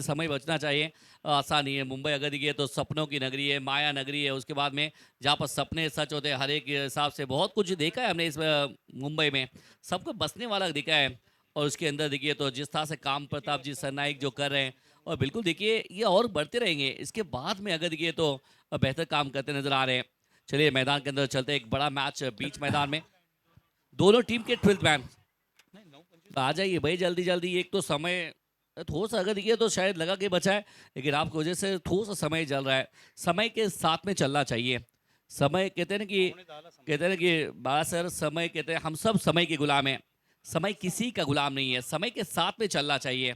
समय बचना चाहिए। आसान नहीं है। मुंबई अगर देखिए तो सपनों की नगरी है, माया नगरी है। उसके बाद में जहाँ पर सपने सच होते हैं, हर एक के हिसाब से बहुत कुछ देखा है हमने इस मुंबई में। सबको बसने वाला दिखा है। और उसके अंदर देखिए तो जिस तरह से काम प्रताप जी सरनाइक जो कर रहे हैं, और बिल्कुल देखिए ये और बढ़ते रहेंगे। इसके बाद में अगर देखिए तो बेहतर काम करते नजर आ रहे हैं। चलिए मैदान के अंदर चलते हैं। एक बड़ा मैच बीच मैदान में, दोनों टीम के 12th मैन आ जाइए भाई जल्दी जल्दी। एक तो समय थोड़ा सा अगर देखिए तो शायद लगा कि बचा है, लेकिन आपकी वजह से थोड़ा सा समय चल रहा है। समय के साथ में चलना चाहिए। समय कहते हैं ना कि बाबा सर समय कहते हैं हम सब समय के गुलाम हैं। समय किसी का गुलाम नहीं है, समय के साथ में चलना चाहिए।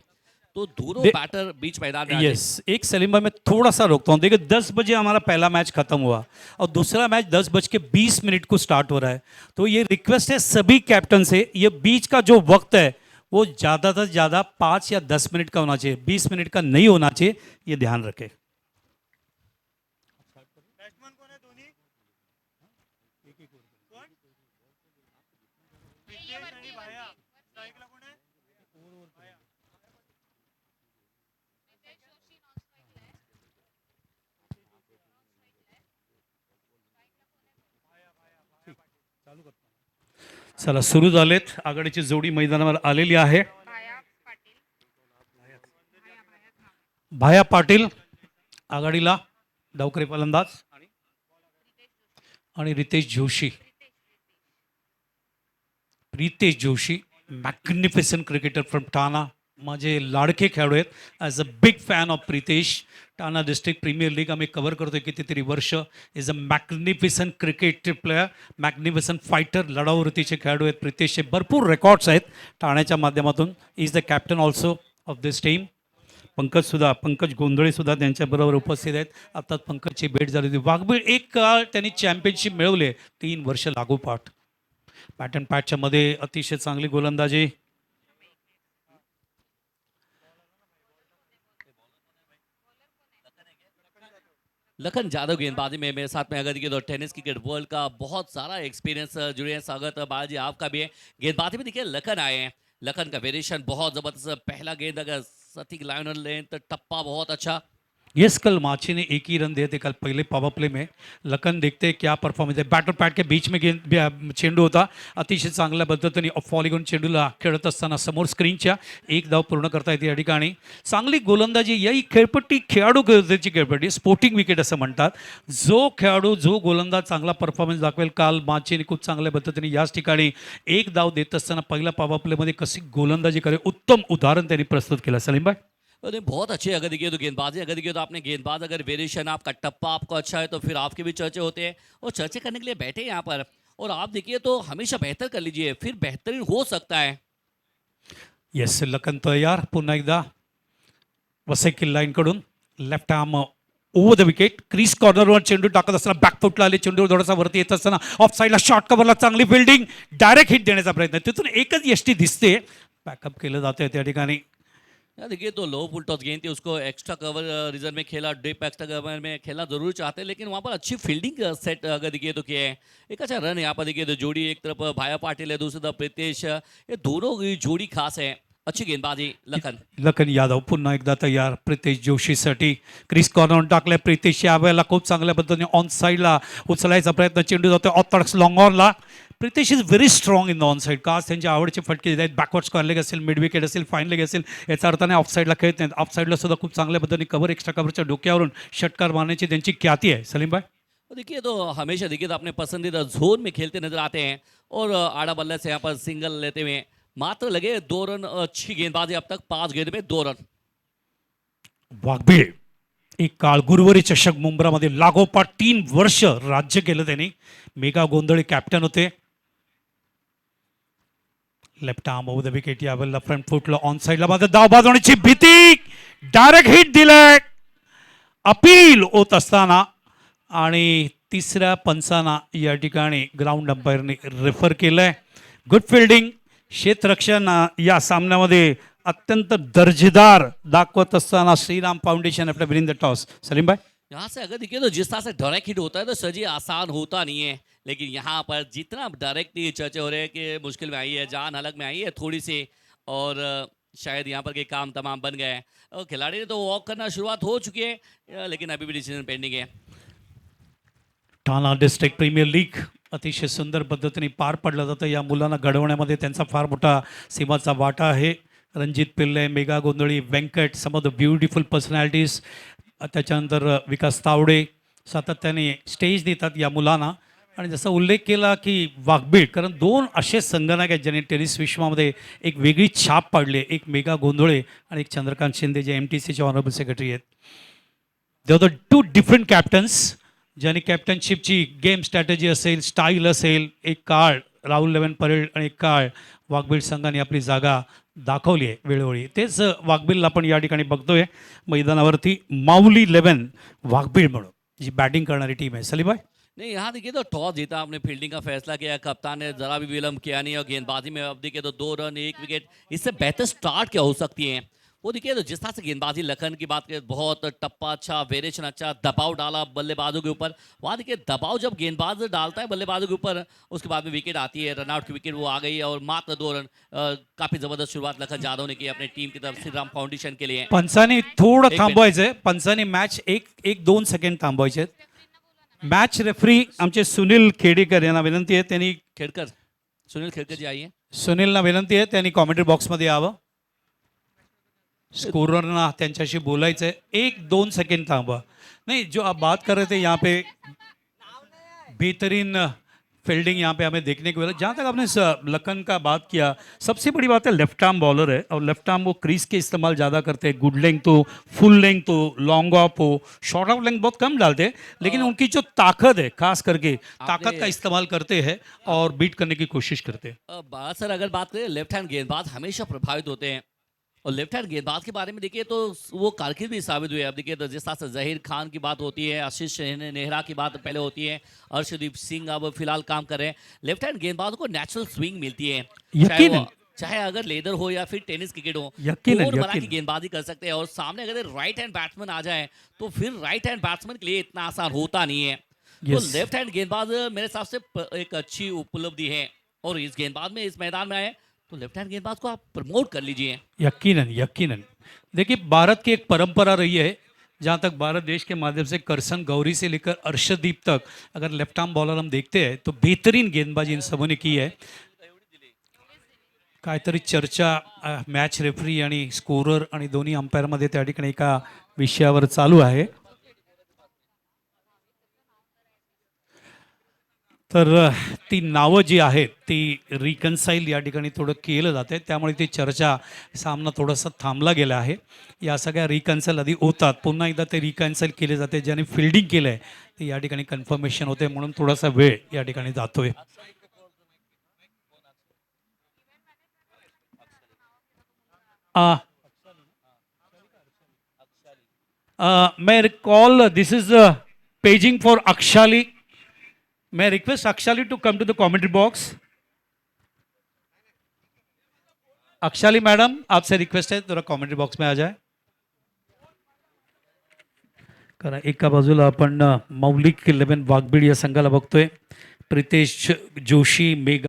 तो दोनों बैटर बीच मैदान में आ जाए। यस, एक सलीम भाई मैं थोड़ा सा रोकता हूँ। देखिए 10 बजे हमारा पहला मैच खत्म हुआ और दूसरा मैच 10:20 को स्टार्ट हो रहा है। तो ये रिक्वेस्ट है सभी कैप्टन से, ये बीच का जो वक्त है वो ज़्यादा से ज़्यादा 5 या 10 मिनट का होना चाहिए, 20 मिनट का नहीं होना चाहिए, ये ध्यान रखें। चला सुरू झालेत, आघाडीची जोडी मैदानावर आलेली आहे। भाया पाटील आघाडीला, डावकरी फलंदाज, आणि Ritesh Joshi. Pritesh Joshi magnificent cricketer from Thana, माझे लाडके खेळाडू आहेत। As a big fan of Pritesh, Thana district premier league आम्ही कव्हर करतोय कितीतरी वर्ष। Is a magnificent cricket player, magnificent fighter, लढावृत्तीचे खेळाडू आहेत प्रीतेशचे, भरपूर रेकॉर्ड्स आहेत ठाण्याच्या माध्यमातून। Is the captain also of this team. Pankaj Gondhale सुद्धा त्यांच्याबरोबर उपस्थित आहेत। आता पंकजची भेट झाली होती। वाघबीळ एक काळ त्यांनी चॅम्पियनशिप मिळवले 3 वर्ष लागोपाठ। पॅटर्न पॅटच्या मध्ये अतिशय चांगली गोलंदाजी। लखन यादव गेंदबाजी में मेरे साथ में अगर देखिए तो टेनिस क्रिकेट वर्ल्ड का बहुत सारा एक्सपीरियंस जुड़े हैं। स्वागत बालाजी आपका भी है। गेंदबाजी में देखिए लखन आए हैं। लखन का वेरिएशन बहुत जबरदस्त। पहला गेंद अगर सटीक लाइन लें तो टप्पा बहुत अच्छा। यस, कल माची ने एक ही रन दिए थे कल पहले पावर प्ले में। लखन देखते हैं क्या परफॉर्मेंस है। बॅटर पॅट के बीच में गेंद चेंडू होता, अतिशय चांगल्या पद्धतीने फॉलिंग चेंडूला खेळत असताना समोर स्क्रीनच्या एक धाव पूर्ण करता येते या ठिकाणी। चांगली गोलंदाजी, ही खेळपट्टी खेळाडू गरजेची खेळपट्टी, स्पोर्टिंग विकेट असं म्हणतात। जो खेळाडू जो गोलंदाज चांगला परफॉर्मन्स दाखवेल, काल माचीने खूप चांगल्या पद्धतीने याच ठिकाणी एक धाव देत असताना पहिल्या पॉवर प्लेमध्ये कशी गोलंदाजी करे, उत्तम उदाहरण त्यांनी प्रस्तुत केलं। सलीम भाई अरे बहुत अच्छे अगर देखिए तो गेंदबाजी, अगर देखिए तो आपने गेंदबाज अगर वेरिएशन आपका टप्पा आपको अच्छा है तो फिर आपके भी चर्चे होते हैं और चर्चे करने के लिए बैठे हैं यहाँ पर। और आप देखिए तो हमेशा बेहतर कर लीजिए, फिर बेहतरीन हो सकता है। यस, लखन तयार पुन्हा एकदा वसई किल्लाईंकडून left arm over the wicket. Crease कॉर्नरवर चेंडू टाकत असताना बॅकफुटला आले चेंडू, थोडासा वरती येत असताना ऑफ साईडला शॉर्ट कव्हरला चांगली फिल्डिंग, डायरेक्ट हिट देण्याचा प्रयत्न, तिथून एकच यष्टी दिसते। बॅकअप केलं जातं त्या ठिकाणी। यार देखिए तो लो फुल टॉस गेंद थी, उसको एक्स्ट्रा कवर रीजन में खेला, डिप एक्स्ट्रा कवर में खेलना जरूर चाहते हैं, लेकिन वहाँ पर अच्छी फील्डिंग सेट अगर देखिए तो किया है। एक अच्छा रन यहाँ पर देखिए तो जोड़ी एक तरफ भाया पाटिल है, दूसरी तरफ प्रीतेश, ये दोनों की जोड़ी खास है। अच्छी गेंदबाजी लखन यादव पुन्हा एकदा तयार प्रीतेश जोशीसाठी। क्रिस कॉर्नर टाकलाय प्रीतेश, यावेळेला खूप चांगल्या पद्धतीने ऑन साईडला उचलायचा प्रयत्न, चेंडू जातो ऑर्थोडॉक्स लॉंग ऑनला। Pritesh is very strong in the on side, का त्यांचे आवडचे फटके आहेत, बॅकवर्ड स्क्वेअर लेग असेल, मिड विकेट असेल, फाईन लेग असेल, याचा अर्थ नाही ऑफ साईडला खेळत नाहीत। ऑफ साईडला सुद्धा खूप चांगल्या पद्धतीने कव्हर, एक्स्ट्रा कव्हरच्या डोक्यावरून षटकार मारण्याची त्यांची ख्याती आहे। सलीम भाई देखिए तो हमेशा देखिए तो अपने पसंदीदा जोन में खेलते नजर आते हैं और आड़ा बल्ले से यहाँ पर सिंगल लेते हुए मात्र लगे 2 रन। अच्छी गेंदबाजी अब तक, 5 गेंद में 2 रन। वाघबीळ एक काळ गुरुवारी चषक मुंब्रामध्ये लागोपाठ 3 वर्ष राज्य केलं त्यांनी। मेघा गोंधळे कॅप्टन होते। Left arm over the wicket, यावेळेला फ्रंट फुटला ऑन साईडला बाद धाव बाजवण्याची भीती, डायरेक्ट हिट दिलाय अपील होत असताना, आणि तिसऱ्या पंचांना या ठिकाणी ग्राउंड अंपायरने रेफर केलंय। गुड फिल्डिंग, क्षेत्ररक्षण या सामन्यामध्ये अत्यंत दर्जेदार दाखवत असताना Shriram foundation after winning the toss. Salim भाई यहाँ से अगर देखिए तो जिस तरह से डायरेक्ट हिट होता है तो सर जी आसान होता नहीं है, लेकिन यहाँ पर जितना डायरेक्ट चर्चे हो रहे हैं कि मुश्किल में आई है, जान हलक में आई है थोड़ी सी, और शायद यहाँ पर के काम तमाम बन गए हैं और खिलाड़ी ने तो वॉक करना शुरुआत हो चुकी है लेकिन अभी भी डिसीजन पेंडिंग है. ठाणा डिस्ट्रिक्ट प्रीमियर लीग अतिशय सुंदर पद्धतीने पार पडलं जातं. या मुलांना घडवण्यामध्ये त्यांचा फार मोठा सिंहाचा वाटा आहे. रणजित पिल्ले, मेघा गोंधळी, व्यंकट, सम ऑफ द ब्युटिफुल पर्सनॅलिटीज. त्याच्यानंतर विकास तावडे सातत्याने स्टेज देतात या मुलांना. आणि जसा उल्लेख केला की वाघबीळ, कारण दोन असे संगणक आहेत ज्यांनी टेनिस विश्वामध्ये एक वेगळी छाप पाडली. एक मेघा गोंधळे आणि एक चंद्रकांत शिंदे, जे MTCचे ऑनरेबल सेक्रेटरी आहेत. They are the two different captains ज्यांनी कॅप्टनशिपची गेम स्ट्रॅटेजी असेल, स्टाईल असेल, एक काळ राहुल लेवन परेड आणि एक काळ वाघबीळ संघाने आपली जागा दाखवली आहे वेळोवेळी. तेच वाघबीळला आपण या ठिकाणी बघतोय मैदानावरती. माऊली 11 वाघबीळ म्हणून जी बॅटिंग करणारी टीम आहे. सलीम भाई, नहीं यहाँ देखिए तो टॉस जीता, आपने फील्डिंग का फैसला किया, कप्तान ने जरा भी विलंब किया नहीं और गेंदबाजी में अब देखिए तो 2 रन 1 विकेट, इससे बेहतर स्टार्ट क्या हो सकती है. वो देखिए तो जिस तरह से गेंदबाजी लखन की बात करें, बहुत टप्पा अच्छा, वेरिएशन अच्छा, दबाव डाला बल्लेबाजों के ऊपर. वहाँ देखिए दबाव जब गेंदबाज डालता है बल्लेबाजों के ऊपर, उसके बाद में विकेट आती है, रनआउट की विकेट वो आ गई और मात्र 2 रन. काफी जबरदस्त शुरुआत लखन यादव ने की अपनी टीम की तरफ श्री राम फाउंडेशन के लिए. पंचाने थोडं एक थांबवायचंय. पंचाने मॅच एक 2 सेकंड थांबवायचे. मॅच रेफरी आमचे सुनील खेडेकर यांना विनंती आहे, त्यांनी खेड़कर, सुनील खेड़कर जी आइए. सुनीलना विनंती आहे त्यांनी कॉमेंट्री बॉक्समध्ये यावं. स्कोररना त्यांच्याशी बोलायचं आहे. 1-2 सेकंड थांबा. नहीं, जो आप बात कर रहे थे यहाँ पे बेहतरीन फील्डिंग यहाँ पे हमें देखने को मिला. जहाँ तक आपने लखन का बात किया, सबसे बड़ी बात है लेफ्ट आर्म बॉलर है और लेफ्ट आर्म वो क्रीज के इस्तेमाल ज़्यादा करते हैं. गुड लेंथ हो, फुल लेंथ हो, लॉन्ग ऑफ हो, शॉर्ट ऑफ लेंथ बहुत कम डालते हैं, लेकिन उनकी जो ताकत है खास करके ताकत का इस्तेमाल करते हैं और बीट करने की कोशिश करते हैं. सर अगर बात करें लेफ्ट हैंड गेंदबाज हमेशा प्रभावित होते हैं और लेफ्ट हैंड गेंदबाज के बारे में देखिए तो वो कारकिर्द भी साबित हुए. अब देखिए तो जिस तरह से जहीर खान की बात होती है, आशीष नेहरा की बात पहले होती है, अर्शदीप सिंह अब फिलहाल काम कर रहे हैं. लेफ्ट हैंड गेंदबाजों को नेचुरल स्विंग मिलती है, यकीनन. चाहे अगर लेदर हो या फिर टेनिस क्रिकेट हो, यकीनन, कोर बना की यकीनन. गेंदबाजी कर सकते हैं. और सामने अगर राइट हैंड बैट्समैन आ जाए तो फिर राइट हैंड बैट्समैन के लिए इतना आसान होता नहीं है. तो Yes. लेफ्ट हैंड गेंदबाज मेरे हिसाब से एक अच्छी उपलब्धि है और इस गेंदबाज में इस मैदान में आए तो लेफ्ट हैंड गेंदबाज को आप प्रमोट कर लीजिए. यकीनन, यकीनन. देखिए, भारत की एक परंपरा रही है, जहाँ तक भारत देश के माध्यम से करसन गौरी से लेकर अर्शदीप तक अगर लेफ्ट आर्म बॉलर हम देखते हैं तो बेहतरीन गेंदबाजी इन सबों ने की है. काहीतरी चर्चा मॅच रेफरी आणि स्कोरर आणि दोन्ही अंपायरमध्ये त्या ठिकाणी एका विषयावर चालू आहे. तर ती नावं जी आहेत ती रिकन्साईल या ठिकाणी थोडं केलं जाते, त्यामुळे ती चर्चा सामना थोडासा थांबला गेला आहे. या सगळ्या रिकन्साईल आधी होतात, पुन्हा एकदा ते रिकन्साईल केले जाते. ज्याने फिल्डिंग केलं आहे ते या ठिकाणी कन्फर्मेशन होते, म्हणून थोडासा वेळ या ठिकाणी जातोय. मैं call this is paging for Akshali. मैं request Akshali to come to the commentary box. Akshali madam, आपसे रिक्वेस्ट है जरा कमेंट्री बॉक्स में आ जाए. कारण एका बाजूला आपण मौलिक 11 वाघबीळ या संघाला बघतोय. प्रितेश जोशी, मेघा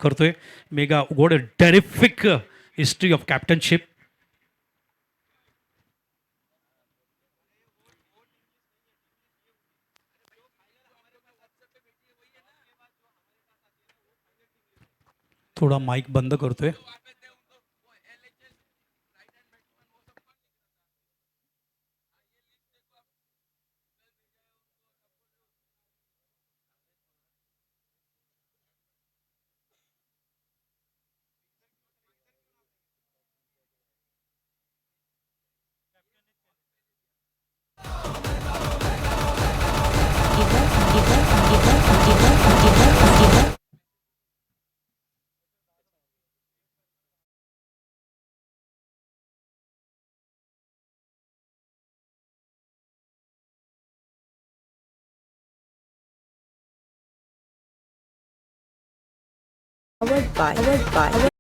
करतोय. Mega got a terrific history of captainship. थोडा माइक बंद करतोय. Powered by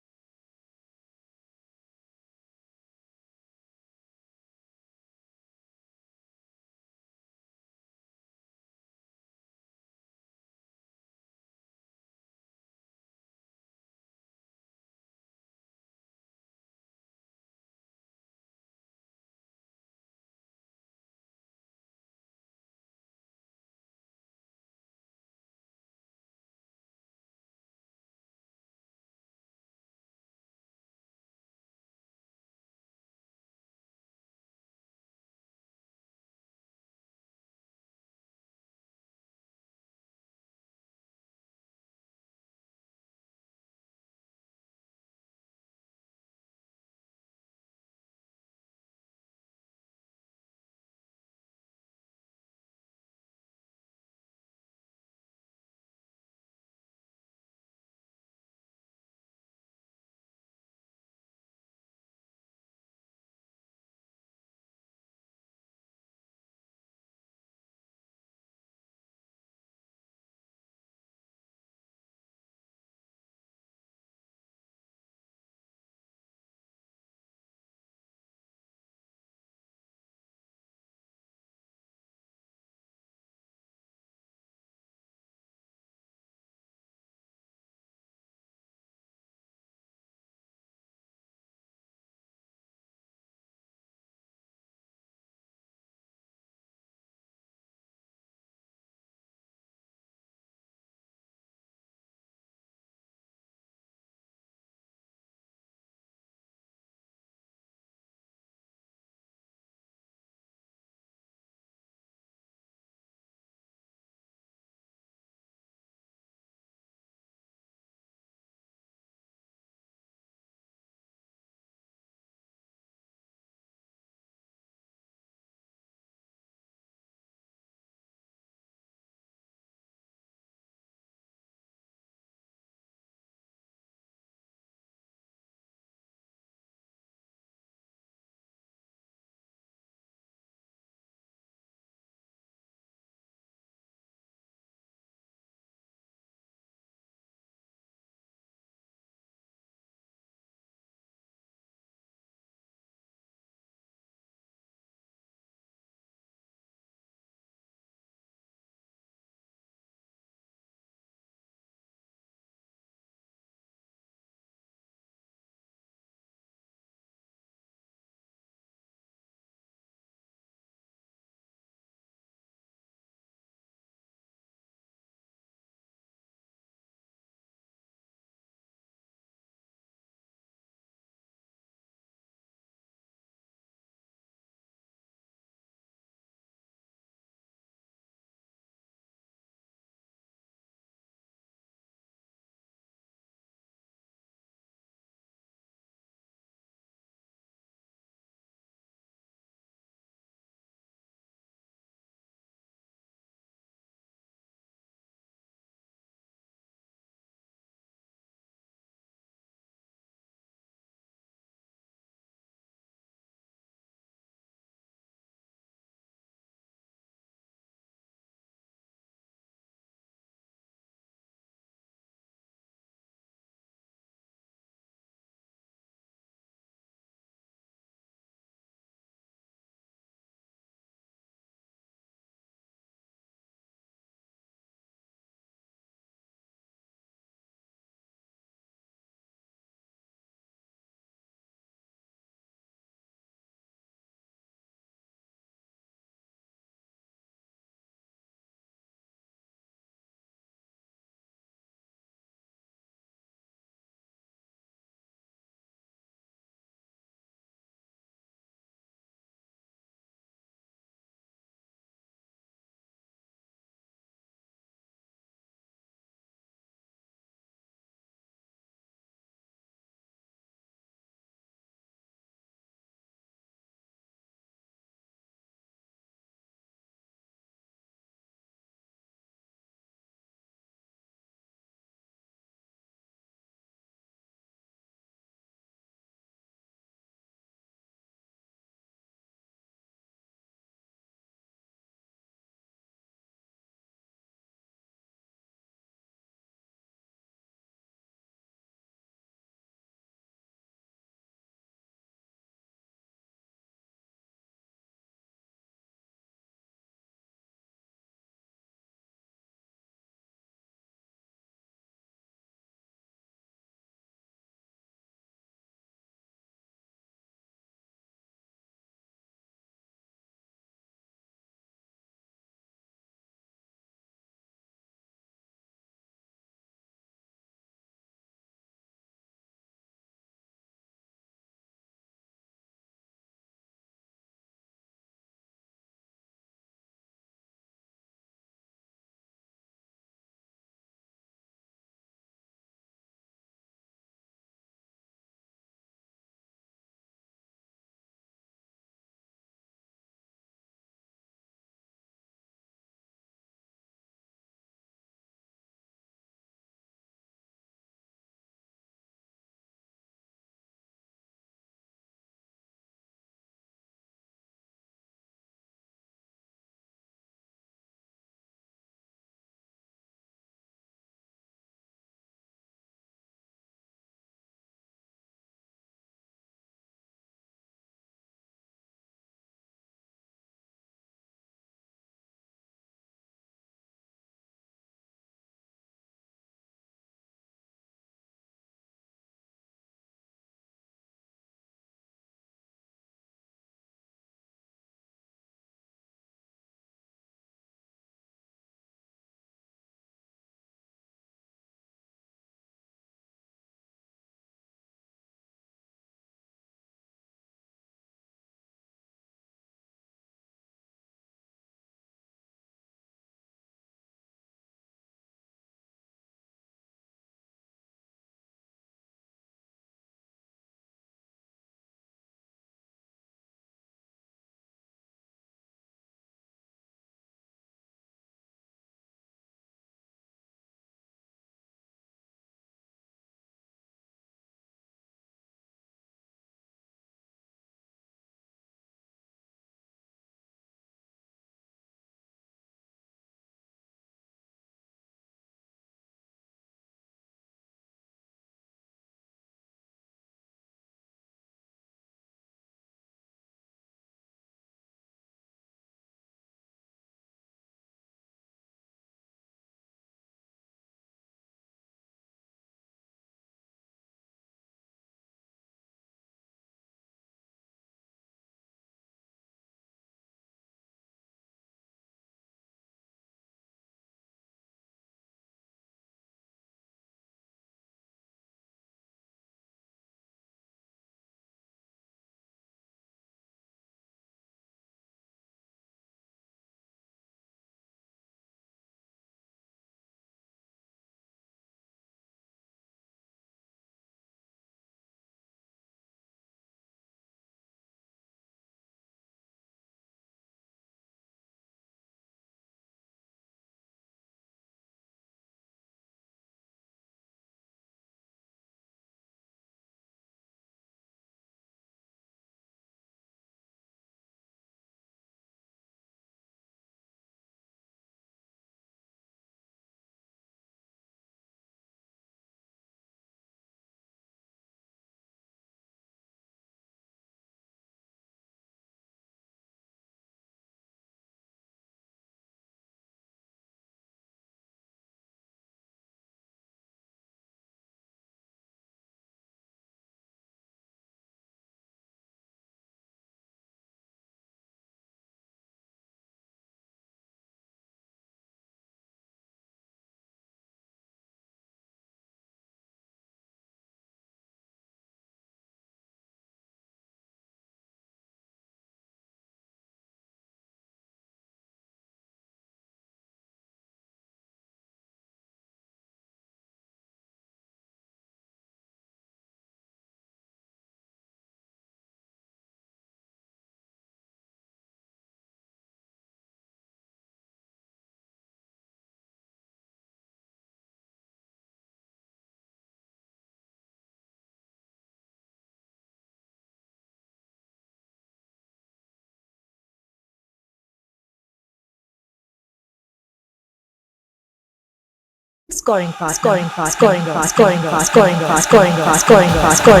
Scoring fast, scoring fast, scoring fast, scoring fast, scoring fast, scoring fast, scoring fast, scoring.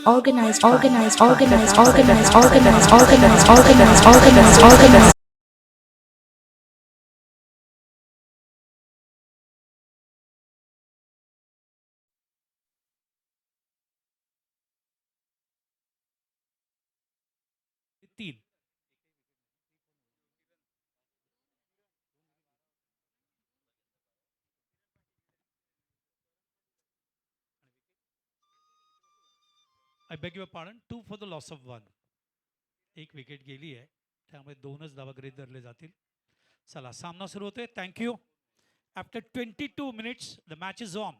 Organized, organized, organized, organized, organized, organized, organized, organized, organized. तीन. I beg your pardon, 2 for the loss of 1. एक wicket गेली आहे, त्यामुळे 2च धावा गृहीत धरले जातील. चला, सामना सुरू होतोय. Thank you. After 22 minutes the match is on.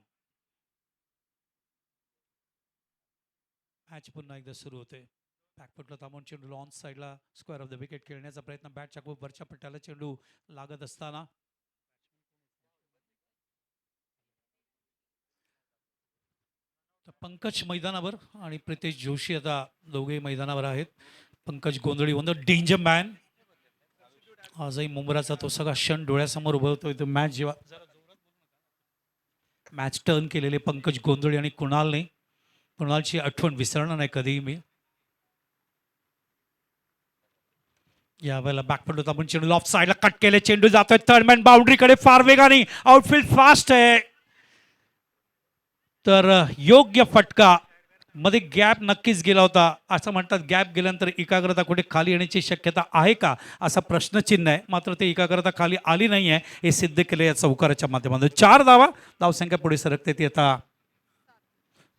Match पुन्हा एकदा सुरू होते. बॅकफुटला थांबून चेंडू लॉन साईडला स्क्वेअर ऑफ द विकेट खेळण्याचा प्रयत्न. बॅटच्या खूप वरच्या पट्ट्याला चेंडू लागत असताना पंकज मैदानावर आणि प्रितेश जोशी आता दोघे मैदानावर आहेत. पंकज गोंधळी वन द डेंजर मॅन. आजही मुंबराचा तो सगळा क्षण डोळ्यासमोर उभवतोय. तो मॅच जेव्हा मॅच टर्न केलेले पंकज गोंधळी आणि कुणालने, कुणालची आठवण विसरणार नाही कधीही मी. यावेळेला बॅकफुट होता पण चेंडू ऑफ साईडला कट केले. चेंडू जातोय थर्ड मॅन बाउंड्रीकडे फार वेगाने. आउटफील्ड फास्ट आहे. तर योग्य फटका. मध्ये गॅप नक्कीच गेला होता. असं म्हणतात गॅप गेल्यानंतर एकाग्रता कुठे खाली येण्याची शक्यता आहे का, असा प्रश्नचिन्ह आहे. मात्र ते एकाग्रता खाली आली नाही आहे हे सिद्ध केले या चौकाराच्या माध्यमातून. 4 धावा. धावसंख्या पुढे सरकते ती आता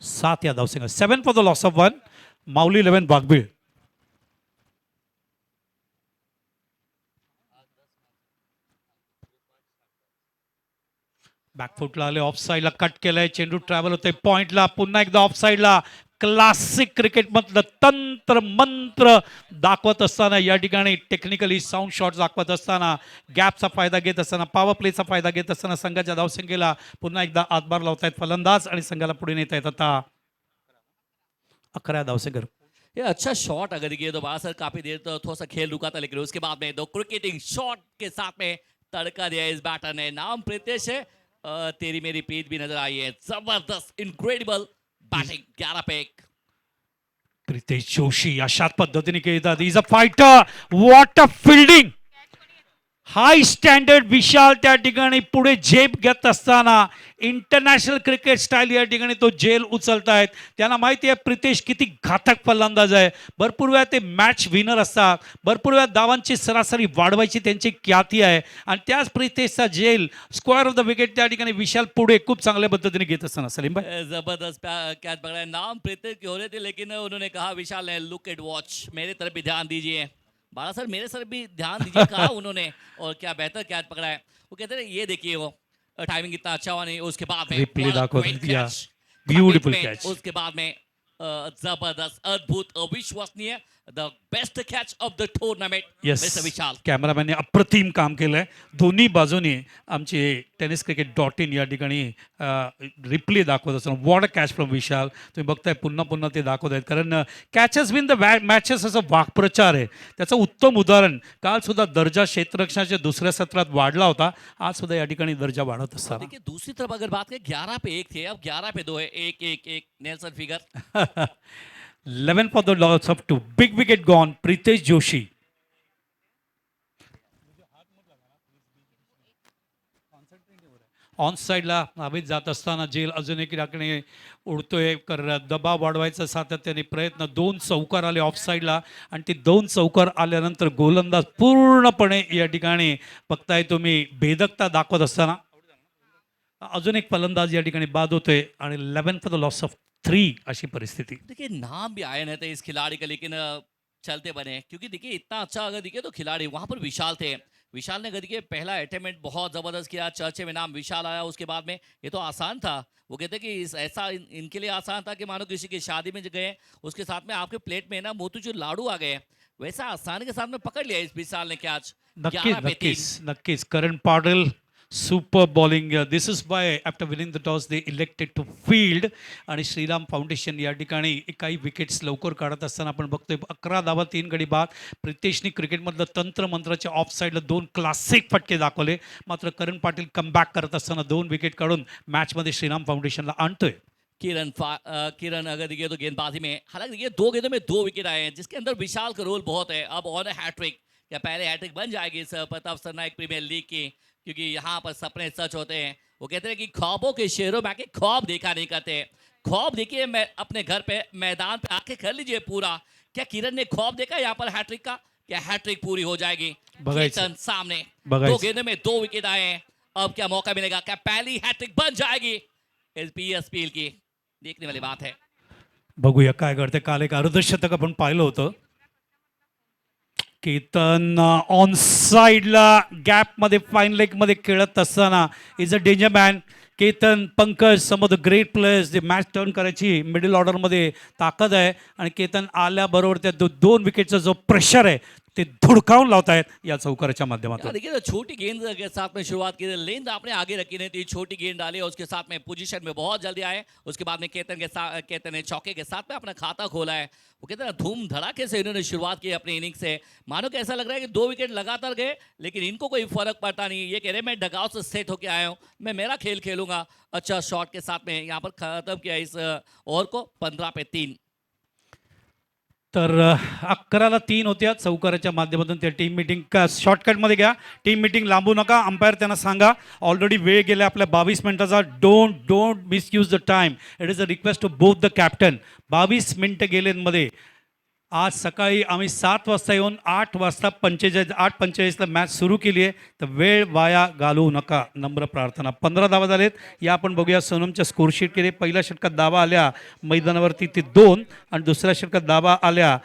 7 या धावसंख्या. 7 फॉर द लॉस ऑफ 1. माऊली 11 वाघबीळ. बॅकफुटला आले, ऑफ साईडला कट केलाय. चेंडू ट्रॅव्हल होतोय पॉइंटला. पुन्हा एकदा ऑफ साईडला. क्लासिक क्रिकेटमधलं तंत्र मंत्र दाखवत असताना, या ठिकाणी टेक्निकली साऊंड शॉट दाखवत असताना, गॅपचा फायदा घेत असताना, पॉवर प्लेचा फायदा घेत असताना संघाच्या धावसंख्येला पुन्हा एकदा हातभार लावतायत फलंदाज आणि संघाला पुढे नेता येत आता 11 धावसंख्या. ये अच्छा शॉट अगर दिखे तो बाहर काफी देर तो थोड़ा सा खेल रुका था, लेकिन उसके बाद में दो क्रिकेटिंग शॉट के साथ में तड़का दिया इस बैटर ने. नाम प्रीतेश है. तेरी मेरी प्रीत भी नजर आई है. जबरदस्त इनक्रेडिबल बैटिंग. 11 पे 1. प्रितेश जोशी अशाच पद्धतीने खेळतात. Is a fighter. What a fielding. High standard. Vishal त्या ठिकाणी पुढे झेप घेत असताना इंटरनॅशनल क्रिकेट स्टाईल या ठिकाणी तो झेल उचलतायत. त्यांना माहिती आहे प्रितेश किती घातक फलंदाज आहे. भरपूर वेळा ते मॅच विनर असतात. भरपूर वेळा धावांची सरासरी वाढवायची त्यांची ख्याती आहे. आणि त्याच प्रितेशचा झेल स्क्वेअर ऑफ द विकेट त्या ठिकाणी विशाल पुढे खूप चांगल्या पद्धतीने घेत असताना. सलीम भाई, जबरदस्त कैच पकड़ा है. नाम प्रीतेश के हो रहे थे, लेकिन उन्होंने कहा विशाल ने लुक एट वॉच, मेरे तरफ भी ध्यान दीजिए. बाला सर मेरे सर भी ध्यान दीजिए, कहा उन्होंने. और क्या बेहतर कैच पकड़ा है. वो कहते हैं ये देखिए, वो टाइमिंग इतना अच्छा हुआ नहीं. उसके बाद में रिप्ले दाखवत great दिया. catch. Beautiful Commitment. कॅच. उसके बाद में जबरदस्त, अद्भुत, अविश्वसनीय, the best catch of the tournament. Yes, mister Vishal. कॅमेरामॅनने अप्रतिम काम केलंय. दोन्ही बाजूनी आमचे टेनिस क्रिकेट .in या ठिकाणी रिप्ले दाखवत असताना वॉट अ कॅच फ्रॉम विशाल. तुम्ही बघताय पुन्हा पुन्हा ते दाखवत आहेत, कारण कॅचेस विन द मॅचेस असं वाक्प्रचार आहे. त्याचं उत्तम उदाहरण काल सुद्धा दर्जा क्षेत्ररक्षणाच्या दुसऱ्या सत्रात वाढला होता. आज सुद्धा या ठिकाणी दर्जा वाढत असताना देखिए दूसरी तरफ अगर बात करें, 11 पे 1 थे, अब 11 पे 2 है. 1-1-1 Nelson figure. 11 for the loss of 2. Big wicket gone. Pritesh Joshi. On साईडला हवेत जात असताना जेल अजून एक ठिकाणी उडतोय. दबाव वाढवायचा सातत्याने प्रयत्न. 2 चौकार आले ऑफ साईडला आणि ते 2 चौकार आल्यानंतर गोलंदाज पूर्णपणे या ठिकाणी बघताय तुम्ही भेदकता दाखवत असताना अजून एक फलंदाज या ठिकाणी बाद होतोय आणि 11 फॉर द लॉस ऑफ 3 अशी परिस्थिती. देखिए नाम भी आए नहीं थे इस खिलाड़ी का, लेकिन चलते बने. क्योंकि देखिए इतना अच्छा अगर दिखे तो खिलाड़ी वहां पर विशाल थे. विशाल ने अगर देखिए पहला अटेम्प्ट बहुत जबरदस्त किया. चर्चे में नाम विशाल आया. उसके बाद में ये तो आसान था. वो कहते कि ऐसा इनके लिए आसान था कि मानो किसी की शादी में गए, उसके साथ में आपके प्लेट में ना मोतीचूर लाडू आ गए. वैसा आसानी के साथ में पकड़ लिया इस विशाल ने कैच। नक्कीच 11 पे 3। नक्कीच नक्कीच Karan Patil super bowling this is by after winning the toss they elected to field आणि श्रीराम फाउंडेशन या ठिकाणी काही विकेट्स लवकर काढत असताना आपण बघतोय 11 धावा 3 गडी बाद. प्रितेशनी क्रिकेटमधलं तंत्रमंत्राच्या ऑफ साईडला 2 क्लासिक फटके दाखवले. मात्र करण पाटील कमबॅक करत असताना 2 विकेट काढून मॅचमध्ये श्रीराम फाउंडेशनला आणतोय. किरण अगर देखिए तो गेंदबाजी में, हालांकि देखिए 2 गेंदों में 2 विकेट आए हैं, जिसके अंदर विशाल का रोल बहुत है। अब ऑन हैट्रिक, क्या पहले हैट्रिक बन जाएगी इस प्रताप सरनाइक प्रीमियर लीग की? क्योंकि यहाँ पर सपने सच होते हैं। वो कहते हैं कि ख्वाबों के शेरों में आके ख्वाब देखा नहीं करते। ख्वाब देखिए, मैं अपने घर पे मैदान पे आके कर लीजिए पूरा। क्या किरण ने ख्वाब देखा यहाँ पर हैट्रिक का? क्या हैट्रिक पूरी हो जाएगी? बघायचं. केतन सामने, बघायचं. 2 गेंदों में 2 विकेट आए हैं। अब क्या मौका मिलेगा? क्या पहली हैट्रिक बन जाएगी इस पीएसपीएल की? देखने वाली बात है। बघूया काय घडते. काल एक अर्धशतक आपण पाहिलं होतं. केतन ऑन साईडला गॅपमध्ये फाईन लेगमध्ये खेळत असताना is a danger man. Ketan, Pankaj, some of the great players जे मॅच टर्न करायची मिडल ऑर्डरमध्ये ताकद आहे आणि केतन आल्याबरोबर त्या 2 विकेटचा जो प्रेशर आहे ते धुडकावून लावतायत या चौकाराच्या यार माध्यमातून. देखिए, तो छोटी गेंद के साथ में शुरुआत की, लेंथ आपने आगे रखी नहीं थी, छोटी गेंद डाली और उसके साथ में पोजीशन में बहुत जल्दी आए। उसके बाद में केतन ने चौके के साथ में अपना खाता खोला है। वो कहते हैं धूम धड़ाके से इन्होंने शुरुआत की अपनी इनिंग से। मानो कि ऐसा लग रहा है कि 2 विकेट लगातार गए, लेकिन इनको कोई फर्क पड़ता नहीं। ये कह रहे मैं डगआउट से सेट होकर आया हूँ, मैं मेरा खेल खेलूंगा। अच्छा शॉट के साथ में यहाँ पर खत्म किया इस ओवर को 15 पे 3। तर 11ला 3 होत्या चौकाराच्या माध्यमातून त्या टीम मीटिंग का शॉर्टकटमध्ये घ्या. टीम मीटिंग लांबू नका. अंपायर त्यांना सांगा ऑलरेडी वेळ गेला आपल्या 22 मिनिटाचा. Don't misuse the time. It is a request to both the captain. 22 मिनिटं गेलेमध्ये आज सकाळी आम्ही 7 वाजता येऊन 8:45ला मॅच सुरू केली आहे. तर वेळ वाया घालवू नका, नम्र प्रार्थना. 15 धावा झालेत. या आपण बघूया सोनमच्या स्कोरशीटकडे. पहिल्या षटकात धावा आल्या मैदानावरती ते 2 आणि दुसऱ्या षटकात धावा आल्या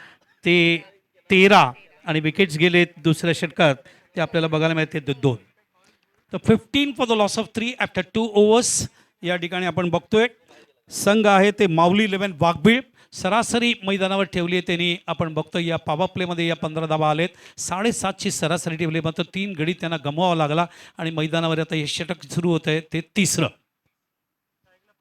ते 13 आणि विकेट्स गेलेत दुसऱ्या षटकात ते आपल्याला बघायला मिळते ते 2. तर 15 for the loss of 3 after 2 overs या ठिकाणी आपण बघतोय. संघ आहे ते माऊली 11 वाघबीळ. सरासरी मैदानावर ठेवली आहे त्यांनी. आपण बघतो या पॉवर प्लेमध्ये या 15 धावा आलेत. 7.5ची सरासरी ठेवली, मात्र 3 गडी त्यांना गमवावा लागला आणि मैदानावर आता हे षटक सुरू होत आहे ते 3रं.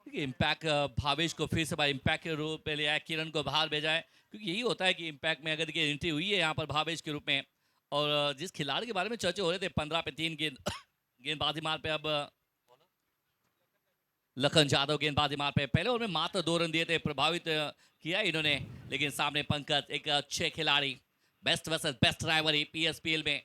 इम्पैक्ट भावेश को फिर से इम्पैक्ट के रूप में लिया है, किरण को बाहर भेजा है, क्योंकि यही होता है कि इम्पैक्ट में अगर देखिए एंट्री हुई है यहाँ पर भावेश के रूप में। और जिस खिलाड़ी के बारे में चर्चा हो रहे थे 15 पे 3 गेंदबाजी मार पे, अब लखन यादव गेंदबाजी मार पे पहले ओवर में मात्र 2 रन दिए थे, प्रभावित किया इन्होंने। लेकिन सामने पंकज एक अच्छे खिलाड़ी, बेस्ट वर्सेस बेस्ट राइवलरी पीएसपीएल में।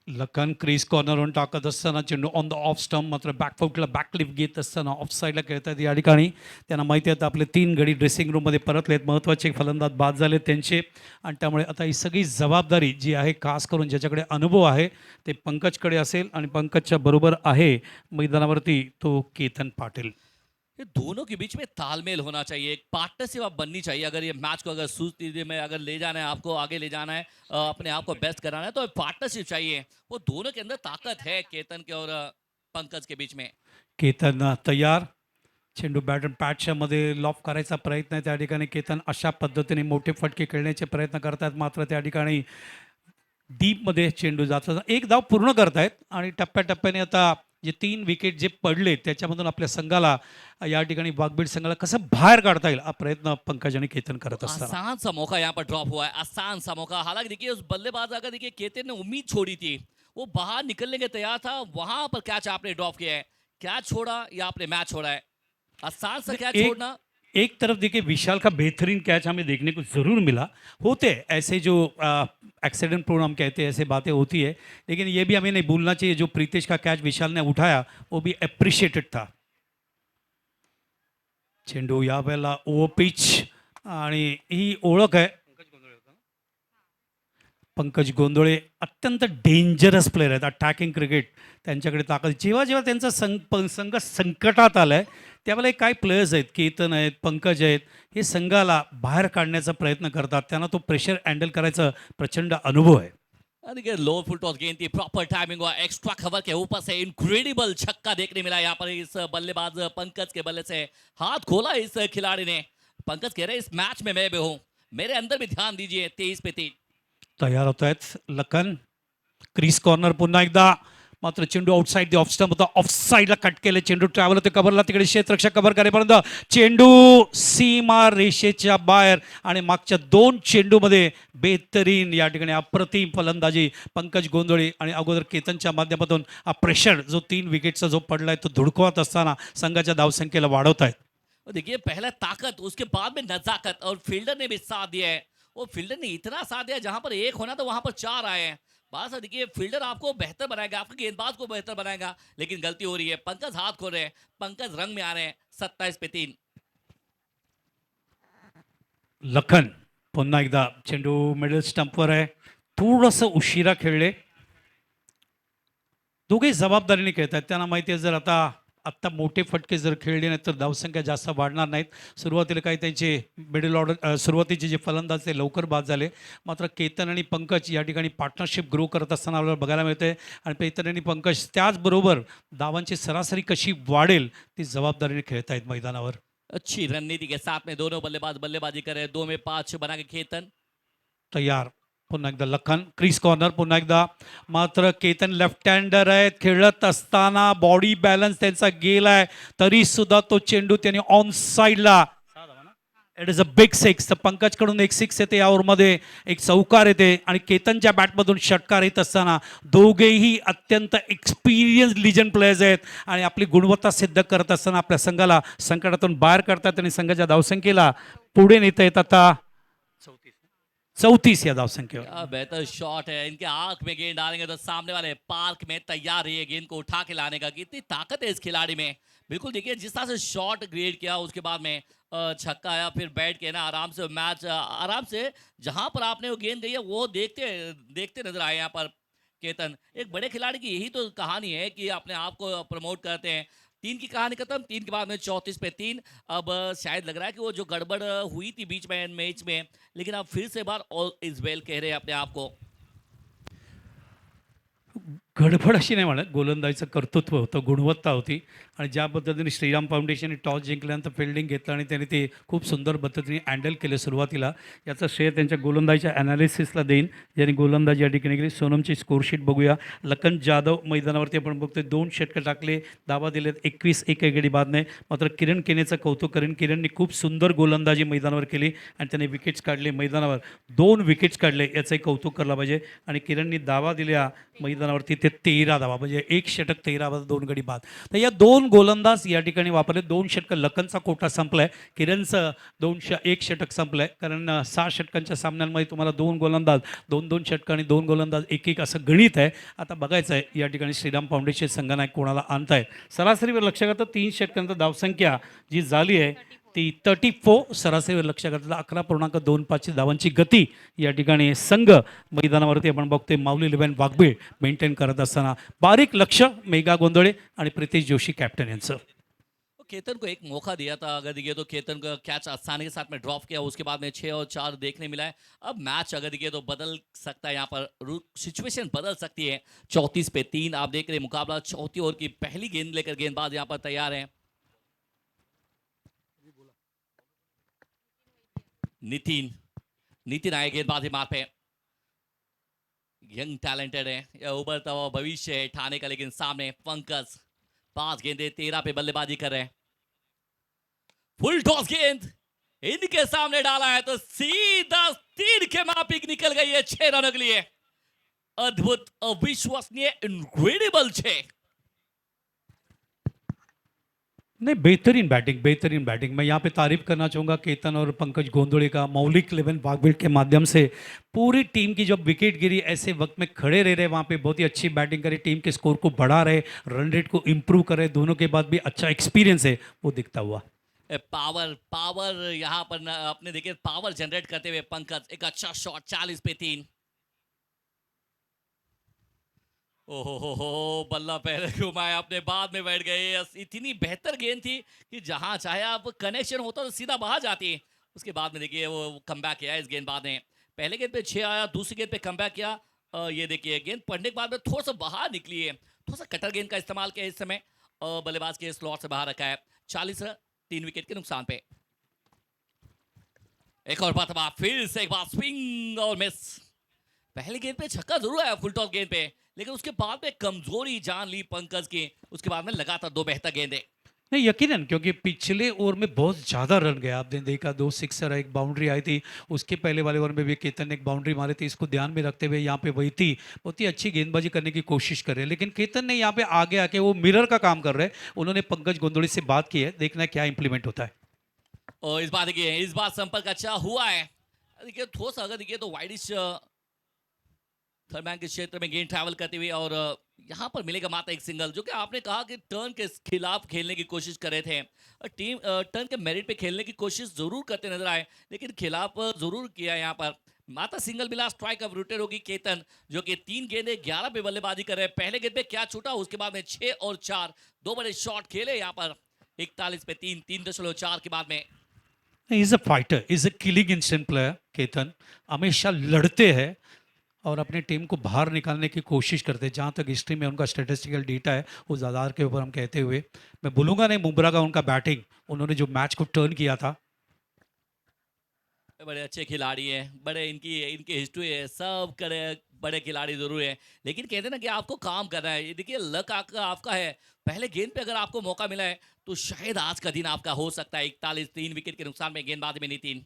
लखन क्रीज कॉर्नरवरून टाकत असताना चेंडू ऑन द ऑफ स्टंप, मात्र बॅकफुटला बॅकलिफ्ट घेत असताना ऑफ साईडला खेळतात. या ठिकाणी त्यांना माहिती आहे आपले 3 गडी ड्रेसिंग रूममध्ये परतलेत. महत्त्वाचे फलंदाज बाद झाले त्यांचे आणि त्यामुळे आता ही सगळी जबाबदारी जी आहे खास करून ज्याच्याकडे अनुभव आहे ते पंकजकडे असेल आणि पंकजच्या बरोबर आहे मैदानावरती तो केतन पाटील. ये दोनों के बीच में तालमेल होना चाहिए, एक पार्टनरशिप आप बननी चाहिए। अगर ये मैच को अगर सूझती में अगर ले जाना है, आपको आगे ले जाना है, अपने आप को बेस्ट कराना है, तो पार्टनरशिप चाहिए। वो दोनों के अंदर ताकत है, केतन के और पंकज के बीच में। केतन तयार. चेंडू बॅट अँड पॅटच्या मध्ये लॉफ करायचा प्रयत्न आहे. त्या ठिकाणी केतन अशा पद्धतीने मोठे फटके खेळण्याचे प्रयत्न करतात, मात्र त्या ठिकाणी डीपमध्ये चेंडू जातो. एक धाव पूर्ण करतायत आणि टप्प्याटप्प्याने आता जे 3 विकेट जे पडले त्याच्यामधून आपल्या संघाला या ठिकाणी वाघबीड संघाला कसं बाहेर काढता येईल हा प्रयत्न पंकज आणि केतन करत असतात. आसान सा मौका यहाँ पर ड्रॉप हुआ है, आसान सा मौका। हालांकि देखिए उस बल्लेबाज अगर देखिए केतन ने उम्मीद छोड़ी थी, वो बाहर निकलने के तैयार था, वहां पर कैच आपने ड्रॉप किया है। कैच छोड़ा या आपने मैच छोड़ा है? आसान सा कैच छोड़ना। एक तरफ देखिए विशाल का बेहतरीन कैच हमें देखने को ज़रूर मिला. होते हैं ऐसे जो एक्सीडेंट प्रोन हम कहते हैं, ऐसे बातें होती है, लेकिन ये भी हमें नहीं भूलना चाहिए जो प्रीतेश का कैच विशाल ने उठाया वो भी अप्रिशिएटेड था. चेंडू या वेळेला ओव्हर पिच आणि ही ओळख आहे पंकज गोंधळे. अत्यंत डेंजरस प्लेयर आहेत, अटॅकिंग क्रिकेट त्यांच्याकडे ताकद. जेव्हा जेव्हा त्यांचा संघ संकटात आला आहे त्यावेळेला काही प्लेयर्स आहेत, केतन आहेत, पंकज आहेत, हे संघाला बाहेर काढण्याचा प्रयत्न करतात. त्यांना तो प्रेशर हँडल करायचा प्रचंड अनुभव है. देखिए लो फुल टॉस गेंद थी, प्रॉपर टाइमिंग हुआ, एक्स्ट्रा कवर के ऊपर से इनक्रेडिबल छक्का देखने मिला यहाँ पर इस बल्लेबाज पंकज के बल्ले से। हाथ खोला इस खिलाड़ी ने। पंकज कह रहे इस मैच में मैं भी हूँ, मेरे अंदर भी ध्यान दीजिए 23 पे 3। तयार होत आहेत लखन. क्रीज कॉर्नर पुन्हा एकदा, मात्र चेंडू आउटसाइड द ऑफ स्टंप होता. ऑफ साईडला कट केले चेंडू, ट्रॅव्हल होते कव्हरला, तिकडे क्षेत्ररक्षक कव्हर करेपर्यंत चेंडू सीमा रेषेच्या बाहेर. आणि मागच्या 2 चेंडूमध्ये बेहतरीन या ठिकाणी अप्रतिम फलंदाजी पंकज गोंधळे आणि अगोदर केतनच्या माध्यमातून हा प्रेशर जो 3 विकेटचा जो पडलाय तो धुडकवत असताना संघाच्या धावसंख्येला वाढवत आहेत. और देखिए पहला ताकत, उसके बाद में नजाकत, और फील्डर ने भी साथ दिया है। वो फील्डर ने इतना साथ दिया, जहां पर 1 होना तो वहां पर 4 आए हैं। बात है, देखिए फील्डर आपको बेहतर बनाएगा, आपके गेंदबाज को बेहतर बनाएगा, लेकिन गलती हो रही है। पंकज हाथ खोल रहे हैं, पंकज रंग में आ रहे हैं। 27 पे 3। लखन पुन्हा एकदा चेंडू मिडल स्टंपवर आहे. थोडंसं उशिरा खेळले, दोघे जबाबदारीने खेळत आहेत. त्यांना माहिती आहे जर आत्ता मोठे फटके जर खेळले नाही तर धावसंख्या जास्त वाढणार नाहीत. सुरुवातीला काही त्यांचे मिडल ऑर्डर सुरुवातीचे जे फलंदाज ते लवकर बाद झाले, मात्र केतन आणि पंकज या ठिकाणी पार्टनरशिप ग्रो करत असताना आपल्याला बघायला मिळते. आणि केतन आणि पंकज त्याचबरोबर धावांची सरासरी कशी वाढेल ती जबाबदारीने खेळत आहेत मैदानावर. अच्छी रणनीति के साथ में दोनों बल्लेबाज बल्लेबाजी कर रहे हैं। 2 में 5 बना के केतन तयार. पुन्हा एकदा लखन क्रीज कॉर्नर पुन्हा एकदा, मात्र केतन लेफ्ट हँडर आहेत. खेळत असताना बॉडी बॅलन्स त्यांचा गेलाय, तरी सुद्धा तो चेंडू त्यांनी ऑन साईडला. It is a big 6. तर पंकजकडून एक 6 येते या ओव्हरमध्ये, एक चौकार येते आणि केतनच्या बॅटमधून षटकार येत असताना दोघेही अत्यंत एक्सपिरियन्स लिजंड प्लेयर्स आहेत आणि आपली गुणवत्ता सिद्ध करत असताना आपल्या संघाला संकटातून बाहेर करतात आणि संघाच्या धावसंख्येला पुढे नेता येत. आता 34 या धावसंख्येवर. क्या बेहतर शॉट है, इनके आंख में गेंद डालेंगे तो सामने वाले पार्क में तैयार रहिए गेंद को उठा के लाने का। कितनी ताकत है इस खिलाड़ी में। बिल्कुल देखिए जिस तरह से शॉट क्रिएट किया, उसके बाद में छक्का आया, फिर बैठ के ना आराम से मैच आराम से जहां पर आपने वो गेंद गई है वो देखते देखते नजर आए यहाँ पर केतन। एक बड़े खिलाड़ी की यही तो कहानी है कि अपने आप को प्रमोट करते हैं। 3 की कहानी खत्म, 3 के बाद में 34 पे 3। अब शायद लग रहा है कि वो जो गड़बड़ हुई थी बीच में मैच में, लेकिन अब फिर से बार ऑल इज वेल कह रहे हैं अपने आप को। गडबड अशी नाही म्हणत, गोलंदाजीचं कर्तृत्व होतं, गुणवत्ता होती. आणि ज्या पद्धतीने श्रीराम फाउंडेशनने टॉस जिंकल्यानंतर फिल्डिंग घेतलं आणि त्यांनी ते खूप सुंदर पद्धतीने हँडल केलं सुरुवातीला, याचं श्रेय त्यांच्या गोलंदाजीच्या ॲनालिसिसला देईन, ज्यांनी गोलंदाजी या ठिकाणी केली. सोनमची स्कोरशीट बघूया. लखन जाधव मैदानावरती आपण बघतोय 2 षटकं टाकले, धावा दिलेत 21, एक गडी बाद नाही. मात्र किरण केनेचं कौतुक करेन. किरणने खूप सुंदर गोलंदाजी मैदानावर केली आणि त्याने विकेट्स काढले मैदानावर. 2 विकेट्स काढले, याचंही कौतुक करायला पाहिजे. आणि किरणनी धावा दिल्या मैदानावरती ते 13 धावा, म्हणजे 1 षटक 13 2 गडी बाद. तर या 2 गोलंदाज या ठिकाणी वापरले. 2 षटकं लखनचा कोटा संपलाय, किरणचं 1 षटक संपलंय. कारण 6 षटकांच्या सामन्यांमध्ये तुम्हाला 2 गोलंदाज 2-2 षटकं आणि 2 गोलंदाज 1-1 असं गणित आहे. आता बघायचं आहे या ठिकाणी श्रीराम फाउंडेशन संघनायक कोणाला आणताय. सरासरीवर लक्ष घातलं 3 षटकांचं धावसंख्या जी झाली आहे ती 34. सरासरीवर लक्ष घातलं 11.25 धावांची गती या ठिकाणी संघ मैदानावरती आपण बघतोय माऊली 11 वाघबीळ मेंटेन करत असताना. बारीक लक्ष मेघा गोंधळे आणि प्रितेश जोशी कॅप्टन यांचं. केतन को एक मौका दिया था, अगर देखिए तो केतन का कैच आसानी के साथ में ड्रॉप किया, उसके बाद में 6 और 4 देखने मिला है। अब मैच अगर देखिए तो बदल सकता है, यहाँ पर सिचुएशन बदल सकती है। 34 पे 3 आप देख रहे हैं मुकाबला। चौथी ओवर की पहली गेंद लेकर गेंदबाज यहाँ पर तैयार है। नितिन आए गेंदबाजी मार पे। यंग टैलेंटेड है, यह उभरता हुआ भविष्य है ठाणे का, लेकिन सामने पंकज 5 गेंदे 13 पे बल्लेबाजी कर रहे हैं। फुल टॉस गेंद इनके सामने डाला है तो सीधा 3 के मापिक निकल गई है 6 रनों के लिए। अद्भुत, अविश्वसनीय, इनक्रेडिबल 6। नहीं, बेहतरीन बैटिंग. मैं यहाँ पे तारीफ करना चाहूँगा केतन और पंकज गोंधळे का. मौलिक 11 वाघबीड़ के माध्यम से पूरी टीम की जब विकेट गिरी ऐसे वक्त में खड़े रह रहे, वहाँ पे बहुत ही अच्छी बैटिंग करी, टीम के स्कोर को बढ़ा रहे, रन रेट को इम्प्रूव कर रहे. दोनों के बाद भी अच्छा एक्सपीरियंस है वो दिखता हुआ. पावर यहाँ पर अपने देखिए पावर जनरेट करते हुए पंकज, एक अच्छा शॉट 40 पे 3। ओहो बल्ला पहले घुमाया, अपने बाद में बैठ गए। इतनी बेहतर गेंद थी कि जहां चाहे आप कनेक्शन होता तो सीधा बाहर जाती। उसके बाद में देखिए वो कमबैक किया इस गेंदबाज ने। पहले गेंद पे 6 आया, दूसरी गेंद पे कमबैक किया। ये देखिए गेंद पड़ने के बाद में थोड़ा सा बाहर निकली है, थोड़ा सा कटर गेंद का इस्तेमाल किया इस समय। बल्लेबाज के स्लॉट से बाहर रखा है। 40 3 विकेट के नुकसान पे। एक और बात फिर से एक बार स्विंग और मिस। पहले गेंद पे छक्का जरूर आया फुल टॉस गेंद पे, लेकिन उसके बाद में कमजोरी जान ली पंकज की। उसके बाद में लगातार दो बेहतर गेंदे। नहीं, यकीनन, क्योंकि पिछले ओवर में बहुत ज़्यादा रन गया। आपने देखा 2 सिक्सर, एक बाउंड्री आई थी। उसके पहले वाले ओवर में भी केतन ने एक बाउंड्री मारी थी। इसको ध्यान में रखते हुए यहाँ पे वही थी, बहुत ही अच्छी गेंदबाजी करने की कोशिश कर रहे हैं, लेकिन केतन ने यहाँ पे आगे आके वो मिरर का काम कर रहे हैं। उन्होंने पंकज गोंदोली से बात की है, देखना है क्या इंप्लीमेंट होता है। और इस बार देखिए, इस बार संपर्क अच्छा हुआ है। देखिए थोड़ा सा अगर देखिए तो वाइडिश थर्ड मैन के क्षेत्र में गेंद ट्रैवल करते हुए, और यहाँ पर मिलेगा मात्र एक सिंगल, जो कि आपने कहा कि टर्न के खिलाफ खेलने की कोशिश कर रहे थे। और टीम टर्न के मेरिट पे खेलने की कोशिश जरूर करते नजर आए, लेकिन खिलाफ जरूर किया। यहाँ पर मात्र सिंगल मिला, स्ट्राइक अब रूटेड होगी केतन, जो कि 3 गेंदे 11 पे बल्लेबाजी कर रहे हैं। पहले गेंद पे क्या छूटा, उसके बाद में 6 और 4 दो बड़े शॉट खेले यहाँ पर। 41 पे 3, 3.4 के बाद में। Is a fighter, is a killing instant player. Ketan हमेशा लड़ते हैं और अपनी टीम को बाहर निकालने की कोशिश करते हैं। जहाँ तक हिस्ट्री में उनका स्टैटिस्टिकल डेटा है, उस आधार के ऊपर हम कहते हुए, मैं बोलूँगा नहीं बुमराह का उनका बैटिंग, उन्होंने जो मैच को टर्न किया था। बड़े अच्छे खिलाड़ी हैं, बड़े इनकी इनकी हिस्ट्री है, सब करे बड़े खिलाड़ी जरूर है, लेकिन कहते हैं ना कि आपको काम करना है। ये देखिए लक आपका है। पहले गेंद पे अगर आपको मौका मिला है तो शायद आज का दिन आपका हो सकता है। 41, 3 विकेट के नुकसान में गेंदबाजी में नितिन।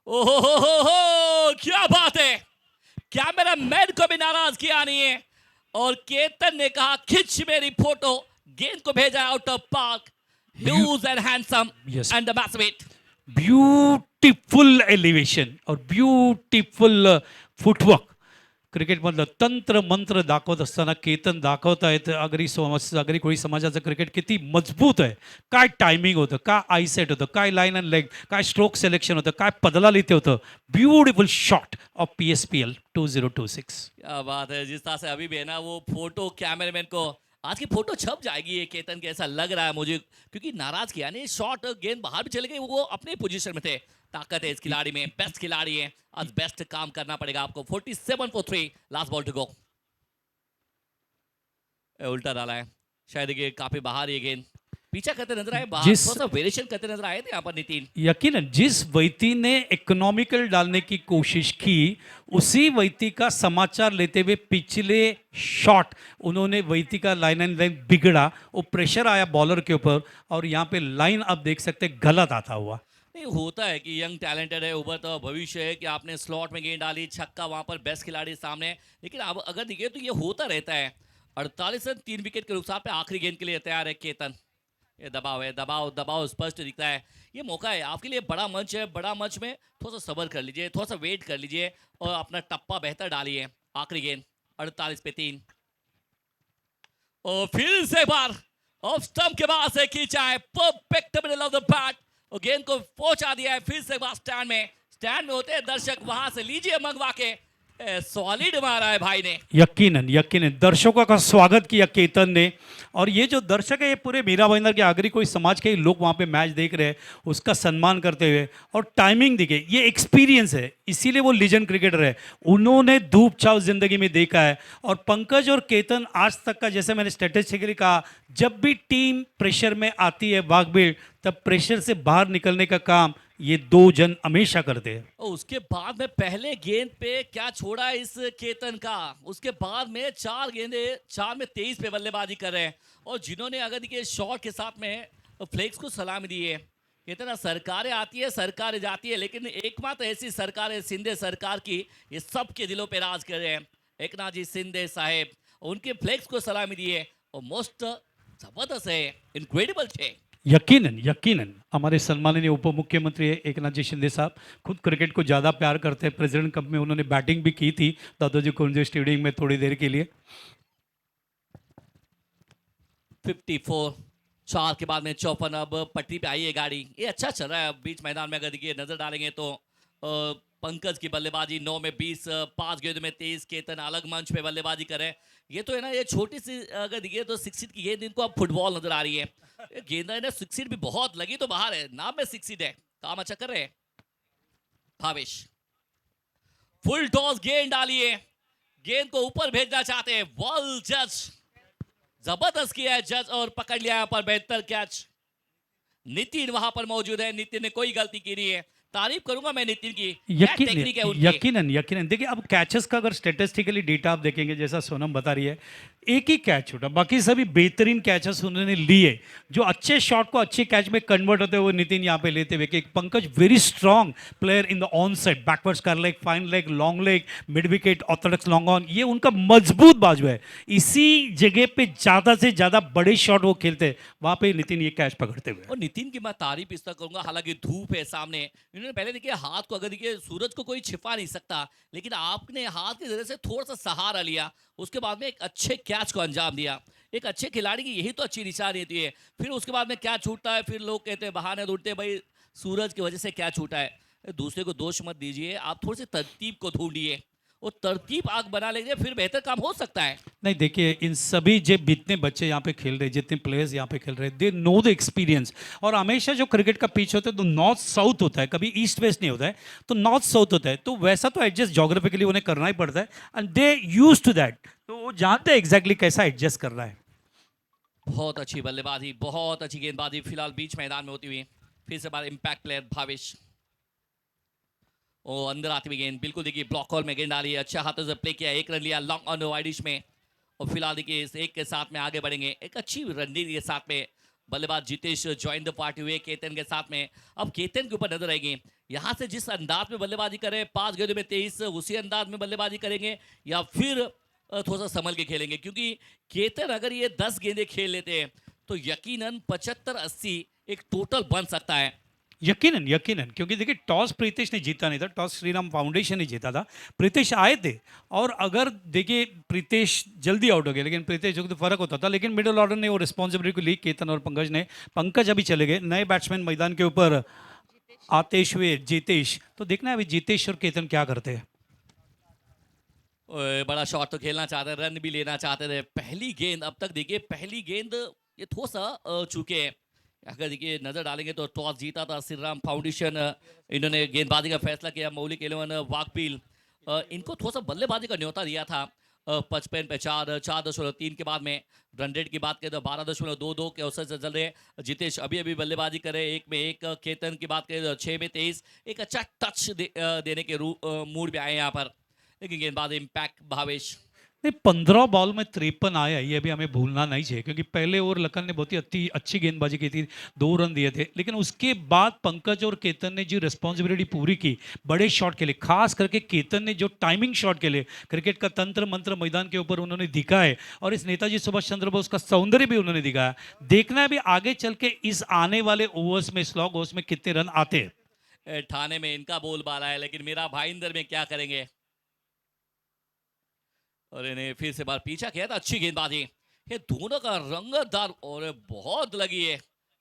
ओहो हो, क्या बात है। कैमरा मैन को भी नाराज किया नहीं है, और केतन ने कहा खिंच मेरी फोटो। गेंद को भेजा out of park. Huge end handsome Yes. End the batsman. Beautiful elevation और ब्युटिफुल फुटवर्क. क्रिकेटमधलं तंत्र मंत्र दाखवत असताना केतन दाखवत आहेत अगरी कोळी समाजाचं क्रिकेट किती मजबूत आहे. काय टायमिंग होतं, काय आयसेट होतं, काय लाईन अँड लेग, काय स्ट्रोक सिलेक्शन होतं, काय पदला लिहिते होतं. Beautiful shot of PSPL 2026. क्या बात है। जिस तरह से अभी भी है ना वो फोटो कैमरामैन को, आज की फोटो छप जाएगी ये केतन के, ऐसा लग रहा है मुझे, क्योंकि नाराज किया नहीं। शॉट गेंद बाहर भी चले गई, वो अपने पोजीशन में थे। ताकत है इस खिलाड़ी में, बेस्ट खिलाड़ी है। आज बेस्ट काम करना पड़ेगा आपको। 47 for 3, last ball to go. उल्टा डाला है शायद, ये काफी बाहर ये गेंद पीछा करते नजर आए, बाहर जिस- थोड़ा सा वेरिएशन करते नजर आए थे यहाँ पर नितिन। यकीनन जिस व्यक्ति ने इकोनॉमिकल डालने की कोशिश की, उसी व्यक्ति का समाचार लेते हुए पिछले शॉट उन्होंने व्यक्ति का लाइन एंड लाइन बिगड़ा, वो प्रेशर आया बॉलर के ऊपर, और यहाँ पे लाइन आप देख सकते हैं गलत आता हुआ. नहीं होता है कि यंग टैलेंटेड है, उभरता हुआ भविष्य है, कि आपने स्लॉट में गेंद डाली, छक्का वहां पर बेस्ट खिलाड़ी सामने। लेकिन अब अगर देखिए तो ये होता रहता है। 48 रन 3 विकेट के नुकसान पे आखिरी गेंद के लिए तैयार है केतन। ये दबाव है, दबाव दबाव स्पष्ट दिखता है। ये मौका है आपके लिए, बड़ा मंच है। बड़ा मंच में थोड़ा सा सब्र कर लीजिए, थोड़ा सा वेट कर लीजिए, और अपना टप्पा बेहतर डालिए। आखिरी गेंद 48 पे 3, और फिर से एक बार ऑफ स्टंप के बाद से खींचा है, perfect middle of the bat, और गेंद को पहुंचा दिया है। फिर से एक बार स्टैंड में होते हैं दर्शक, वहां से लीजिए मंगवा के। सॉलिड मारा है भाई ने। यकीनन यकीनन दर्शकों का स्वागत किया केतन ने, और ये जो दर्शक है ये पूरे मीरा भाईंदर के आगरी कोई समाज के ही लोग वहाँ पे मैच देख रहे हैं, उसका सम्मान करते हुए। और टाइमिंग देखिए, ये एक्सपीरियंस है, इसीलिए वो लीजेंड क्रिकेटर है। उन्होंने धूप छाव जिंदगी में देखा है, और पंकज और केतन आज तक का, जैसे मैंने स्टैटिस्टिकली कहा, जब भी टीम प्रेशर में आती है बागबीड़, तब प्रेशर से बाहर निकलने का काम ये दो जन हमेशा करते हैं. और उसके बाद में पहले गेंद पे क्या छोड़ा इस केतन का, उसके बाद में 4 गेंदे 4 में 23 पे बल्लेबाजी कर रहे हैं। और जिन्होंने अगर देखिए शॉट के साथ में फ्लेक्स को सलामी दी है। कहते ना सरकारें आती है सरकारें जाती है, लेकिन एकमात्र ऐसी सरकार है सिंधे सरकार की, ये सबके दिलों पे राज कर रहे हैं। एकनाथ जी शिंदे साहेब, उनके फ्लेक्स को सलामी दी है, और मोस्ट जबरदस्त है, इनक्रेडिबल है। यकीनन यकीनन हमारे सम्माननीय उप मुख्यमंत्री एकनाथ जी शिंदे साहब खुद क्रिकेट को ज़्यादा प्यार करते हैं. प्रेसिडेंट कप में उन्होंने बैटिंग भी की थी दादाजी कुंजे स्टेडियम में थोड़ी देर के लिए. 54, 4 के बाद में 54, अब पटरी पे आई है गाड़ी। ये अच्छा चल रहा है। अब बीच मैदान में अगर देखिए नजर डालेंगे तो पंकज की बल्लेबाजी 9 में 20, 5 गेंद में 23, केतन अलग मंच पे बल्लेबाजी करे। ये तो है ना, ये छोटी सी अगर देखिए तो 6 की गेंद इनको अब फुटबॉल नजर आ रही है। गेंद है ना 6 भी बहुत लगी तो बाहर है, नाम में 6 है, काम अच्छा कर रहे हैं भावेश। फुल टॉस गेंद डालिए, गेंद को ऊपर भेजना चाहते हैं। बॉल जज जबरदस्त किया है जज, और पकड़ लिया यहाँ पर बेहतर कैच। नितिन वहां पर मौजूद है। नितिन ने कोई गलती की नहीं है। तारीफ करूंगा मैं नितिन की, क्या टेक्निक है उनकी। यकीनन यकीनन देखिए, अब कैचेस का अगर स्टेटिस्टिकली डेटा आप देखेंगे, जैसा सोनम बता रही है, एक ही कैच छूटा, बाकी सभी बेहतरीन कैचेस उन्होंने लिए। जो अच्छे शॉट को अच्छे कैच में कन्वर्ट होते हैं वो नितिन यहाँ पे लेते हुए कि Pankaj very strong player in the on side, backwards कर leg, fine leg, long leg, mid wicket, orthodox long on, ये उनका मजबूत बाजू है। इसी जगह पे ज्यादा से ज्यादा बड़े शॉट वो खेलते हैं, वहां पे नितिन ये कैच पकड़ते हुए। और नितिन की मैं तारीफ इस तरह करूंगा, हालांकि धूप है सामने, इन्होंने पहले देखिए हाथ को, अगर देखिए सूरज को कोई छिपा नहीं सकता, लेकिन आपने हाथ के जरिए से थोड़ा सा सहारा लिया, उसके बाद में एक अच्छे कैच को अंजाम दिया। एक अच्छे खिलाड़ी की यही तो अच्छी निशानी होती है। फिर उसके बाद में क्या छूटता है, फिर लोग कहते हैं, बहाने ढूंढते हैं, भाई सूरज की वजह से क्या छूटा है। दूसरे को दोष मत दीजिए, आप थोड़ी सी तरतीब को ढूंढिए, वो तरतीब आग बना लेंगे, फिर बेहतर काम हो सकता है। नहीं देखिए, इन सभी जितने बच्चे यहाँ पे खेल रहे, जितने प्लेयर्स यहाँ पे खेल रहे, दे नो द एक्सपीरियंस। और हमेशा जो क्रिकेट का पिच होता है तो नॉर्थ साउथ होता है, कभी ईस्ट वेस्ट नहीं होता है, तो नॉर्थ साउथ होता है, तो वैसा तो एडजस्ट जोग्राफिकली उन्हें करना ही पड़ता है, and they use to that, तो वो जानते हैं एग्जैक्टली कैसा एडजस्ट करना है। बहुत अच्छी बल्लेबाजी, बहुत अच्छी गेंदबाजी फिलहाल बीच मैदान में होती हुई। फिर से बार इम्पैक्ट प्लेयर भावेश, ओ अंदर आती हुई गेंद, बिल्कुल देखिए ब्लॉक हॉल में गेंद डाली है, अच्छा हाथों से प्ले किया, एक रन लिया लॉन्ग ऑन वाइडिश में। और फिलहाल देखिए इस एक के साथ में आगे बढ़ेंगे, एक अच्छी रणनीति के साथ में बल्लेबाज जितेश ज्वाइन द पार्टी हुए केतन के साथ में। अब केतन के ऊपर नजर आएगी, यहाँ से जिस अंदाज में बल्लेबाजी करें, 5 गेंदों में 23, उसी अंदाज में बल्लेबाजी करेंगे, या फिर थोड़ा सा संभल के खेलेंगे, क्योंकि केतन अगर ये 10 गेंदें खेल लेते हैं तो यकीनन 75-80 एक टोटल बन सकता है। यकीनन यकीनन, क्योंकि देखिए टॉस प्रीतेश ने जीता नहीं था, टॉस श्रीराम फाउंडेशन ने जीता था, प्रीतेश आए थे। और अगर देखिए प्रीतेश जल्दी आउट हो गए, लेकिन प्रीतेश जो तो फर्क होता था, लेकिन मिडिल ऑर्डर ने वो रिस्पॉन्सिबिलिटी को ली केतन और पंकज ने। पंकज अभी चले गए, नए बैट्समैन मैदान के ऊपर आतेश हुए, जीतेश, तो देखना है अभी जीतेश और केतन क्या करते हैं। ओए, बड़ा शॉट तो खेलना चाहते हैं, रन भी लेना चाहते थे। पहली गेंद, अब तक देखिए पहली गेंद ये थोड़ा सा चूके, अगर देखिए नजर डालेंगे तो टॉस जीता था श्रीराम फाउंडेशन, इन्होंने गेंदबाजी का फैसला किया। मौलिक 11 वाकपील, इनको थोड़ा सा बल्लेबाजी का न्योता दिया था। 55 पे 4.3 के बाद में रन रेट की बात करें तो 12.22 के औसत से चल रहे। जितेश अभी अभी बल्लेबाजी करे, 1 में 1। केतन की बात करें तो 6 में 23, एक अच्छा टच देने के मूड में आए यहाँ पर, लेकिन गेंदबाज इम्पैक्ट भावेश। नहीं, 15 बॉल में 53 आया, ये भी हमें भूलना नहीं चाहिए, क्योंकि पहले ओवर लखन ने बहुत ही अच्छी गेंदबाजी की थी, 2 रन दिए थे, लेकिन उसके बाद पंकज और केतन ने जो रिस्पॉन्सिबिलिटी पूरी की बड़े शॉट के लिए, खास करके केतन ने जो टाइमिंग शॉट के लिए क्रिकेट का तंत्र मंत्र मैदान के ऊपर उन्होंने दिखा है, और इस नेताजी सुभाष चंद्र बोस का सौंदर्य भी उन्होंने दिखाया। देखना है भी आगे चल के इस आने वाले ओवर्स में, स्लॉग ओवर्स में कितने रन आते हैं। ठाणे में इनका बोलबाला है, लेकिन मेरा भाईंदर में क्या करेंगे। और इन्हें फिर से बार पीछा किया था, अच्छी गेंदबाजी, ये दोनों का रंगतदार, और बहुत लगी है,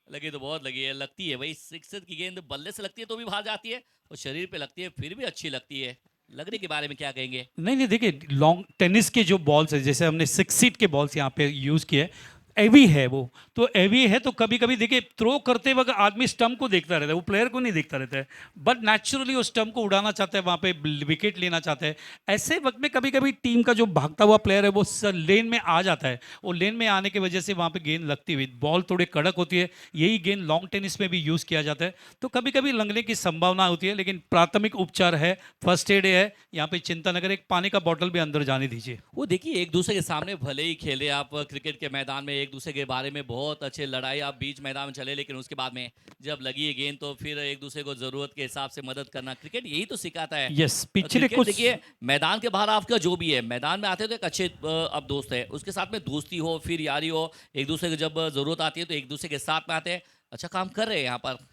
लगी तो बहुत लगी है, लगती है भाई सिक्सर की गेंद बल्ले से लगती है तो भी बाहर जाती है, और शरीर पे लगती है फिर भी अच्छी लगती है। लगने के बारे में क्या कहेंगे। नहीं नहीं, देखिए लॉन्ग टेनिस के जो बॉल्स है, जैसे हमने 6 सीट के बॉल्स यहाँ पे यूज किए, एवी है वो, तो एवी है तो कभी कभी देखिए थ्रो करते वक्त आदमी स्टंप को देखता रहता है, वो प्लेयर को नहीं देखता रहता है, बट नेचुरली वो स्टंप को उड़ाना चाहता है, वहाँ पे विकेट लेना चाहता है। ऐसे वक्त में कभी कभी टीम का जो भागता हुआ प्लेयर है वो लेन में आ जाता है, वो लेन में आने की वजह से वहाँ पे गेंद लगती हुई, बॉल थोड़ी कड़क होती है, यही गेंद लॉन्ग टेनिस में भी यूज़ किया जाता है, तो कभी कभी लगने की संभावना होती है, लेकिन प्राथमिक उपचार है, फर्स्ट एड है, यहाँ पे चिंता न करें, एक पानी का बॉटल भी अंदर जाने दीजिए। वो देखिए एक दूसरे के सामने भले ही खेले आप क्रिकेट के मैदान में, एक दूसरे के बारे में बहुत अच्छे लड़ाई आप बीच मैदान में चले, लेकिन उसके बाद में जब लगी है गेंद तो फिर एक दूसरे को जरूरत के हिसाब से मदद करना, क्रिकेट यही तो सिखाता है। यस, पिछले क्रिकेट कुछ देखिए मैदान के बाहर आपका जो भी है, मैदान में आते हो तो एक अच्छे अब दोस्त है, उसके साथ में दोस्ती हो, फिर यारी हो, एक दूसरे को जब जरूरत आती है तो एक दूसरे के साथ में आते हैं, अच्छा काम कर रहे हैं यहाँ पर।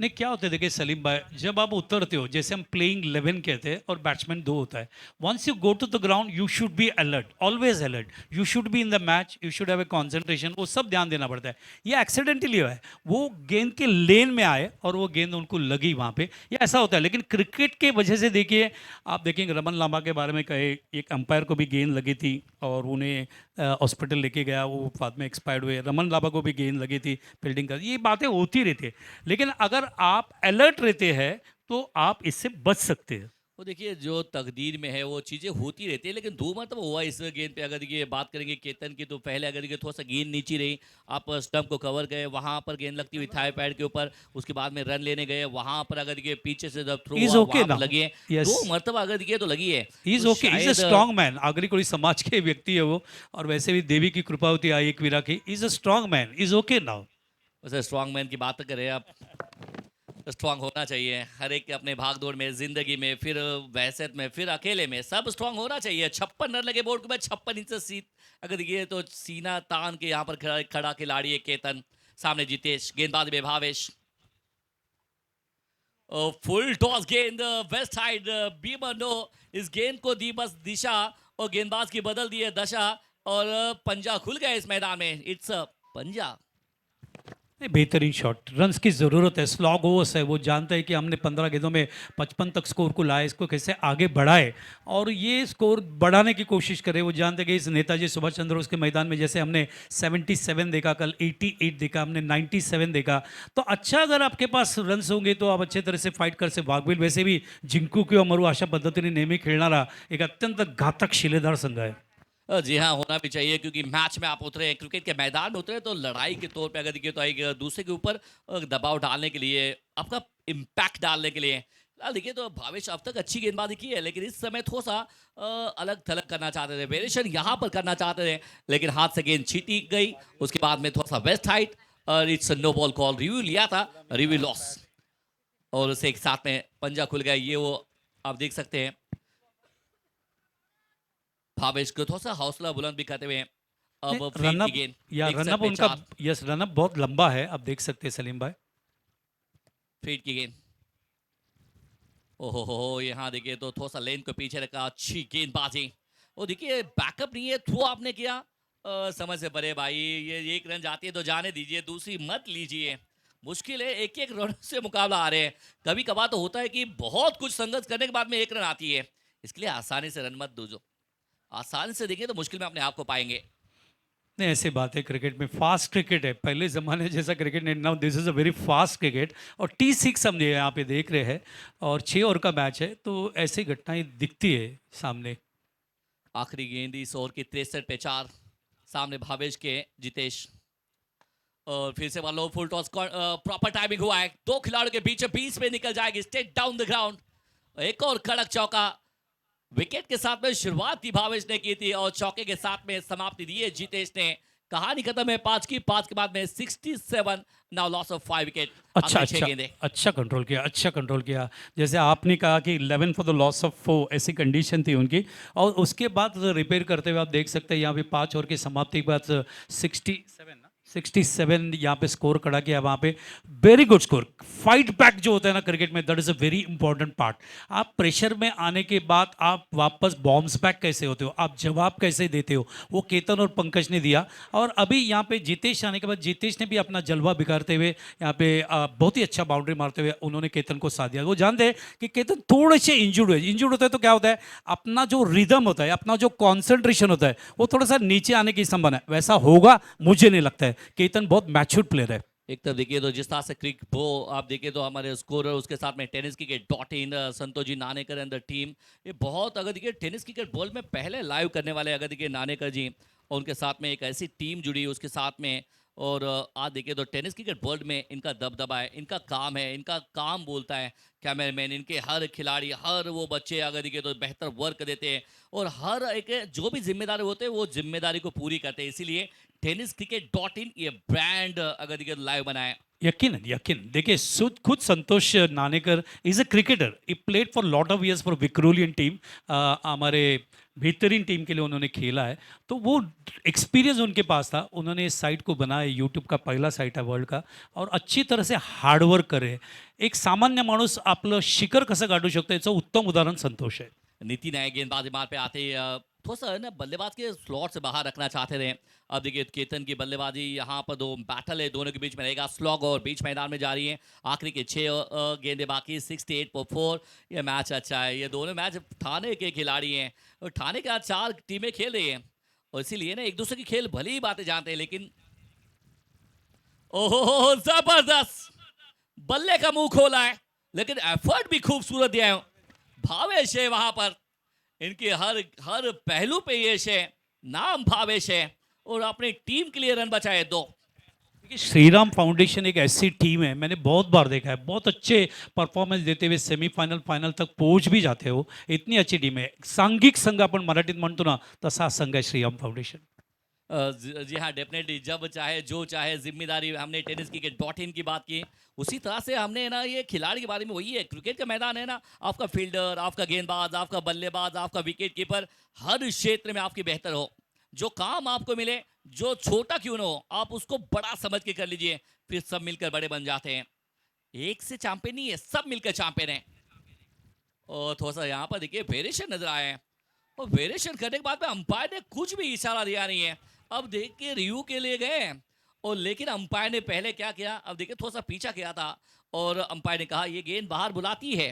नहीं, क्या होता है देखिए सलीम भाई, जब आप उतरते हो, जैसे हम प्लेइंग 11 कहते हैं और बैट्समैन 2 होता है, once you go to the ground you should be alert, always alert, you should be in the match, you should have a concentration, वो सब ध्यान देना पड़ता है। ये एक्सीडेंटली है, वो गेंद के लेन में आए और वो गेंद उनको लगी वहाँ पे, ये ऐसा होता है। लेकिन क्रिकेट के वजह से देखिए, आप देखेंगे रमन लांबा के बारे में कहे, एक अंपायर को भी गेंद लगी थी और उन्हें हॉस्पिटल लेके गया, वो बाद में एक्सपायर्ड हुए, रमन लांबा को भी गेंद लगी थी फील्डिंग कर, ये बातें होती रहती है, लेकिन अगर आप अलर्ट रहते हैं तो आप इससे बच सकते हैं। वो देखिए जो तकदीर में है वो चीज़ें होती रहती है, लेकिन दो मरतबा हुआ इस गेंद पे। अगर देखिए बात करेंगे केतन की, तो पहले अगर देखिए थोड़ा सा गेंद नीचे रही, आप स्टंप को कवर गए, वहां पर गेंद लगती हुई थाई पैड के ऊपर, उसके बाद में रन लेने गए, वहां पर अगर देखिए पीछे से जब थ्रो He's हुआ okay वहां पर now. लगी है। Yes. दो मरतबा अगर देखिए तो लगी है, He's तो okay. He's a शायद strong man. आगरी कोई समाज के व्यक्ति है वो, और वैसे भी देवी की कृपा होती है आई एक वीरा की. He's a strong man. He's okay now. वैसे स्ट्रांग मैन की बात करें आप, स्ट्रांग होना चाहिए हर एक के अपने भाग दौड़ में, जिंदगी में, फिर वहशत में, फिर अकेले में, सब स्ट्रांग होना चाहिए। 56 रन लगे बोर्ड के बाद, 56 इंच से अगर देखिए तो सीना तान के यहाँ पर खड़ा खिलाड़ी है केतन। सामने जितेश, गेंदबाज में भावेश, फुल टॉस गेंद वेस्ट साइड, बीमनो इस गेंद को दी बस दिशा और गेंदबाज की बदल दी है दशा, और पंजा खुल गया इस मैदान में। इट्स पंजा। नहीं, बेहतरीन शॉट, रन्स की ज़रूरत है, स्लॉग ओवर्स है, वो जानते हैं कि हमने 15 गेंदों में 55 तक स्कोर को लाए, इसको कैसे आगे बढ़ाए और ये स्कोर बढ़ाने की कोशिश करें। वो जानते हैं कि इस नेताजी सुभाष चंद्र बोस के मैदान में जैसे हमने 77 देखा, कल 88 देखा, हमने 97 देखा, तो अच्छा अगर आपके पास रन्स होंगे तो आप अच्छे तरह से फाईट कर से वाघबिल वैसे भी जिंकू किंवा मरू अशा पद्धतीने नेहमी खेळणारा एक अत्यंत घातक शिलेदार संघ आहे. जी हाँ, होना भी चाहिए, क्योंकि मैच में आप उतरे, क्रिकेट के मैदान में उतरे, तो लड़ाई के तौर पे अगर देखिए तो एक दूसरे के ऊपर दबाव डालने के लिए, आपका इम्पैक्ट डालने के लिए। फिलहाल देखिए तो भावेश अब तक अच्छी गेंदबाजी की है, लेकिन इस समय थोड़ा सा अलग थलग करना चाहते थे, वेरिएशन यहाँ पर करना चाहते थे, लेकिन हाथ से गेंद छीटी गई। उसके बाद में थोड़ा सा वेस्ट हाइट और it's no ball call, review लिया था, रिव्यू लॉस, और उसे एक साथ में पंजा खुल गया। ये वो आप देख सकते हैं भावेश को थोड़ा सा हौसला बुलंद भी करते हुए अब फील्ड की रनअप गेंद या एक रनअप set पे उनका, 4 यस रनअप बहुत लंबा है, आप देख सकते हैं सलीम भाई. फील्ड की गेंद। ओहो हो, यहाँ देखिए तो थोड़ा सा लेन को पीछे रखा, अच्छी गेंदबाजी। वो देखिए बैकअप नहीं है, थ्रो आपने किया, समझ से परे भाई, ये एक रन जाती है तो जाने दीजिए, दूसरी मत लीजिए। मुश्किल है, एक एक रन से मुकाबला आ रहे हैं। कभी कभार तो होता है कि बहुत कुछ संघर्ष करने के बाद में एक रन आती है, इसके लिए आसानी से रन मत दो। आसानी से देखिए तो मुश्किल में अपने आप को पाएंगे। नहीं, ऐसी बात है, क्रिकेट में फास्ट क्रिकेट है, पहले ज़माने जैसा क्रिकेट नहीं, now this is a very fast cricket. और T6 हम ये यहाँ पे देख रहे हैं और 6 ओवर का मैच है, तो ऐसी घटनाएं दिखती है सामने. आखिरी गेंद इस ओवर की 63 पे 4, सामने भावेश के जितेश, और फिर से low full toss, proper timing हुआ है, दो खिलाड़ियों के बीच 20 में निकल जाएगी, स्ट्रेट डाउन द ग्राउंड। एक और कड़क चौका, विकेट के साथ में शुरुआत थी भावेश ने की थी, और चौके के साथ में समाप्ति दी है जितेश ने। कहानी खत्म है 5 की, 5 के बाद में 67, नाउ लॉस ऑफ 5 विकेट। अच्छा अच्छा कंट्रोल किया, अच्छा कंट्रोल किया. जैसे आपने कहा कि 11 फॉर द लॉस ऑफ 4 ऐसी कंडीशन थी उनकी, और उसके बाद रिपेयर करते हुए आप देख सकते हैं यहाँ पे 5 ओवर की समाप्ति के बाद 67 यहाँ पे स्कोर खड़ा किया वहाँ पे. Very good score. Fight back जो होता है ना क्रिकेट में, that is a very important part. आप प्रेशर में आने के बाद आप वापस बाउंस बैक कैसे होते हो, आप जवाब कैसे देते हो, वो केतन और पंकज ने दिया. और अभी यहाँ पे जितेश आने के बाद जितेश ने भी अपना जलवा बिगाड़ते हुए यहाँ पे बहुत ही अच्छा बाउंड्री मारते हुए उन्होंने केतन को साथ दिया. वो जानते हैं कि केतन थोड़े से इंजर्ड होता है, तो क्या होता है, अपना जो रिदम होता है, अपना जो कॉन्सेंट्रेशन होता है, वो थोड़ा सा नीचे आने की संभावना है. वैसा होगा मुझे नहीं लगता है. केतन बहुत मैच्योर प्लेयर है. एक तरफ देखिए तो जिस तरह से क्रिक वो आप देखिए तो हमारे स्कोरर, उसके साथ में tennis cricket .in Santosh ji Nanekar and the team, ये बहुत अगर देखिए टेनिस क्रिकेट वर्ल्ड में पहले लाइव करने वाले अगर देखिए नानेकर जी, और उनके साथ में एक ऐसी टीम जुड़ी उसके साथ में, और आज देखिए तो टेनिस क्रिकेट वर्ल्ड में इनका दबदबा है, इनका काम है, इनका काम बोलता है, कैमरामैन, इनके हर खिलाड़ी, हर वो बच्चे अगर देखिए तो बेहतर वर्क देते हैं, और हर एक जो भी जिम्मेदारी होते हैं वो जिम्मेदारी को पूरी करते हैं. इसीलिए टेनिस क्रिकेट .in ये ब्रांड अगर देखिए लाइव बनाए. यकीन देखिए, खुद Santosh Nanekar is a cricketer. He played for lot of years for Vikrolian team. हमारे बेहतरीन टीम के लिए उन्होंने खेला है, तो वो एक्सपीरियंस उनके पास था. उन्होंने इस साइट को बनाया, यूट्यूब का पहिला साइट है वर्ल्ड का, और अच्छी तरह से हार्डवर्क करे. एक सामान्य माणूस आपलं शिखर कसं गाठू शकतो याचं उत्तम उदाहरण संतोष है. नीति नायक गेंदबाजी मार पे आते ही थोड़ा सा ना बल्लेबाज के स्लॉट से बाहर रखना चाहते थे. अब देखिए केतन की बल्लेबाजी, यहाँ पर दो बैटल है, दोनों के बीच में रहेगा, स्लॉग और बीच मैदान में जा रही है. आखिरी के 6 गेंदे बाकी, 68 for 4. ये मैच अच्छा है, ये दोनों मैच ठाणे के खिलाड़ी हैं, और ठाणे के आज 4 टीमें खेल रही हैं, और इसीलिए ना एक दूसरे की खेल भली ही बातें जानते हैं, लेकिन ओहो जबरदस्त बल्ले का मुंह खोला है, लेकिन एफर्ट भी खूबसूरत दिया है. भावेश है वहां पर, इनके हर हर पहलू पे यश है, नाम भावेश है, और अपनी टीम के लिए रन बचाए 2। देखिए, श्रीराम फाउंडेशन एक ऐसी टीम है, मैंने बहुत बार देखा है, बहुत अच्छे परफॉर्मन्स देते हुए सेमीफायनल फायनल तक पोहोच भी जाते हो. इतनी अच्छी टीम आहे. सांघिक संघ आपण मराठीत म्हणतो ना, तसा हा संघ आहे श्रीराम फाउंडेशन. जी हाँ, डेफिनेटली जब चाहे जो चाहे जिम्मेदारी, हमने टेनिस क्रिकेट .in की बात की, उसी तरह से हमने ना ये खिलाड़ी के बारे में, वही है क्रिकेट का मैदान है ना, आपका फील्डर, आपका गेंदबाज, आपका बल्लेबाज, आपका विकेट कीपर, हर क्षेत्र में आपकी बेहतर हो, जो काम आपको मिले, जो छोटा क्यों ना हो, आप उसको बड़ा समझ के कर लीजिए, फिर सब मिलकर बड़े बन जाते हैं. एक से चैंपियन नहीं है, सब मिलकर चैंपियन है. और थोड़ा सा यहाँ पर देखिए वेरिएशन नजर आए हैं, और वेरिएशन करने के बाद में अंपायर ने कुछ भी इशारा दिया नहीं है. अब देखिए रिव्यू के लिए गए, और लेकिन अंपायर ने पहले क्या किया, अब देखिए थोड़ा सा पीछा किया था, और अंपायर ने कहा ये गेंद बाहर बुलाती है,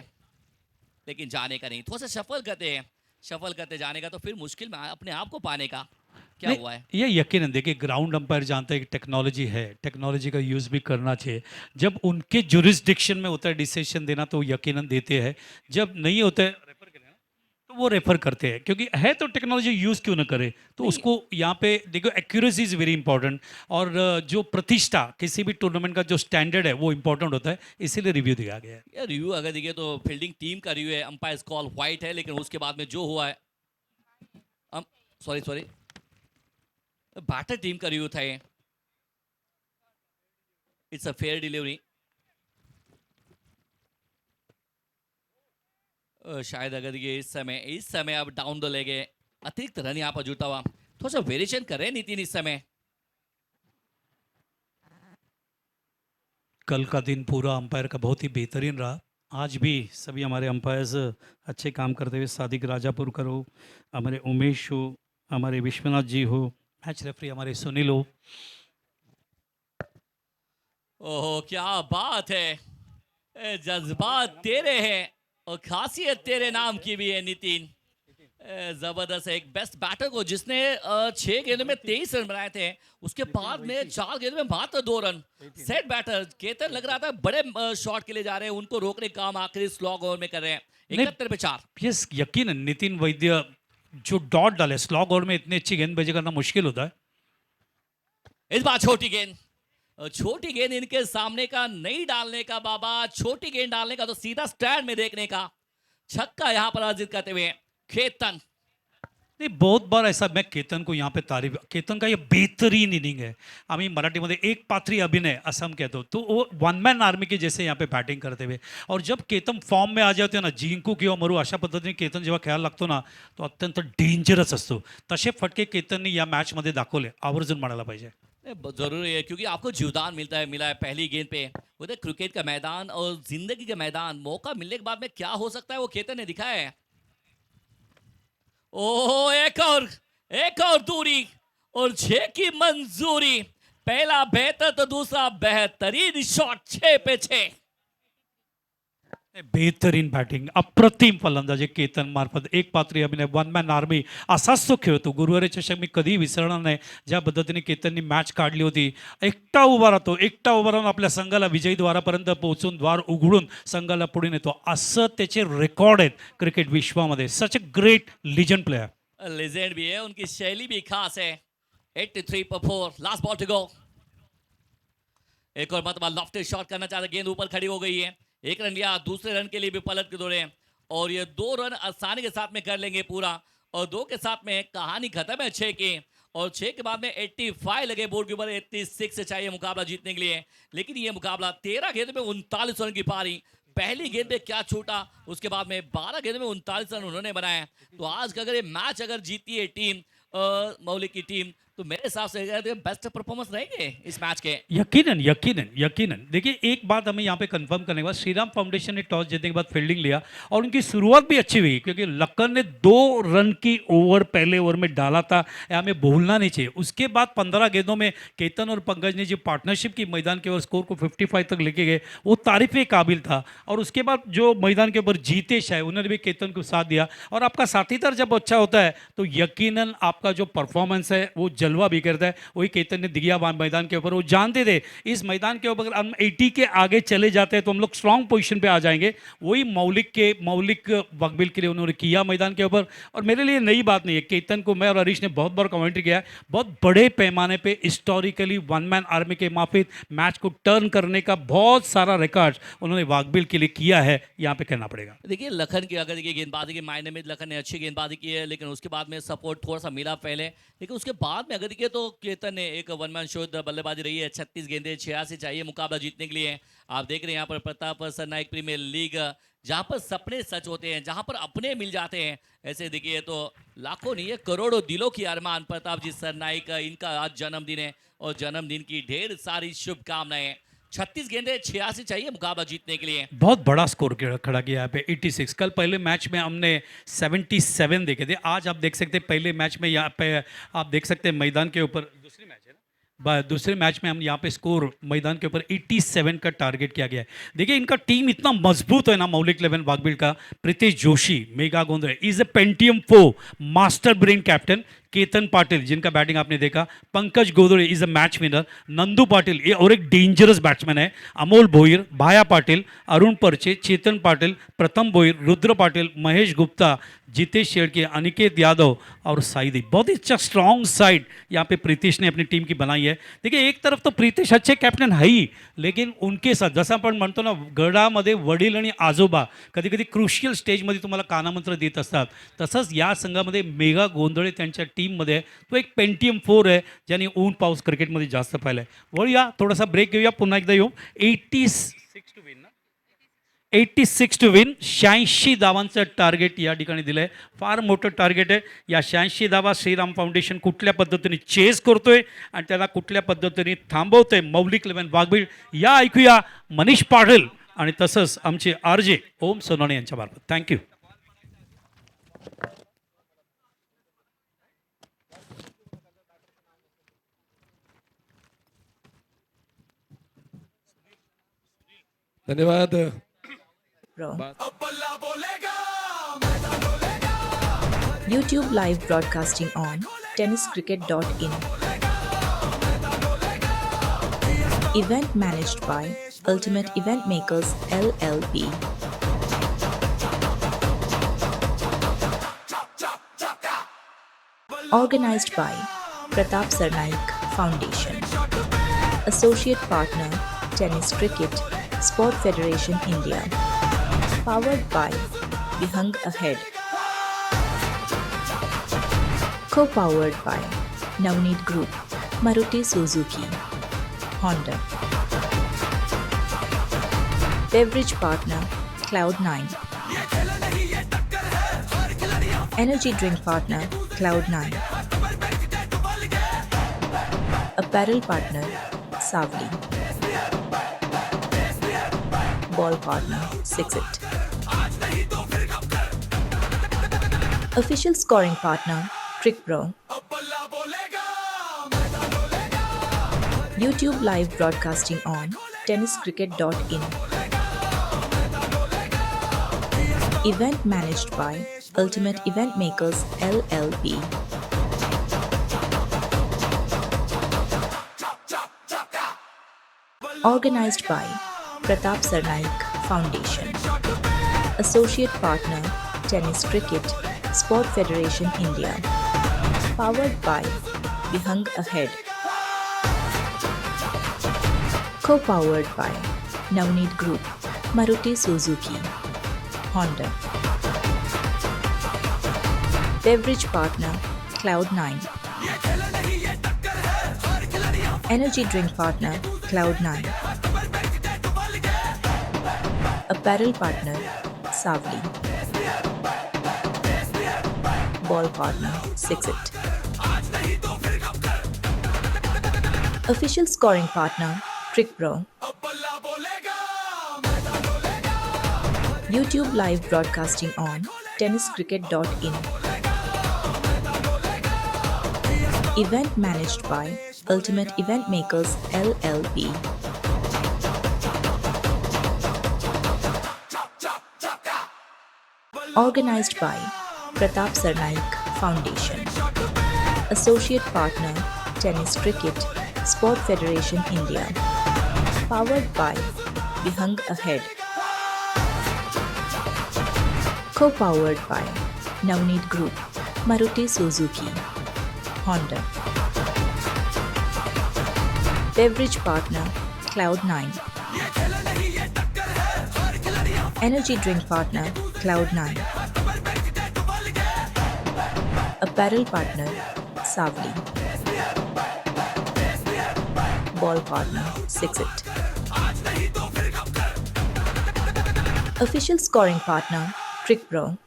लेकिन जाने का नहीं. थोड़ा सा शफल करते हैं, शफल करते जाने का, तो फिर मुश्किल में अपने आप को पाने का क्या नहीं, हुआ है. ये यकीनन देखिए, ग्राउंड अंपायर जानते हैं कि टेक्नोलॉजी है, टेक्नोलॉजी का यूज़ भी करना चाहिए. जब उनके जुरिस्डिक्शन में होता है डिसीजन देना, तो यकीनन देते हैं. जब नहीं होता है तो वो रेफर करते हैं, क्योंकि है तो टेक्नोलॉजी यूज़ क्यों ना करे. तो नहीं. उसको यहाँ पे देखो, एक्यूरेसी इज़ वेरी इंपॉर्टेंट. और जो प्रतिष्ठा किसी भी टूर्नामेंट का जो स्टैंडर्ड है वो इंपॉर्टेंट होता है, इसीलिए रिव्यू दिया गया है. ये रिव्यू अगर देखिए तो फील्डिंग टीम का रिव्यू है, अंपायर कॉल व्हाइट है, लेकिन उसके बाद में जो हुआ है, सॉरी बैटर टीम का रिव्यू था ये. It's a fair delivery. शायद अगर ये इस समय अब डाउन द लेग है, अतिरिक्त रन यहाँ पर जुटा हुआ, थोड़ा सा वेरिएशन कर रहे हैं नितिन इस समय. कल का दिन पूरा अंपायर का बहुत ही बेहतरीन रहा. आज भी सभी हमारे अंपायर्स अच्छे काम करते हुए, सादिक राजापुरकर हो, हमारे उमेश हो, हमारे विश्वनाथ जी हो, मैच रेफरी हमारे सुनील हो. ओहो क्या बात है, जज्बात तेरे हैं और खासियत तेरे नाम की भी है नितिन. जबरदस्त है, एक बेस्ट बैटर को जिसने 6 गेंदों में 23 रन बनाए थे, उसके बाद में 4 गेंदों में मात्र 2 रन. सेट बैटर केतन लग रहा था बड़े शॉट के लिए जा रहे हैं, उनको रोकने का काम आखिरी स्लॉग ओवर में कर रहे हैं. 71 पे 4. यस, यकीनन नितिन वैद्य जो डॉट डाले स्लॉग ओवर में, इतनी अच्छी गेंदबाजी करना मुश्किल होता है. इस बार छोटी गेंद इनके सामने का नहीं डालने का बाबा, छोटी गेंद डालने का तो सीधा स्टैंड में देखने का. छक्का यहां पर अर्जित करते हुए केतन. नाही, बहुत बार ऐसा मैं केतन को यहाँ पे तारीफ, केतन का ये बेहतरीन इनिंग है. आम्ही मराठीमध्ये एक पात्री अभिनय असं हम कहतो. तो वो वन मॅन आर्मी के जैसे यहाँ पे बॅटिंग करते हुए, और जब केतन फॉर्म में आ जाते ना, जिंकू किंवा मरू अशा पद्धतीने केतन जेव्हा खेळायला लागतो ना, तो अत्यंत डेंजरस असतो. तसे फटके केतनने या मॅचमध्ये दाखवले, आवर्जून म्हणायला पाहिजे. जरूरी है, क्योंकि आपको जीवदान मिला है पहली गेंद पे. वो क्रिकेट का मैदान और जिंदगी का मैदान, मौका मिलने के बाद में क्या हो सकता है वो केतन ने दिखाया है. ओह एक और दूरी, और 6 की मंजूरी. पहला बेहतर तो दूसरा बेहतरीन शॉट, 6 पे 6. बेहतरीन बॅटिंग, अप्रतिम फलंदाजी केतन मार्फत. एक पात्री अभिनय, वन मॅन आर्मी असाच तो खेळतो. गुरुवारी चषक मी कधीही विसरणार नाही, ज्या पद्धतीने केतननी मॅच काढली होती. एकटा उभा राहून आपल्या संघाला विजयद्वारापर्यंत पोहोचून, द्वार उघडून संघाला पुढे नेतो. असं त्याचे रेकॉर्ड आहेत क्रिकेट विश्वामध्ये. Such a great legend player. Legend भी है, उनकी शैली भी खास है. 83 पर 4, लास्ट बॉल टू गो. एक और मतलब लॉफ्टेड शॉट करना चाहते, गेंद ऊपर खड़ी हो गई है. 1 रन लिया, दूसरे रन के लिए भी पलट के दौड़े, और ये 2 रन आसानी के साथ में कर लेंगे पूरा, और 2 के साथ में कहानी खत्म है 6 की. और 6 के बाद में 85 लगे बोर्ड के ऊपर. 86 से चाहिए मुकाबला जीतने के लिए, लेकिन ये मुकाबला 13 गेंद में 39 रन की पारी. पहली गेंद पे क्या छूटा, उसके बाद में 12 गेंद में 39 रन उन्होंने बनाए. तो आज का अगर ये मैच अगर जीती है टीम मौलिक की टीम, तो मेरे हिसाब से बेस्ट परफॉर्मेंस रहेंगे इस मैच के. यकीनन. देखिए, एक बात हमें यहाँ पे कंफर्म करने के बाद, श्रीराम फाउंडेशन ने टॉस जीतने के बाद फील्डिंग लिया, और उनकी शुरुआत भी अच्छी हुई, क्योंकि लक्कन ने 2 रन की ओवर पहले ओवर में डाला था. यह हमें भूलना नहीं चाहिए. उसके बाद 15 गेंदों में केतन और पंकज ने जो पार्टनरशिप की, मैदान के ओवर स्कोर को 55 तक लेके गए, वो तारीफ काबिल था. और उसके बाद जो मैदान के ऊपर जीतेश है, उन्होंने भी केतन को साथ दिया. और आपका साथीदार जब अच्छा होता है, तो यकीनन आपका जो परफॉर्मेंस है वो जलवा भी करता है, वही केतन ने दिया मैदान के ऊपर। वो जानते थे इस मैदान के ऊपर हम 80 के आगे चले जाते हैं तो हम लोग स्ट्रांग पोजीशन पे आ जाएंगे। वही मौलिक वकबिल के लिए उन्होंने किया मैदान के ऊपर। और मेरे लिए नई बात नहीं है, केतन को मैं और हरीश ने बहुत बार कमेंट्री किया है, बहुत बड़े पैमाने पे हिस्टोरिकली वन मैन आर्मी के माफिक मैच को टर्न करने का बहुत सारा रिकॉर्ड उन्होंने वाकबिल के लिए किया है, यहाँ पे कहना पड़ेगा। देखिए लखन की अगर देखिए गेंदबाजी के मायने में लखन ने अच्छी गेंदबाजी की है, लेकिन उसके बाद में सपोर्ट थोड़ा सा मिला पहले, लेकिन उसके बाद में अगर देखिए तो केतन ने एक वन मैन शो बल्लेबाजी रही है। 36 गेंदे 86 चाहिए मुकाबला जीतने के लिए। आप देख रहे हैं यहाँ पर प्रताप सरनाइक प्रीमियर लीग, जहाँ पर सपने सच होते हैं, जहाँ पर अपने मिल जाते हैं, ऐसे देखिए तो लाखों नहीं है करोड़ों दिलों की अरमान प्रताप जी सरनाइक, इनका आज जन्मदिन है और जन्मदिन की ढेर सारी शुभकामनाएं। 36 गेंदे 86 चाहिए मुकाबला जीतने के लिए। बहुत बड़ा स्कोर खड़ा किया यहाँ पे 86। कल पहले मैच में हमने 77 देखे थे, आज आप देख सकते हैं पहले मैच में यहाँ पे आप देख सकते हैं मैदान के ऊपर दूसरी मैच है ना, दूसरे मैच में हम यहाँ पे स्कोर मैदान के ऊपर 87 का टारगेट किया गया है। देखिए इनका टीम इतना मजबूत है ना, मौलिक 11 वाकबिल का। Pritesh Joshi, Megha Gondare is a Pentium 4 master brain captain. Ketan Patil जिनका बैटिंग आपने देखा, Pankaj Godade is a match winner, Nandu Patil ये और एक डेंजरस बैट्समैन है, अमोल भोईर, भाया पाटिल, अरुण परचे, चेतन पाटिल, प्रथम भोईर, रुद्र पाटिल, महेश गुप्ता, जितेश शेड़के, अनिकेत यादव और साइदी। बहुत ही अच्छा स्ट्रॉन्ग साइड यहाँ पे प्रीतेश ने अपनी टीम की बनाई है। देखिए एक तरफ तो प्रीतेश अच्छे कैप्टन है ही, लेकिन उनके साथ जसं आपण म्हणतो ना गडामध्ये वडील आणि आजोबा कधी कधी क्रुशियल स्टेजमध्ये तुम्हाला कानामंत्र देत असतात, तसंच या संघामध्ये मेघा गोंधळे त्यांच्या टीममध्ये तो एक पेंटियम 4 आहे ज्यांनी ऊन पाऊस क्रिकेटमध्ये जास्त पाहिलं आहे। वळूया थोडासा ब्रेक घेऊया, पुन्हा एकदा येऊ। 86 टू विन ना, 86 टू विन, 86 धावांचं टार्गेट या ठिकाणी दिलं आहे। फार मोठं टार्गेट आहे। या 86 धावा श्रीराम फाउंडेशन कुठल्या पद्धतीने चेस करतोय आणि त्याला कुठल्या पद्धतीने थांबवतोय मौलिक 11 वाघबीळ, या ऐकूया मनीष पाटील आणि तसंच आमचे RJ ओम सोनाने यांच्या मार्फत। थँक्यू। धन्यवाद। Pro. YouTube live broadcasting on tenniscricket.in. Event managed by Ultimate Event Makers LLP. Organized by Pratap Sarnaik Foundation. Associate partner Tennis Cricket Sport Federation India. Powered by Behang Ahead. Co-powered by Navneet Group, Maruti Suzuki, Honda. Beverage partner Cloud9. Energy drink partner Cloud9. Apparel partner Savli. Ball partner Sixit. Official scoring partner Crick Pro. YouTube live broadcasting on tenniscricket.in. Event managed by Ultimate Event Makers LLP. Organized by Pratap Sarnaik Foundation. Associate partner Tennis Cricket Sport Federation India. Powered by Behang Ahead. Co-powered by Navneet Group, Maruti Suzuki, Honda. Beverage partner Cloud9. Energy drink partner Cloud9. Apparel partner Savli. Ball partner Sixit. Official scoring partner Crick Pro. YouTube live broadcasting on tenniscricket.in. Event managed by Ultimate Event Makers LLP. Organized by Pratap Sarnaik Foundation. Associate Partner, Tennis Cricket, Sport Federation India. Powered by Behang Ahead. Co-powered by Navneet Group, Maruti Suzuki, Honda. Beverage Partner, Cloud9. Energy Drink Partner, Cloud9. Apparel Partner, Savli. Ball Partner, Sixit. Official Scoring Partner, TrickPro.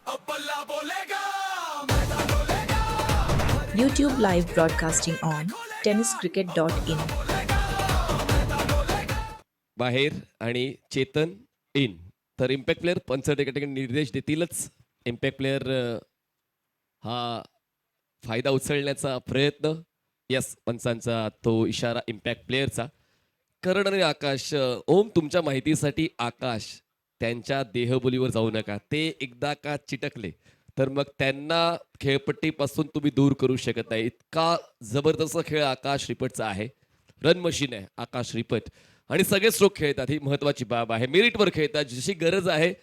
YouTube Live Broadcasting on tenniscricket.in. बाहेर आणि Chetan in. तर impact player पंच त्या ठिकाणी निर्देश देतीलच. Impact player हा फायदा उचलण्याचा प्रयत्न. यस, पंचांचा तो इशारा इम्पॅक्ट प्लेअरचा. करण आणि आकाश. ओम, तुमच्या माहितीसाठी आकाश त्यांच्या देहबोलीवर जाऊ नका. ते एकदा का चिटकले तर मग त्यांना खेळपट्टीपासून तुम्ही दूर करू शकत नाही. इतका जबरदस्त खेळ आकाश रिपटचा आहे. रन मशीन आहे आकाश रिपट. आणि सगळे स्ट्रोक खेळतात, ही महत्वाची बाब आहे. मेरिटवर खेळतात, जशी गरज आहे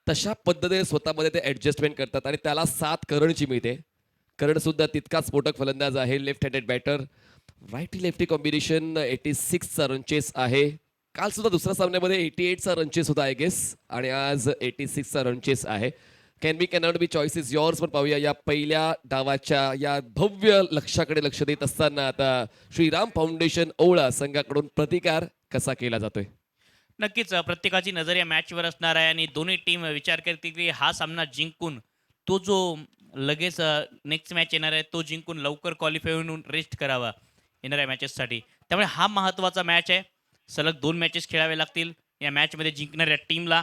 तशा पद्धतीने स्वतःमध्ये ते ॲडजस्टमेंट करतात आणि त्याला साथ करणची मिळते. करण सुद्धा तितकाच स्फोटक फलंदाज आहे. Left handed batter. Righty lefty combination. 86चा रन चेस आहे. काल सुद्धा दुसऱ्या सामन्यामध्ये 88चा रन चेस होता आय गेस, आणि आज 86चा रन चेस आहे. Can be cannot be choice is yours. पण पाहूया या पहिल्या डावाच्या या भव्य लक्षाकडे लक्ष देत असताना आता श्रीराम फाउंडेशन ओवळा संघाकडून प्रतिकार कसा केला जातोय. नक्कीच प्रत्येकाची नजर या मॅचवर असणार आहे आणि दोन्ही टीम विचार करतील की हा सामना जिंकून तो जो लगेच नेक्स्ट मॅच येणार आहे तो जिंकून लवकर क्वालिफाय होऊन रेस्ट करावा येणाऱ्या मॅचेससाठी. त्यामुळे हा महत्त्वाचा मॅच आहे. सलग 2 मॅचेस खेळावे लागतील या मॅचमध्ये जिंकणाऱ्या टीमला.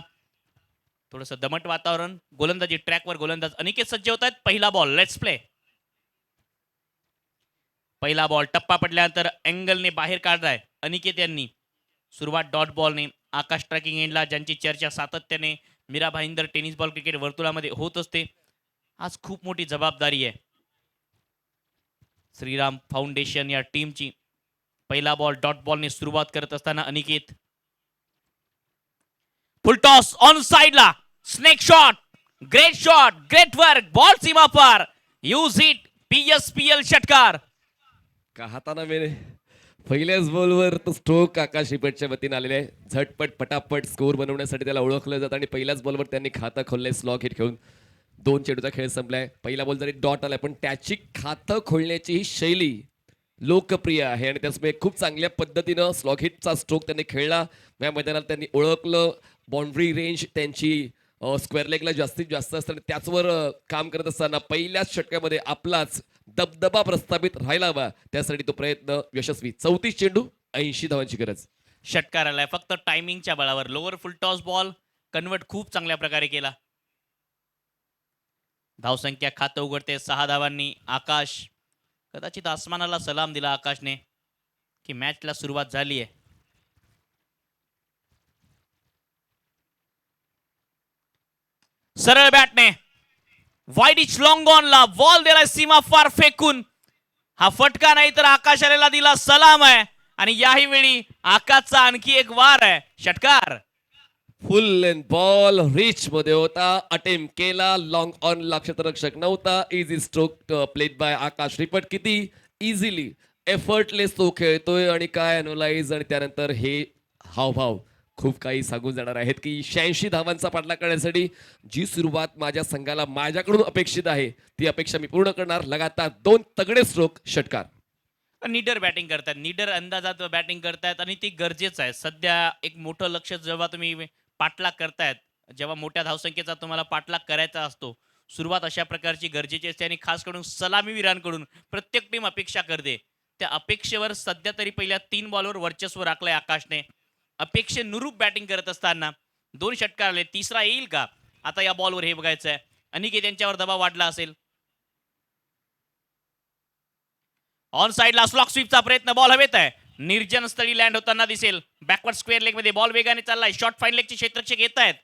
थोडंसं दमट वातावरण. गोलंदाजी ट्रॅकवर गोलंदाज अनिकेत सज्ज होत आहेत. पहिला बॉल, लेट्स प्ले. पहिला बॉल टप्पा पडल्यानंतर अँगलने बाहेर काढलाय अनिकेत यांनी. सुरुवात डॉट बॉलने. आकाश ट्रॅकिंग एंडला, ज्यांची चर्चा सातत्याने Mira Bhayandar tennis ball cricket वर्तुळामध्ये होत असते. आज खूप मोठी जबाबदारी आहे श्रीराम फाउंडेशन या टीमची. पहिला बॉल डॉट बॉलने सुरुवात करत असताना अनिकेत. फुल टॉस ऑन साइडला. Snake shot. Great shot, great work. Ball Seema per. Use it. PSPL षटकार. हाताना मेरे पहिल्याच बॉलवर तो स्ट्रोक आकाश रिपटच्या वतीने आलेले आहे. झटपट पटापट स्कोर बनवण्यासाठी त्याला ओळखलं जातं आणि पहिल्याच बॉलवर त्यांनी खातं खोललंय स्लॉक हिट खेळून. 2 चेंडूचा खेळ संपलाय. पहिला बॉल जरी डॉट आलाय पण त्याची खातं खोलण्याची ही शैली लोकप्रिय आहे आणि त्याचमुळे खूप चांगल्या पद्धतीनं स्लॉक हिटचा स्ट्रोक त्यांनी खेळला. या मैदानात त्यांनी ओळखलं. बाउंड्री रेंज त्यांची स्क्वेअर लेगला जास्तीत जास्त असताना त्याचवर काम करत असताना पहिल्याच षटकामध्ये आपलाच दबदबा प्रस्थापित राहायला हवा, त्यासाठी तो प्रयत्न यशस्वी. 34 चेंडू 80 धावांची गरज. षटकार आलाय फक्त टायमिंगच्या बळावर. लोअर फुल टॉस बॉल कन्वर्ट खूप चांगल्या प्रकारे केला. धावसंख्या खातं उघडते 6 धावांनी. आकाश, कदाचित आसमानाला सलाम दिला आकाशने की मॅचला सुरुवात झाली आहे. सरळ बॅटने वाईड इच लॉंग ऑनला बॉल दिलाय सीमा फार फेकून. हा फटका नाही तर आकाश आलेला दिला सलाम आहे आणि याही वेळी आकाशचा आणखी एक वार आहे. षटकार. फुल लेंथ बॉल रिच मध्ये होता. अटेम्प्ट केला. लॉंग ऑन ला क्षेत्ररक्षक नव्हता. Easy stroke played by Akash ripped. किती इझिली एफर्टलेस तो खेळतोय आणि काय अनलाइज. आणि त्यानंतर हे हावभाव खूप काही सांगून जाणार आहेत की 86 धावांचा पाठलाग करण्यासाठी जी सुरुवात माझ्या संघाला माझ्याकडून अपेक्षित आहे ती अपेक्षा मी पूर्ण करणार. लगातार 2 तगडे स्ट्रोक. षटकार. नीडर बॅटिंग करतात, नीडर अंदाजात बॅटिंग करतायत आणि ती गरजेचं आहे. सध्या एक मोठं लक्ष जेव्हा तुम्ही पाठलाग करतायत, जेव्हा मोठ्या धावसंख्येचा तुम्हाला पाठलाग करायचा असतो, सुरुवात अशा प्रकारची गरजेची असते आणि खास करून सलामीवीरांकडून प्रत्येक टीम अपेक्षा करते. त्या अपेक्षेवर सध्या तरी पहिल्या 3 बॉलवर वर्चस्व राखलंय आकाशने. अपेक्षेनुरूप बॅटिंग करत असताना 2 षटकार आले. तिसरा येईल का आता या बॉलवर हे बघायचं आहे. अनिकेत यांच्यावर दबाव वाढला असेल. ऑन साइडला स्लॉक स्वीपचा प्रयत्न. बॉल हवेत आहे. निर्जन स्थळी लँड होताना दिसेल. बॅकवर्ड स्क्वेअर लेग मध्ये बॉल वेगाने चाललाय. शॉर्ट फाईन लेगचे क्षेत्ररक्षक येत आहेत.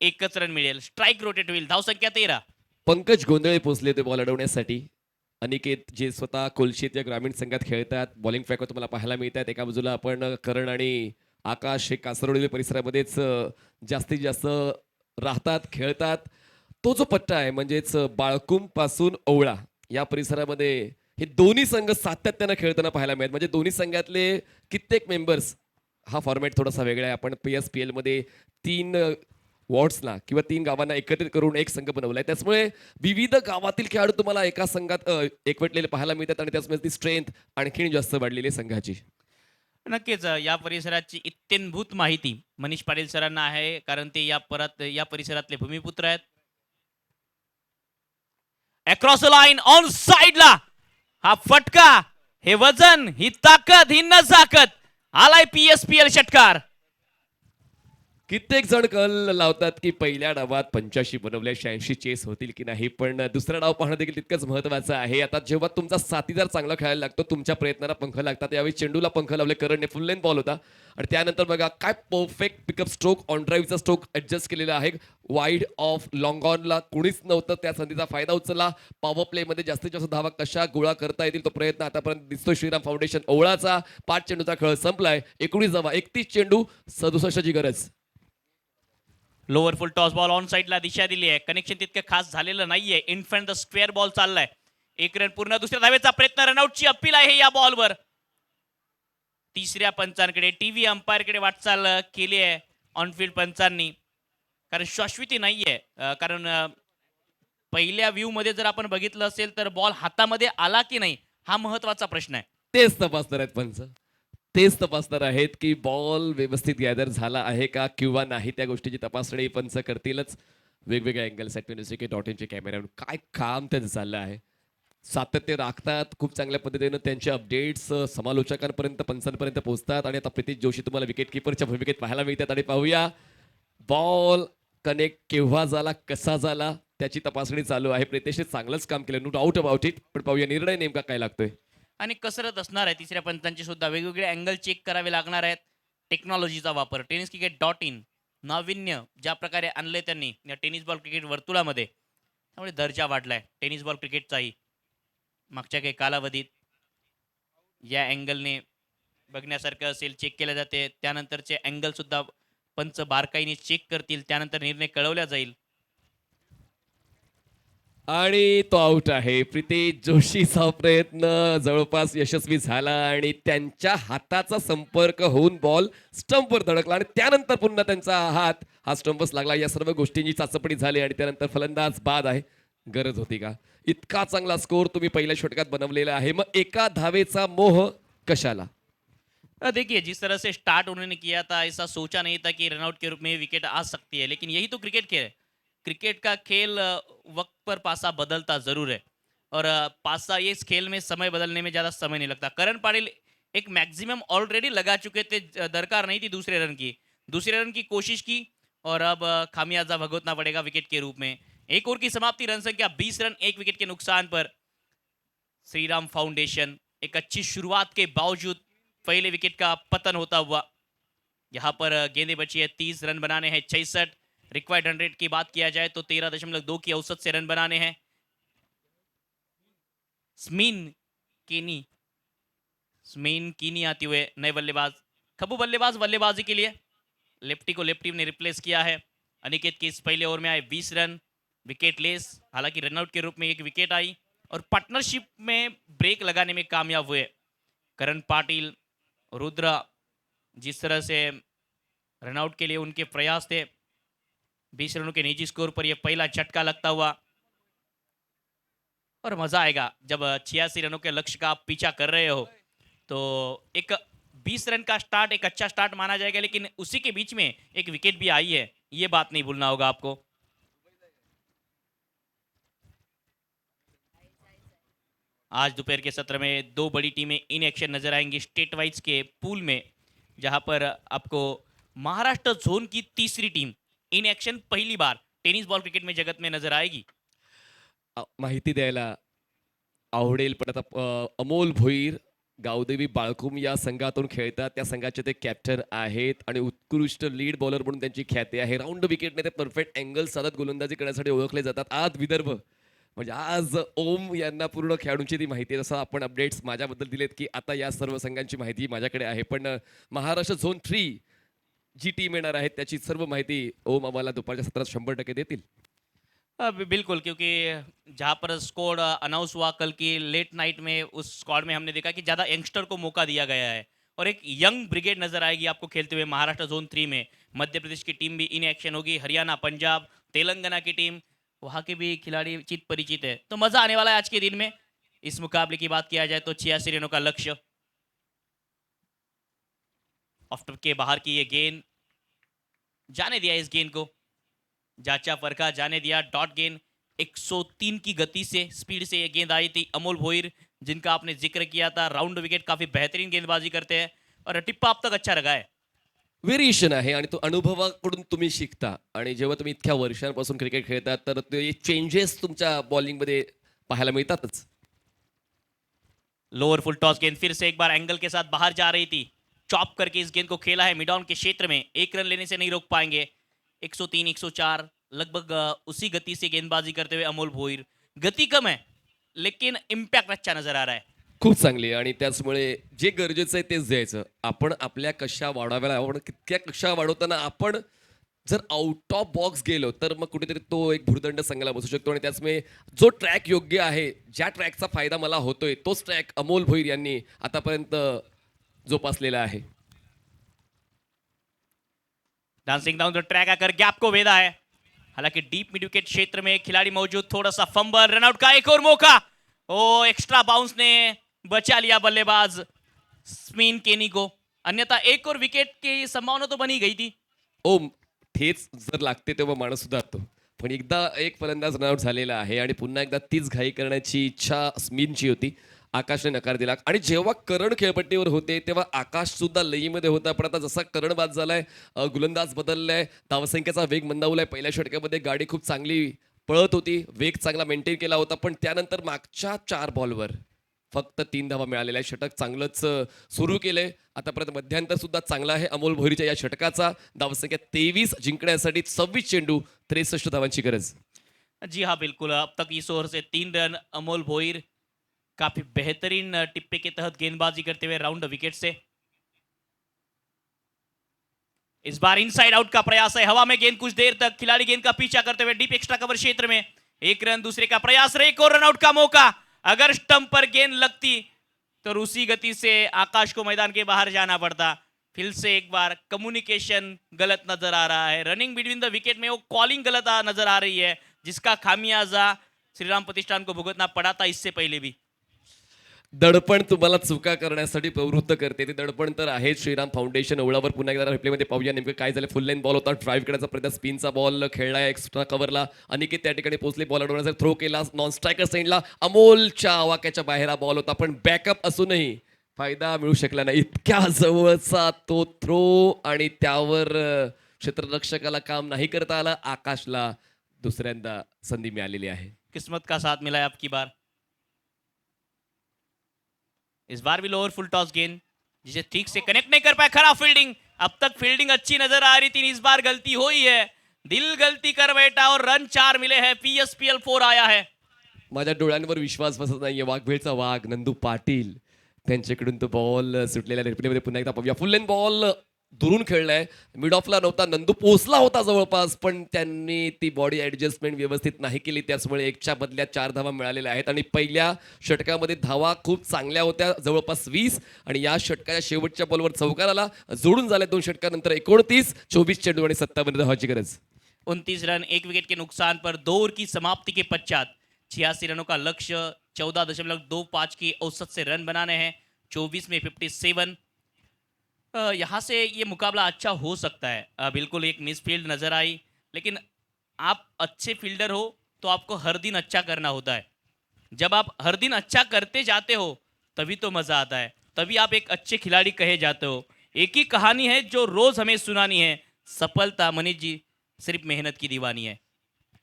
एकच रन मिळेल. स्ट्राईक रोटेट होईल. धावसंख्या 13. पंकज गोंधळे पोहोचले ते बॉल अडवण्यासाठी. अनिकेत जे स्वतः कोलशीत या ग्रामीण संघात खेळतात, बॉलिंग ट्रॅकवर तुम्हाला पाहायला मिळतात. एका बाजूला आपण करण आणि आकाश हे कासरवडी परिसरामध्येच जास्तीत जास्त राहतात, खेळतात. तो जो पट्टा आहे म्हणजेच बाळकुम पासून ओवळा या परिसरामध्ये हे दोन्ही संघ सातत्यानं खेळताना पाहायला मिळतात. म्हणजे दोन्ही संघातले कित्येक मेंबर्स, हा फॉर्मॅट थोडासा वेगळा आहे. आपण PSPL मध्ये 3 वॉर्ड्सला किंवा 3 गावांना एकत्रित करून एक संघ बनवलाय. त्याचमुळे विविध गावातील खेळाडू तुम्हाला एका संघात एकवटलेले पाहायला मिळतात आणि त्याचमुळे ती स्ट्रेंथ आणखीन जास्त वाढलेली आहे संघाची. नक्कीच या परिसराची इत्तेनभूत माहिती मनीष पाटील सरांना आहे, कारण ते या परिसरातले भूमिपुत्र आहेत. अक्रॉस लाईन ऑन साइडला हा फटका, हे वजन, ही ताकद, ही नजाकत, आलाय PSPL षटकार. कित्येक जण कल लावतात की पहिल्या डावात 85 बनवल्या 86 चेस होतील की नाही, पण दुसरा डाव पाहणं देखील तितकंच महत्वाचं आहे. आता जेव्हा तुमचा साथीदार चांगला खेळायला लागतो, तुमच्या प्रयत्नाला पंख लागतात. यावेळी चेंडूला पंख लावले, करणने फुल लेन बॉल होता आणि त्यानंतर बघा काय परफेक्ट पिकअप स्ट्रोक, ऑन ड्राईव्हचा स्ट्रोक ऍडजस्ट केलेला आहे. वाईड ऑफ लॉंग ऑनला कुणीच नव्हतं, त्या संधीचा फायदा उचलला. पॉवर प्ले मध्ये जास्तीत जास्त धावा कशा गोळा करता येतील तो प्रयत्न आतापर्यंत दिसतोय श्रीराम फाउंडेशन ओवळाचा. 5 चेंडूचा खेळ संपलाय. 19 धावा, 31 चेंडू, 67 ची गरज. Lower full toss ball on साइडला दिशा दिली आहे. कनेक्शन तितकं खास झालेलं नाहीये. In front the square ball चाललाय. 1 रन पूर्ण. दुसऱ्या धावेचा प्रयत्न, रनआउटची अपील आहे या बॉलवर. तिसऱ्या पंचांकडे, टीव्ही अंपायरकडे वाटचाल केली आहे ऑनफिल्ड पंचांनी, कारण शाश्वती नाहीये. कारण पहिल्या व्ह्यू मध्ये जर आपण बघितलं असेल तर बॉल हातामध्ये आला की नाही हा महत्वाचा प्रश्न आहे. तेच तपासणार आहेत पंच, तेच तपासणार आहेत की बॉल व्यवस्थित गॅदर झाला आहे का किंवा नाही. त्या गोष्टीची तपासणी पंच करतीलच. वेगवेगळ्या अँगल्स @NSK.in कॅमेऱ्यावर काय काम त्यांचं चाललं आहे. सातत्य राखतात खूप चांगल्या पद्धतीनं. त्यांचे अपडेट्स समालोचकांपर्यंत, पंचांपर्यंत पोहोचतात. आणि आता प्रितेश जोशी तुम्हाला विकेट किपरच्या भूमिकेत पाहायला मिळतात. आणि पाहूया बॉल कनेक्ट केव्हा झाला, कसा झाला, त्याची तपासणी चालू आहे. प्रितेशने चांगलंच काम केलं, नो डाऊट अबाउट इट. पण पाहूया निर्णय नेमका काय लागतोय. आणि कसरत असणार आहे तिसऱ्या पंचांची सुद्धा. वेगवेगळे अँगल चेक करावे लागणार आहेत. टेक्नॉलॉजीचा वापर, tenniscricket.in नाविन्य ज्या प्रकारे आणले त्यांनी या टेनिस बॉल क्रिकेट वर्तुळामध्ये, त्यामुळे दर्जा वाढलाय टेनिस बॉल क्रिकेटचाही. मागच्या काही कालावधीत या अँगलने बघण्यासारखं असेल, चेक केले जाते. त्यानंतरचे अँगल सुद्धा पंच बारकाईने चेक करतील, त्यानंतर निर्णय कळवला जाईल. आणि तो आउट आहे. प्रितेश जोशीचा प्रयत्न जवळपास यशस्वी झाला आणि त्यांच्या हाताचा संपर्क होऊन बॉल स्टंपवर धडकला आणि त्यानंतर पुन्हा त्यांचा हात हा स्टंपच लागला. या सर्व गोष्टींची चाचपणी झाली आणि त्यानंतर फलंदाज बाद आहे. गरज होती का? इतका चांगला स्कोर तुम्ही पहिल्या षटकात बनवलेला आहे, मग एका धावेचा मोह कशाला? देखिए जिस तरह से स्टार्ट उन्होंने किया था, ऐसा सोचा नहीं था कि रनआउट के रूप में विकेट आ सकती है, लेकिन यही तो क्रिकेट खेल है. क्रिकेट का खेल वक्त पर पासा बदलता जरूर है, और पासा इस खेल में समय बदलने में ज़्यादा समय नहीं लगता. करण पाटिल एक मैक्सिमम ऑलरेडी लगा चुके थे, दरकार नहीं थी दूसरे रन की कोशिश की, और अब खामियाजा भुगतना पड़ेगा विकेट के रूप में. एक ओवर की समाप्ति, रन संख्या 20 रन 1 विकेट के नुकसान पर. श्रीराम फाउंडेशन एक अच्छी शुरुआत के बावजूद पहले विकेट का पतन होता हुआ. यहाँ पर गेंदें बची है, 30 रन बनाने हैं, 66. रिक्वायर्ड रन रेट की बात किया जाए तो 13.2 की औसत से रन बनाने हैं. स्मिन कीनी आते हुए नए बल्लेबाज, खबू बल्लेबाजी के लिए लेफ्टी को लेफ्टी ने रिप्लेस किया है. अनिकेत के इस पहले ओवर में आए 20 रन, विकेट लेस. हालांकि रनआउट के रूप में एक विकेट आई और पार्टनरशिप में ब्रेक लगाने में कामयाब हुए. करण पाटिल, रुद्र, जिस तरह से रनआउट के लिए उनके प्रयास थे, 20 रनों के निजी स्कोर पर यह पहला झटका लगता हुआ. और मजा आएगा जब 86 रनों के लक्ष्य का आप पीछा कर रहे हो, तो एक 20 रन का स्टार्ट एक अच्छा स्टार्ट माना जाएगा, लेकिन उसी के बीच में एक विकेट भी आई है, ये बात नहीं भूलना होगा आपको. आज दोपहर के सत्र में 2 बड़ी टीमें इन एक्शन नजर आएंगी स्टेट वाइज के पूल में, जहां पर आपको महाराष्ट्र जोन की तीसरी टीम इन एक्शन पहली बार टेनिस बॉल क्रिकेट में जगत में नजर आएगी. माहिती द्यायला आवडेल, पण आता अमोल भोईर गावदेवी बाळकुम या संघातून खेळतात. त्या संघाचे ते कॅप्टन आहेत आणि उत्कृष्ट लीड बॉलर म्हणून त्यांची ख्याती आहे. राऊंड विकेटने ते परफेक्ट अँगल साधत गोलंदाजी करण्यासाठी ओळखले जातात. आज विदर्भ म्हणजे आज ओम यांना पूर्ण खेळाडूंची ती माहिती आहे. जसं आपण अपडेट्स माझ्याबद्दल दिलेत की आता या सर्व संघांची माहिती माझ्याकडे आहे. पण महाराष्ट्र झोन 3 जी टीम येणार आहे त्याची सर्व माहिती ओम आम्हाला दुपारच्या सत्रात 100% देतील. बिल्कुल, क्योंकि जहाँ पर स्क्वाड अनाउंस हुआ कल की लेट नाइट में, उस स्क्वाड में हमने देखा कि ज़्यादा यंगस्टर को मौका दिया गया है और एक यंग ब्रिगेड नजर आएगी आपको खेलते हुए महाराष्ट्र जोन 3 में। मध्य प्रदेश की टीम भी इन एक्शन होगी, हरियाणा, पंजाब, तेलंगाना की टीम, वहाँ के भी खिलाड़ी चित परिचित है, तो मज़ा आने वाला है आज के दिन में। इस मुकाबले की बात किया जाए तो 86 रनों का लक्ष्य, ऑफ के बाहर की ये गेंद, जाने दिया इस गेंद को, जाचा परखा, जाने दिया, डॉट गेंद। 103 की गति से, स्पीड से ये गेंद आई थी। अमोल भोईर, जिनका आपने जिक्र किया था, राउंड विकेट काफी बेहतरीन गेंदबाजी करते हैं और टिप्पा अब तक अच्छा लगा है। व्हेरिएशन आहे आणि तो अनुभवाकडून तुम्ही शिकता आणि जेव्हा तुम्ही इतक्या वर्षांपासून क्रिकेट खेळता तर ते चेंजेस तुमच्या बॉलिंगमध्ये पाहायला मिळतातच. लोअर फुल टॉस गेंद फिर से एक बार एंगल के साथ बाहर जा रही थी, चॉप करके इस गेंद को खेला है मिड ऑन के क्षेत्र में, एक रन लेने से नहीं रोक पाएंगे। 103, 104 लगभग उसी गति से गेंदबाजी करते हुए अमोल भोईर, गति कम है लेकिन इम्पैक्ट अच्छा नजर आ रहा है। खूप चांगली आहे आणि त्याचमुळे जे गरजेचं आहे तेच द्यायचं. आपण आपल्या कशा वाढवाव्या, आपण कितक्या कशा वाढवताना आपण जर आउट ऑफ बॉक्स गेलो तर मग कुठेतरी तो एक भुर्दंड संघाला बसू शकतो आणि त्याचमुळे जो ट्रॅक योग्य आहे, ज्या ट्रॅकचा फायदा मला होतोय तोच ट्रॅक अमोल भोईर यांनी आतापर्यंत जोपासलेला आहे. डांसिंग डाउन द ट्रैक आकर गैप को वेदा है, हालांकि डीप मिड विकेट क्षेत्र में खिलाड़ी मौजूद, थोड़ा सा फंबल, रनआउट का एक और मौका, ओ एक्स्ट्रा बाउंस ने बचा लिया बल्लेबाज स्मिन केनी को, अन्यथा एक और विकेट की संभावना तो बनी गई थी। ओम, ठेच जर लागते तेव्हा माणूस सुधारतो, पण एकदा एक फलंदाज रनआउट झालेला आहे आणि पुन्हा एकदा तीच घाई करण्याची इच्छा स्मिनची होती. आकाशने नकार दिला आणि जेव्हा करण खेळपट्टीवर होते तेव्हा आकाश सुद्धा लईमध्ये होता. पण आता जसा करण बाद झालाय, गोलंदाज बदललाय, धावसंख्येचा वेग मंदावलाय. पहिल्या षटकामध्ये गाडी खूप चांगली पळत होती, वेग चांगला मेंटेन केला होता, पण त्यानंतर मागच्या 4 बॉलवर फक्त 3 धावा मिळालेल्या आहे. षटक चांगलंच सुरू केलंय. आतापर्यंत मध्यांतर सुद्धा चांगला आहे अमोल भोईरच्या या षटकाचा. धावसंख्या 23 जिंकण्यासाठी 26 चेंडू 63 धावांची गरज. जी हाँ बिल्कुल, अब तक इस ओवर से 3 रन अमोल भोईर काफी बेहतरीन टिप्पे के तहत गेंदबाजी करते हुए राउंड विकेट से। इस बार इनसाइड आउट का प्रयास है, हवा में गेंद कुछ देर तक, खिलाड़ी गेंद का पीछा करते हुए डीप एक्स्ट्रा कवर क्षेत्र में, एक रन दूसरे का प्रयास, एक और रनआउट का मौका, अगर स्टंप पर गेंद लगती तो उसी गति से आकाश को मैदान के बाहर जाना पड़ता। फिर से एक बार कम्युनिकेशन गलत नजर आ रहा है, रनिंग बिटवीन द विकेट में वो कॉलिंग गलत नजर आ रही है, जिसका खामियाजा श्रीराम प्रतिष्ठान को भुगतना पड़ा था इससे पहले भी। दडपण तुम्हाला चुका करण्यासाठी प्रवृत्त करते. ते दडपण तर आहे. श्रीराम फाउंडेशन ओळावर पुन्हा एकदा रिप्लेमध्ये पाहूया नेमकं काय झालं. फुल लाईन बॉल होता, ड्राईव्ह करायचा प्रयत्न, स्पिनचा बॉल खेळलाय एक्स्ट्रा कव्हरला, अनिकेत त्या ठिकाणी पोहोचले, बॉल अडवण्याचा थ्रो केला, नॉन स्ट्रायकर साईडला अमोलच्या आवाक्याच्या बाहेर हा बॉल होता, पण बॅकअप असूनही फायदा मिळू शकला नाही. इतक्या जवळचा तो थ्रो आणि त्यावर क्षेत्ररक्षकाला काम नाही करता आलं. आकाशला दुसऱ्यांदा संधी मिळालेली आहे. किस्मत का साथ मिला है अब की बार। इस बार भी लोअर फुल टॉस गेंद, जिसे ठीक से कनेक्ट नहीं कर पाया, खराब फील्डिंग। अब तक फील्डिंग अच्छी नजर आ रही थी, इस बार गलती हुई है, दिल गलती कर बैठा और रन 4 मिले हैं, PSPL 4 आया है। माझ्या डोळ्यांवर विश्वास बसत नाहीये. वाघवेळचा वाघ नंदू पाटील त्यांच्याकडून तो बॉल सुटलेल्या रिप्लेमध्ये पुन्हा एकदा पाहूया. फुल लेन बॉल दुरून खेळलाय, मिड ऑफला नव्हता, नंदू पोहोचला होता जवळपास, पण त्यांनी ती बॉडी ऍडजस्टमेंट व्यवस्थित नाही केली, त्याचमुळे 1च्या बदल्यात 4 धावा मिळालेल्या आहेत. आणि पहिल्या षटकामध्ये धावा खूप चांगल्या होत्या, जवळपास 20, आणि या षटकाच्या शेवटच्या बॉलवर चौकार आला, जोडून झाले 2 षटकानंतर 29, 24 चेंडू आणि 57 धावांची गरज. 29 रन, 1 विकेट के नुकसान पर 2 ओवर की समाप्ति के पश्चात 86 रनों का लक्ष्य, 14.25 की औसत से रन बनाने हैं, 24 में 57। यहाँ से ये मुकाबला अच्छा हो सकता है। बिल्कुल एक मिसफील्ड नजर आई, लेकिन आप अच्छे फील्डर हो तो आपको हर दिन अच्छा करना होता है। जब आप हर दिन अच्छा करते जाते हो तभी तो मज़ा आता है, तभी आप एक अच्छे खिलाड़ी कहे जाते हो। एक ही कहानी है जो रोज़ हमें सुनानी है, सफलता मनीष जी सिर्फ मेहनत की दीवानी है।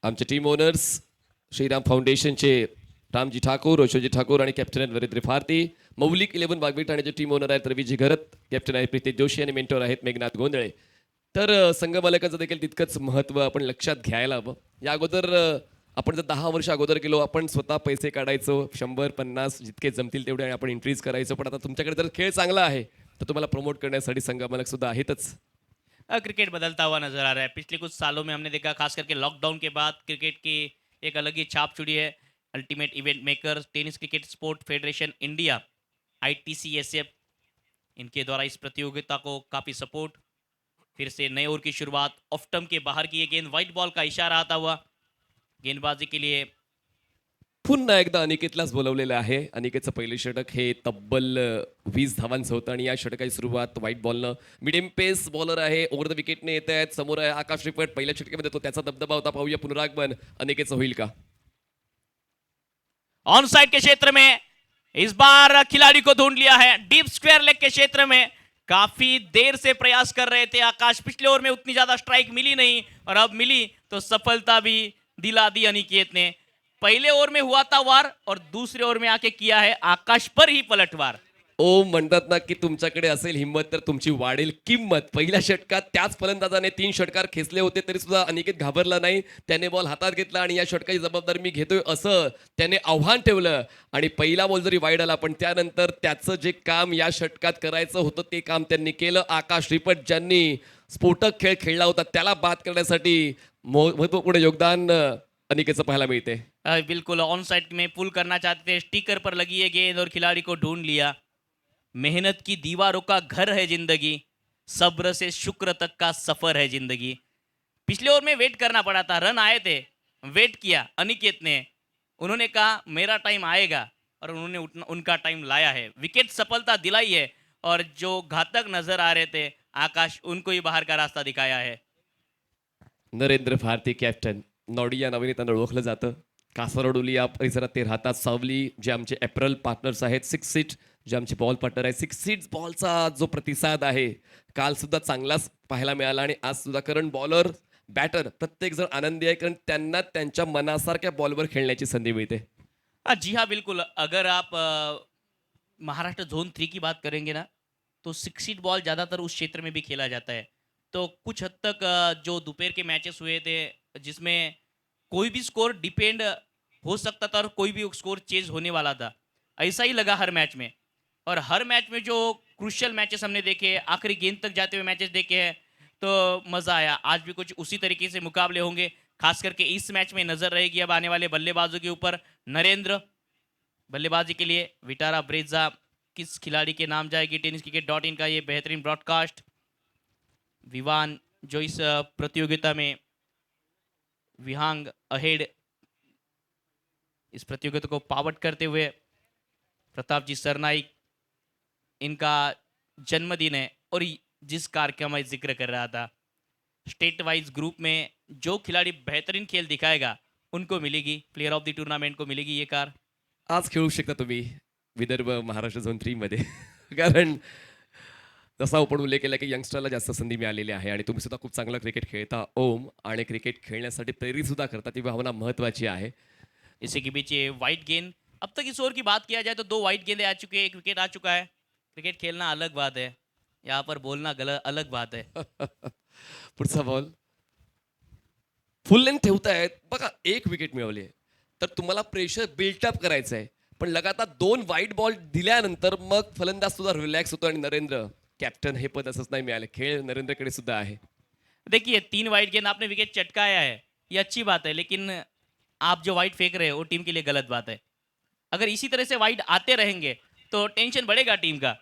आमचे टीम ओनर्स श्रीराम फाउंडेशनचे रामजी ठाकूर, रोशनजी ठाकूर आणि कॅप्टन नरेंद्र भारती, मौलिक 11 वाघबीट ठाण्याचे टीम ओनर आहेत रवीजी घरत, कॅप्टन आहे प्रीती जोशी आणि मेंटॉर आहेत मेघनाथ गोंधळे. तर संघ मालकाचं देखील तितकंच महत्त्व आपण लक्षात घ्यायला हवं. या अगोदर आपण जर 10 वर्ष अगोदर गेलो, आपण स्वतः पैसे काढायचो 100-50 जितके जमतील तेवढे आणि आपण एंट्रीज करायचो. पण आता तुमच्याकडे जर खेळ चांगला आहे तर तुम्हाला प्रमोट करण्यासाठी संघमालक सुद्धा आहेतच. क्रिकेट बदलता हुआ नजर आ रहा है। पिछले कुछ सालों में हमने देखा, खास करके लॉकडाउन के बाद क्रिकेट की एक अलग ही छाप छुड़ी है। Ultimate event makers, tennis cricket sport federation India, ITCSF, इनके द्वारा इस प्रतियोगिता को काफ़ी सपोर्ट। फिर से नए ओवर की शुरुआत, ऑफ टर्म के बाहर की ये गेंद, व्हाइट बॉल का इशारा आता हुआ गेंदबाजी के लिए। पुन्हा एकदा अनिकेतलाच बोलवलेलं आहे. अनिकेतचं पहिलं षटक हे तब्बल 20 धावांचं होतं आणि या षटकाची सुरुवात व्हाईट बॉलनं. मिडियम पेस बॉलर आहे, ओव्हर द विकेटने येत आहेत. समोर आहे आकाश रिपट, पहिल्या षटकामध्ये तो त्याचा दबदबा होता. पाहूया पुनरागमन अनिकेतचं होईल का. ऑन साइड के क्षेत्र में इस बार खिलाड़ी को ढूंढ लिया है। डीप स्क्वायर लेग के क्षेत्र में काफी देर से प्रयास कर रहे थे आकाश। पिछले ओवर में उतनी ज्यादा स्ट्राइक मिली नहीं और अब मिली तो सफलता भी दिला दी अनिकेत ने। पहले ओवर में हुआ था वार और दूसरे ओवर में आके किया है आकाश पर ही पलटवार। ओ म्हणतात ना की तुमच्याकडे असेल हिंमत तर तुमची वाढेल किंमत. पहिल्या षटकात त्याच फलंदाजाने 3 षटकार खेचले होते तरी सुद्धा अनिकेत घाबरला नाही. त्याने बॉल हातात घेतला आणि या षटकाची जबाबदारी मी घेतोय असं त्याने आव्हान ठेवलं आणि पहिला बॉल जरी वाईड आला पण त्यानंतर त्याचं जे काम या षटकात करायचं होतं ते काम त्यांनी केलं. आकाश रिपट ज्यांनी स्फोटक खेळ खेळला होता त्याला बाद करण्यासाठी महत्वपूर्ण योगदान अनिकेतचं पाहायला मिळते. बिल्कुल ऑन साइड में पुल करना चाहते थे, स्टिकर पर लगी है गेंद और खिलाड़ी को ढूंढ लिया। मेहनत की दीवारों का घर है जिंदगी, सब्र से शुक्र तक का सफर है जिंदगी। पिछले ओवर में वेट करना पड़ा था, रन आए थे, वेट किया अनिकेत ने। उन्होंने कहा मेरा टाइम आएगा और उन्होंने उनका टाइम लाया है। विकेट सफलता दिलाई है और जो घातक नजर आ रहे थे आकाश, उनको ही बाहर का रास्ता दिखाया है। नरेंद्र भारती कॅप्टन, नॉडी या नावाने त्यांना ओळखलं जातं. कासारडोली या परिसरात ते राहतात. सावली जे आमचे एप्रल पार्टनर्स आहेत, 6 सीट जे आमचे बॉल पार्टनर आहेत, 6 सीट्स बॉलचा जो प्रतिसाद आहे काल सुद्धा चांगलाच पाहायला मिळाला आणि आज सुद्धा कारण बॉलर बॅटर प्रत्येक जण आनंदी आहे कारण त्यांना त्यांच्या मनासारख्या बॉलवर खेळण्याची संधी मिळते. जी हाँ बिल्कुल। अगर आप महाराष्ट्र जोन 3 की बात करेंगे ना तो 6 सीट बॉल ज़्यादातर उस क्षेत्र में भी खेला जाता है। तो कुछ हद तक जो दोपहर के मैचेस हुए थे जिसमें कोई भी स्कोर डिपेंड हो सकता था और कोई भी स्कोर चेंज होने वाला था, ऐसा ही लगा हर मैच में। और हर मैच में जो क्रूशियल मैचेस हमने देखे, आखिरी गेंद तक जाते हुए मैचेस देखे हैं तो मज़ा आया। आज भी कुछ उसी तरीके से मुकाबले होंगे, खास करके इस मैच में नज़र रहेगी अब आने वाले बल्लेबाजों के ऊपर। नरेंद्र बल्लेबाजी के लिए, विटारा ब्रेजा किस खिलाड़ी के नाम जाएगी। tenniscricket.in का ये बेहतरीन ब्रॉडकास्ट। विवान जो इस प्रतियोगिता में विहांग अहेड इस प्रतियोगिता को पावट करते हुए, प्रताप जी सरनाइक, इनका जन्मदिन है और जिस कार्यक्रम में जिक्र कर रहा था, स्टेट वाइज ग्रुप में जो खिलाड़ी बेहतरीन खेल दिखाएगा उनको मिलेगी, प्लेयर ऑफ द टूर्नामेंट को मिलेगी ये कार। आज खेळू शकता तुम्ही विदर्भ महाराष्ट्र झोन 3 मध्ये कारण जसा आपण उल्लेख केला की यंगस्टरला जास्त संधी मिळालेली आहे आणि तुम्ही सुद्धा खूप चांगलं क्रिकेट खेळता ओम आणि क्रिकेट खेळण्यासाठी प्रेरित सुद्धा करता. ती भावना महत्त्वाची आहे. इसी के बीच ये वाइट गेंद, अब तक इस ओवर की बात किया जाए तो 2 वाइट गेंदें आ चुकी है, 1 विकेट आ चुका है। क्रिकेट खेलना अलग बात है, यहाँ पर बोलना गलत अलग बात है। पुढचा बॉल फुल लेंथ ठेवतायत बघा, 1 विकेट मिळवली आहे तर तुम्हाला प्रेशर बिल्टअप करायचं आहे पण लगातार 2 वाईट बॉल दिल्यानंतर मग फलंदाज सुद्धा रिलॅक्स होतो आणि नरेंद्र कॅप्टन हे पद असंच नाही मिळालं. खेळ नरेंद्रकडे सुद्धा आहे. देखिए 3 वाइट गेंद आपने विकेट चटकाया है, ये अच्छी बात है, लेकिन आप जो वाइट फेंक रहे हो वो टीम के लिए गलत बात है। अगर इसी तरह से वाइट आते रहेंगे तो टेंशन बढ़ेगा टीम का।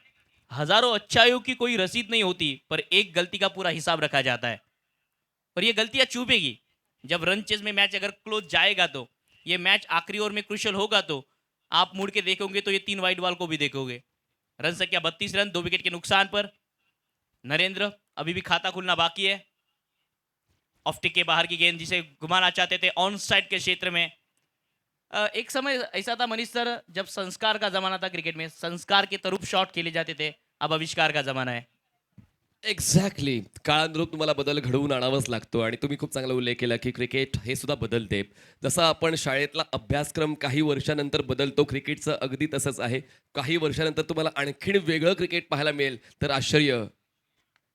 हजारों अच्छाइयों की कोई रसीद नहीं होती पर एक गलती का पूरा हिसाब रखा जाता है और ये गलतियां चुभेगी। जब रन चेज में मैच अगर क्लोज जाएगा तो ये मैच आखिरी ओवर में क्रुशियल होगा तो आप मुड़ के देखोगे तो ये 3 वाइट बॉल को भी देखोगे। रन संख्या 32 रन, 2 विकेट के नुकसान पर। नरेंद्र अभी भी खाता खुलना बाकी है। ऑफ टिक के बाहर की गेंद जिसे घुमाना चाहते थे ऑन साइड के क्षेत्र में। एक समय ऐसा था मनीष सर, जब संस्कार का जमाना था क्रिकेट में, संस्कार के तरूप शॉट खेले जाते थे, अब आविष्कार का जमाना है। एक्झॅक्टली. काळानुरूप तुम्हाला बदल घडवून आणावाच लागतो आणि तुम्ही खूप चांगला उल्लेख केला की क्रिकेट हे सुद्धा बदलते. जसा आपण शाळेतला अभ्यासक्रम काही वर्षानंतर बदलतो, क्रिकेटचं अगदी तसंच आहे. काही वर्षानंतर तुम्हाला आणखीन वेगळं क्रिकेट पाहायला मिळेल तर आश्चर्य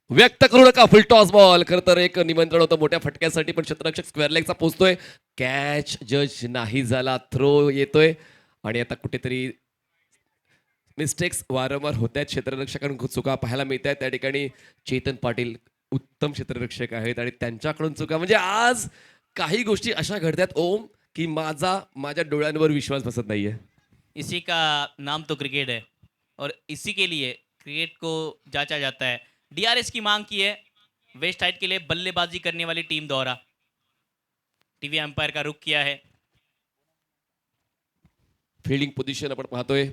व्यक्त करू नका. फुल टॉस बॉल. खरं तर एक निमंत्रण होतं मोठ्या फटक्यासाठी, पण क्षेत्ररक्षक स्क्वेअर लेगचा पोहोचतोय. कॅच जज नाही झाला. थ्रो येतोय आणि आता कुठेतरी मिस्टेक्स वारंवार होत आहेत. क्षेत्ररक्षकांकडून चुका पाहायला मिळत आहेत. त्या ठिकाणी चेतन पाटील उत्तम क्षेत्ररक्षक आहेत आणि त्यांच्याकडून चुका म्हणजे आज काही गोष्टी अशा घडतात ओम की माझ्या डोळ्यांवर विश्वास बसत नाहीये. इसी का नाम तो क्रिकेट है और इसी के लिए क्रिकेट को जांचा जाता है। डीआरएस की मांग की है वेस्ट साइड के लिए बल्लेबाजी करने वाली टीम द्वारा। टीवी अंपायर का रुख किया है। फिल्डिंग पोझिशन आपण पाहतोय.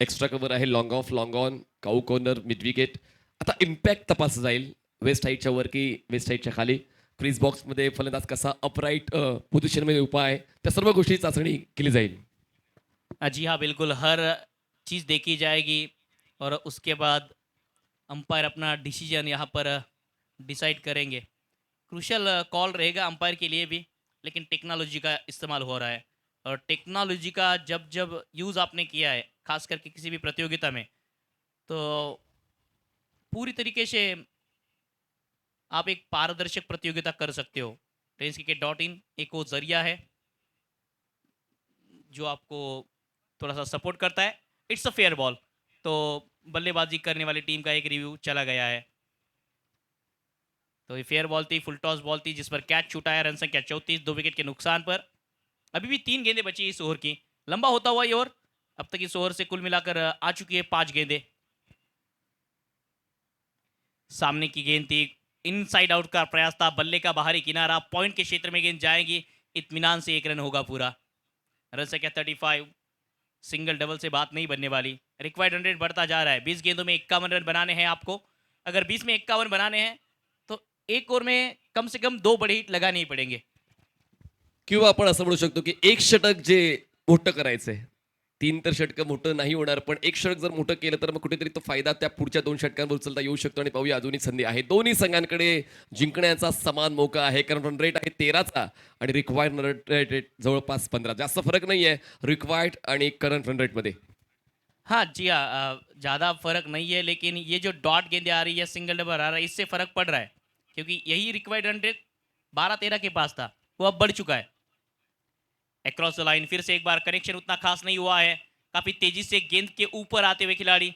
एक्स्ट्रा कव्हर आहे. Long of, long on, cow corner, mid wicket. आता इम्पॅक्ट तपासला जाईल. वेस्ट साईडच्या वर की वेस्ट साईडच्या खाली. क्रीज बॉक्समध्ये फलंदाज कसा अपराईट पोझिशनमध्ये उभा आहे त्या सर्व गोष्टी चाचणी केली जाईल. जी हाँ बिल्कुल, हर चीज़ देखी जाएगी और उसके बाद अंपायर अपना डिसीजन यहाँ पर डिसाइड करेंगे। क्रूशल कॉल रहेगा अंपायर के लिए भी, लेकिन टेक्नोलॉजी का इस्तेमाल हो रहा है और टेक्नोलॉजी का जब जब यूज़ आपने किया है खास करके किसी भी प्रतियोगिता में, तो पूरी तरीके से आप एक पारदर्शक प्रतियोगिता कर सकते हो। tenniscricket.in एक वो जरिया है जो आपको थोड़ा सा सपोर्ट करता है। इट्स अ फेयर बॉल, तो बल्लेबाजी करने वाली टीम का एक रिव्यू चला गया है। तो ये फेयर बॉल थी, फुल टॉस बॉल थी जिस पर कैच छूटा है। रन संख्या 34, 2 विकेट के नुकसान पर। अभी भी 3 गेंदें बची इस ओवर की। लंबा होता हुआ ये ओवर अब तक इस ओवर से कुल मिलाकर आ चुकी है 5 गेंदें। सामने की गेंद थी, इनसाइड आउट का प्रयास था, बल्ले का बाहरी किनारा, पॉइंट के क्षेत्र में गेंद जाएगी, इत्मीनान से 1 रन होगा पूरा। रन संख्या 35, सिंगल डबल से बात नहीं बनने वाली। रिक्वायर्ड रन रेट बढ़ता जा रहा है। 20 गेंदों में 51 रन बनाने हैं आपको। अगर 20 में 51 बनाने हैं तो एक ओवर में कम से कम 2 बड़े हिट लगाने ही पड़ेंगे। किंवा आपण असं म्हणू शकतो की एक षटक जे मोठं करायचंय. 3 तर षटकं मोठं नाही होणार, पण एक षटक जर मोठं केलं तर मग कुठेतरी तो फायदा त्या पुढच्या 2 षटकांवर उचलता येऊ शकतो. आणि पाहूया अजूनही संधी आहे. दोन्ही संघांकडे जिंकण्याचा समान मौका आहे. कारण रन रेट आहे 13चा आणि रिक्वायर्ड रन रेट जवळपास 15. जास्त फरक नाहीये रिक्वायर्ड आणि करंट रन रेटमध्ये. हाँ जी हाँ, ज़्यादा फर्क नहीं है, लेकिन ये जो डॉट गेंदें आ रही है, सिंगल डबल आ रहा है, इससे फ़र्क पड़ रहा है क्योंकि यही रिक्वायर्ड रन रेट 12-13 के पास था, वो अब बढ़ चुका है। अक्रॉस द लाइन फिर से एक बार कनेक्शन उतना खास नहीं हुआ है। काफ़ी तेज़ी से गेंद के ऊपर आते हुए खिलाड़ी,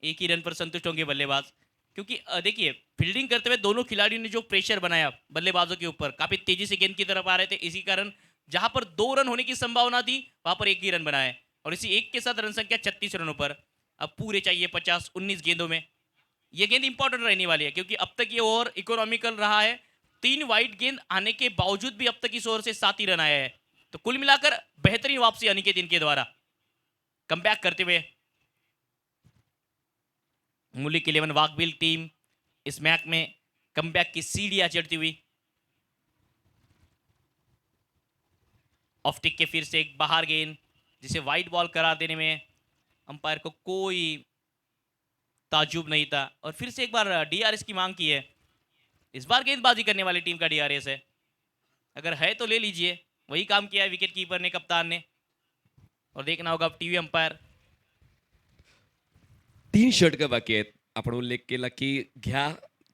एक ही रन पर संतुष्ट होंगे बल्लेबाज, क्योंकि देखिए फील्डिंग करते हुए दोनों खिलाड़ियों ने जो प्रेशर बनाया बल्लेबाजों के ऊपर, काफ़ी तेज़ी से गेंद की तरफ आ रहे थे, इसी कारण जहाँ पर 2 रन होने की संभावना थी वहाँ पर 1 ही रन बनाए और इसी 1 के साथ रन संख्या 36 रनों पर। अब पूरे चाहिए 50 19 गेंदों में। ये गेंद इंपॉर्टेंट रहने वाली है क्योंकि अब तक ये ओवर इकोनॉमिकल रहा है। 3 वाइड गेंद आने के बावजूद भी अब तक इस ओवर से 7 ही रन आया है, तो कुल मिलाकर बेहतरीन वापसी अनिकेत इनके द्वारा कमबैक करते हुए। मुलिक 11 वाकबिल टीम इस मैच में कमबैक की सीढ़ियां चढ़ती हुई। ऑफ टिक के फिर से एक बाहर गेंद जिसे वाइड बॉल करार देने में अंपायर को कोई ताजुब नहीं था और फिर से एक बार डीआरएस की मांग की है। इस बार गेंदबाजी करने वाली टीम का डीआरएस है, अगर है तो ले लीजिए। वही काम किया है विकेट कीपर ने, कप्तान ने, और देखना होगा अब टीवी अंपायर। 3 षटकं बाकी आहेत. आपण उल्लेख केला की घ्या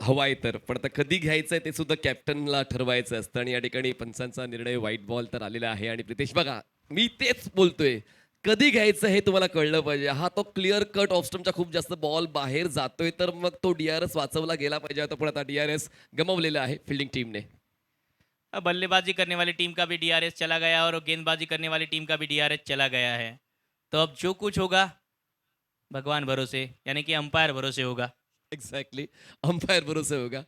हवाय तर, पण आता कधी घ्यायचंय ते सुद्धा कॅप्टनला ठरवायचं असतं आणि या ठिकाणी पंचांचा निर्णय व्हाईट बॉल तर आलेला आहे. आणि प्रितेश बघा मी तेच बोलतोय, कधी घ्यायचं हे तुम्हाला कळलं पाहिजे. हा तो क्लिअर कट ऑफस्टमचा खूप जास्त बॉल बाहेर जातोय तर मग तो डीआरएस वाचवला गेला पाहिजे होता, पण आता डीआरएस गमावलेला आहे फील्डिंग टीमने. अब बल्लेबाजी करने वाली टीम का भी डीआरएस चला गया और गेंदबाजी करने वाली टीम का भी डीआरएस चला गया है, तो अब जो कुछ होगा भगवान भरोसे, यानी कि अंपायर भरोसे होगा। एक्झॅक्टली, अंपायर भरोसे होगा.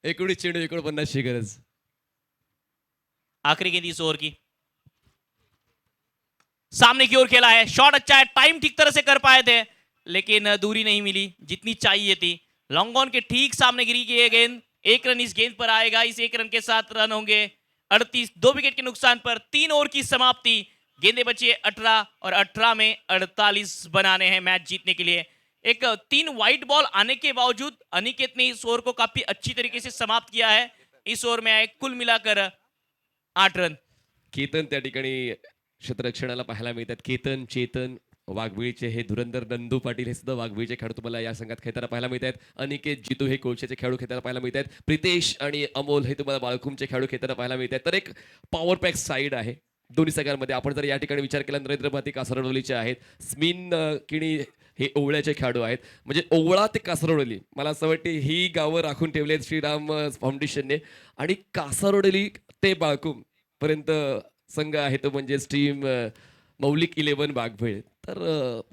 19 चेंडू 49 ची गरज. आखिरी गेंद इस ओवर की सामने की ओर खेला है, शॉट अच्छा है, टाइम ठीक तरह से कर पाए थे लेकिन दूरी नहीं मिली जितनी चाहिए थी। लॉन्ग ऑन के ठीक सामने गिरी गई गेंद, 1 रन इस गेंद पर आएगा। इस 1 रन के साथ रन होंगे 38, 2 विकेट के नुकसान पर 3 ओवर की समाप्ति। गेंदें बची 18 और 18 में 48 बनाने हैं मैच जीतने के लिए। एक 3 वाइड बॉल आने के बावजूद अनिकेत ने इस ओवर को काफी अच्छी तरीके से समाप्त किया है। इस ओवर में आए कुल मिलाकर 8 रन। केतन त्या ठिकाणी क्षेत्ररक्षणाला पाहायला मिळतात. केतन, चेतन वाघबिळीचे हे धुरंधर नंदू पाटील हे सुद्धा वाघबिळीचे खेळाडू तुम्हाला या संघात खेळताना पाहायला मिळत आहेत. अनिकेत जितू हे कोळशाचे खेळाडू खेळताना पाहायला मिळत आहेत. प्रितेश आणि अमोल हे तुम्हाला बाळकुमचे खेळाडू खेळताना पाहायला मिळत आहेत. तर एक पॉवर पॅक साईड आहे दोन्ही संघांमध्ये. आपण जर या ठिकाणी विचार केला नरेंद्र भाती कासरवलीचे आहेत, स्मिन किणी हे ओवळ्याचे खेळाडू आहेत. म्हणजे ओवळा ते कासरवली मला असं वाटते ही गावं राखून ठेवली आहेत श्रीराम फाउंडेशनने. आणि कासरवली ते बाळकुम पर्यंत संघ आहे तो म्हणजे टीम मौलिक 11 वाघबीळ. तर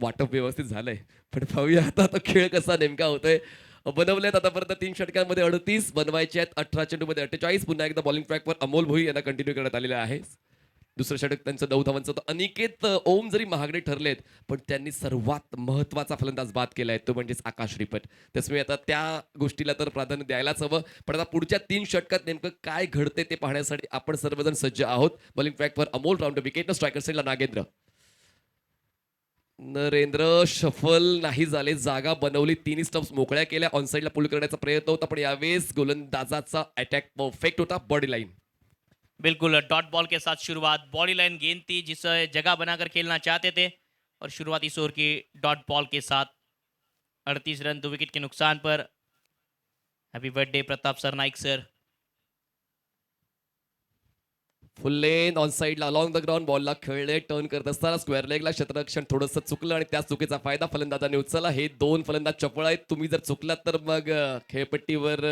वाटप व्यवस्थित झालंय. पण पाहूया आता तो खेळ कसा नेमका होतोय. बनवल्यात आतापर्यंत 3 षटकांमध्ये 38, बनवायचे आहेत 18 चेंडूमध्ये 48. पुन्हा एकदा बॉलिंग ट्रॅकवर अमोल भोई यांना कंटिन्यू करण्यात आलेलं आहे. दुसरं षटक त्यांचं 9 धावांचं होतं. अनिकेत ओम जरी महागडे ठरलेत पण त्यांनी सर्वात महत्त्वाचा फलंदाज बाद केलाय तो म्हणजेच आकाश रिपट. त्यामुळे आता त्या गोष्टीला तर प्राधान्य द्यायलाच हवं. पण आता पुढच्या 3 षटकात नेमकं काय घडते ते पाहण्यासाठी आपण सर्वजण सज्ज आहोत. बॉलिंग ट्रॅकवर अमोल, राऊंड विकेट, स्ट्रायकर साईडला नागेंद्र. नरेंद्र शफल नाही झाले, जागा बनवली, 3 स्टम्प्स मोकळ्या केल्या, ऑनसाईडला पुल करण्याचा प्रयत्न होता पण यावेळेस गोलंदाजाचा अटॅक परफेक्ट होता. बॉडी लाईन बिल्कुल डॉट बॉल के साथ शुरुआत, बॉडी लाइन गेंद थी जिसे जगह बनाकर खेलना चाहते थे और शुरुआती ओवर की डॉट बॉल के साथ 38 रन 2 विकेट के नुकसान पर. Happy birthday Pratap sir Naik sir. Full length on साईडला अलॉंग द ग्राउंड बॉलला खेळले, टर्न करत असताना स्क्वेअर लेगला क्षेत्ररक्षण थोडंसं चुकलं आणि त्याच चुकीचा फायदा फलंदाजाने उचलला. हे 2 फलंदाज चपळ आहेत. तुम्ही जर चुकलात तर मग खेळपट्टीवर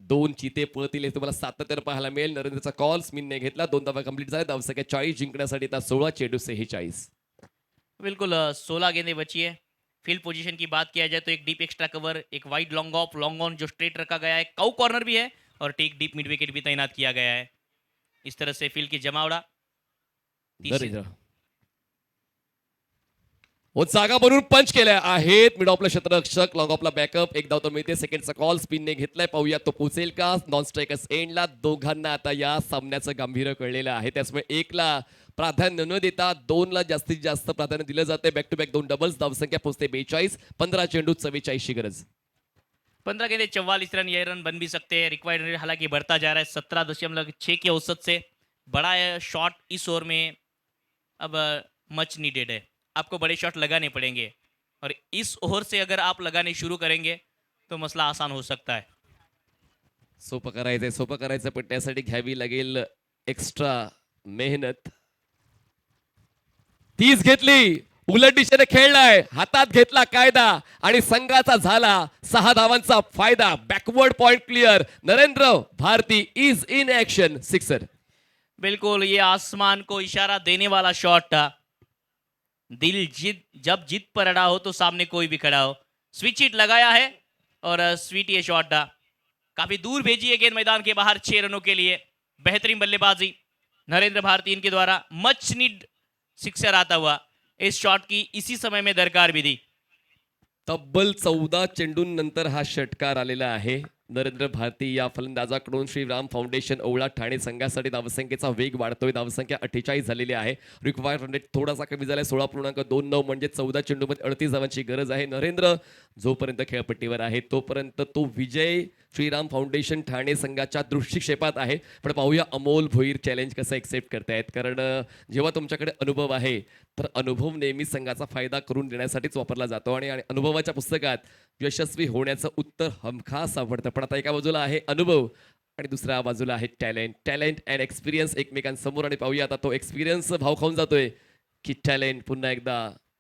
2 चिते पळतील हे तुम्हाला सातत्यानं पाहायला मिळेल. नरेंद्रचा कॉल स्मिनने घेतला, 2 धावा कंप्लीट झाल्या. धावसंख्या 40 जिंकण्यासाठी आता 16 चेंडू 46. बिल्कुल 16 गेंदें बची है. फील्ड पोजीशन की बात किया जाए तो एक डीप एक्स्ट्रा कवर, एक wide long off, long on जो स्ट्रेट रखा गया है, काउ कॉर्नर भी है और टेक डीप मिड विकेट भी तैनात किया गया है. इस तरह से फील्ड की जमावड़ा नरेंद्र हो जागा बनवून पंच केल्या आहेत. मिड ऑफला क्षेत्ररक्षक, लॉंग ऑफला बॅकअप. एक धाव तर मिळते. सेकंडचा कॉल स्पिनने घेतलाय. पाहूया तो पोचेल का. नॉन स्ट्रायकर्स एंडला दोघांना आता या सामन्याचं गांभीर्य कळलेलं आहे. त्यामुळे 1ला प्राधान्य न देता 2ला जास्तीत जास्त प्राधान्य दिलं जाते. Back to back 2 doubles. धावसंख्या पोहोचते 42. 15 चेंडू 44 ची गरज. 15 गेंदे 44 रन. ये रन बन भी सकते हैं. रिक्वायर्ड रन हालांकि बढ़ता जा रहा है 17.6 की औसत से. बड़ा शॉट इस ओवर में अब मच नीडेड है. आपको बड़े शॉट लगाने पड़ेंगे और इस ओवर से अगर आप लगाने शुरू करेंगे तो मसला आसान हो सकता है. सोपं करायचं पण त्यासाठी घ्यावी लागेल एक्स्ट्रा मेहनत. 30 घेतली, उलट दिशेने खेळलाय, हातात घेतला कायदा आणि संघाचा झाला 6 धावांचा फायदा. Backward point clear. Narendra Bharati is in action. Sixer. बिल्कुल ये आसमान को इशारा देने वाला शॉट था. दिल जब जिद पर अड़ा हो तो सामने कोई भी खड़ा हो. स्विच हिट लगाया है और स्वीट ये शॉट था. काफी दूर भेजी है गेंद मैदान के बाहर 6 रनों के लिए. बेहतरीन बल्लेबाजी नरेंद्र भारती इनके द्वारा. मच नीड सिक्सर आता हुआ. इस शॉट की इसी समय में दरकार भी दी. तब्बल 14 चेंडूंनंतर हा षटकार आलेला आहे. नरेंद्र भारती या फलंदाजाकडून श्रीराम फाउंडेशन ओवळा ठाणे संघासाठी धावसंख्येचा वेग वाढतोय. धावसंख्या 48 झालेली आहे. रिक्वायर्ड रन रेट थोडासा कमी झालाय 16.29 म्हणजे 14 चेंडूमध्ये 38 धावांची गरज आहे. नरेंद्र जोपर्यंत खेळपट्टीवर आहे तोपर्यंत तो विजय श्रीराम फाउंडेशन ठाणे संघाच्या दृष्टिक्षेपात आहे. पण पाहूया अमोल भोईर चॅलेंज कसं एक्सेप्ट करतायत. कारण जेव्हा तुमच्याकडे अनुभव आहे तर अनुभव नेहमी संघाचा फायदा करून देण्यासाठीच वापरला जातो आणि अनुभवाच्या पुस्तकात यशस्वी होण्याचं उत्तर हमखास सापडतं. पण आता एका बाजूला आहे अनुभव आणि दुसऱ्या बाजूला आहे टॅलेंट अँड एक्सपिरियन्स एकमेकांसमोर. आणि पाहूया आता तो एक्सपिरियन्स भाव खाऊन जातोय की टॅलेंट पुन्हा एकदा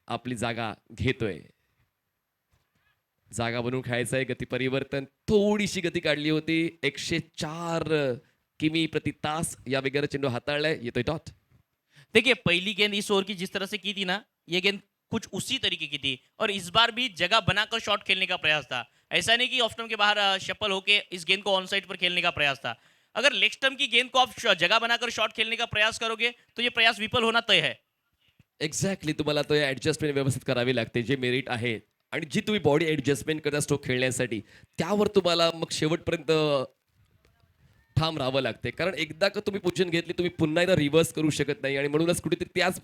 आपली जागा घेतोय. जागा बनवून खेळायचं आहे. गती परिवर्तन, थोडीशी गती काढली होती. 104 किमी प्रति तास या वेगाने चेंडू हाताळलाय. येतोय डॉट. देखिए पहली गेंद इस ओवर की जिस तरह से की थी ना, ये गेंद कुछ उसी तरीके की थी और इस बार भी जगह बनाकर शॉट खेलने का प्रयास था. ऐसा नहीं कि ऑफ स्टंप के बाहर शफल होके इस गेंद को ऑन साइड पर खेलने का प्रयास था. अगर लेग स्टंप की गेंद को आप जगह बनाकर शॉट खेलने का प्रयास करोगे तो ये प्रयास विफल होना तय है. एक्झॅक्टली. तुम्हाला तो ऍडजस्टमेंट व्यवस्थित करावी लागते. जे मेरिट आहे आणि जी तुम्ही बॉडी ऍडजस्टमेंट करता स्ट्रोक खेळण्यासाठी त्यावर तुम्हाला मग शेवटपर्यंत ठाम राहावं लागते. कारण एकदा का तुम्ही पोझिशन घेतली तुम्ही पुन्हा एकदा रिव्हर्स करू शकत नाही आणि म्हणूनच कुठेतरी त्याच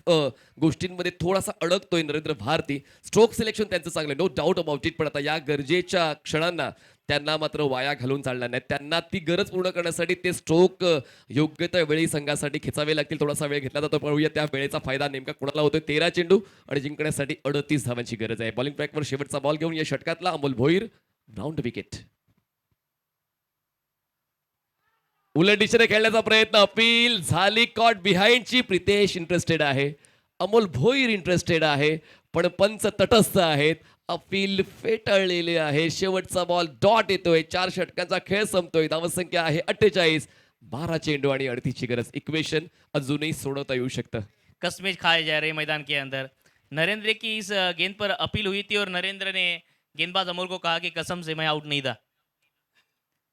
गोष्टींमध्ये थोडासा अडकतोय नरेंद्र भारती. स्ट्रोक सिलेक्शन त्यांचं चांगलं नो डाऊट अबाउट इट. पण आता या गरजेच्या क्षणांना त्यांना मात्र वाया घालून चालणार नाही. त्यांना ती गरज पूर्ण करण्यासाठी ते स्ट्रोक योग्य त्या वेळी संघासाठी खेचावे लागतील. थोडासा वेळ घेतला जातो, पाहूया त्या वेळेचा फायदा नेमका कोणाला होतोय. 13 चेंडू आणि जिंकण्यासाठी 38 धावांची गरज आहे. बॉलिंग ट्रॅकवर शेवटचा बॉल घेऊन या षटकातला अमोल भोईर, राऊंड विकेट. उलट दिशेने खेळण्याचा प्रयत्न, अपील झाली, कॉट बिहाइंडची. प्रितेश इंटरेस्टेड आहे, अमोल भोईर इंटरेस्टेड आहे, पण पंच तटस्थ आहेत. अपील फेटाळलेले आहे. शेवटचा बॉल डॉट येतोय. 4 षटकांचा खेळ संपतोय. धावसंख्या आहे 48. 12 चेंडू आणि 38ची गरज. इक्वेशन अजूनही सोडवता येऊ शकतं. कस्में खाए जा रहे मैदान के अंदर। नरेंद्र की इस गेंद पर अपील हुई थी और नरेंद्र ने गेंदबाज अमोल को कहा कि कसम से मैं आउट नहीं था।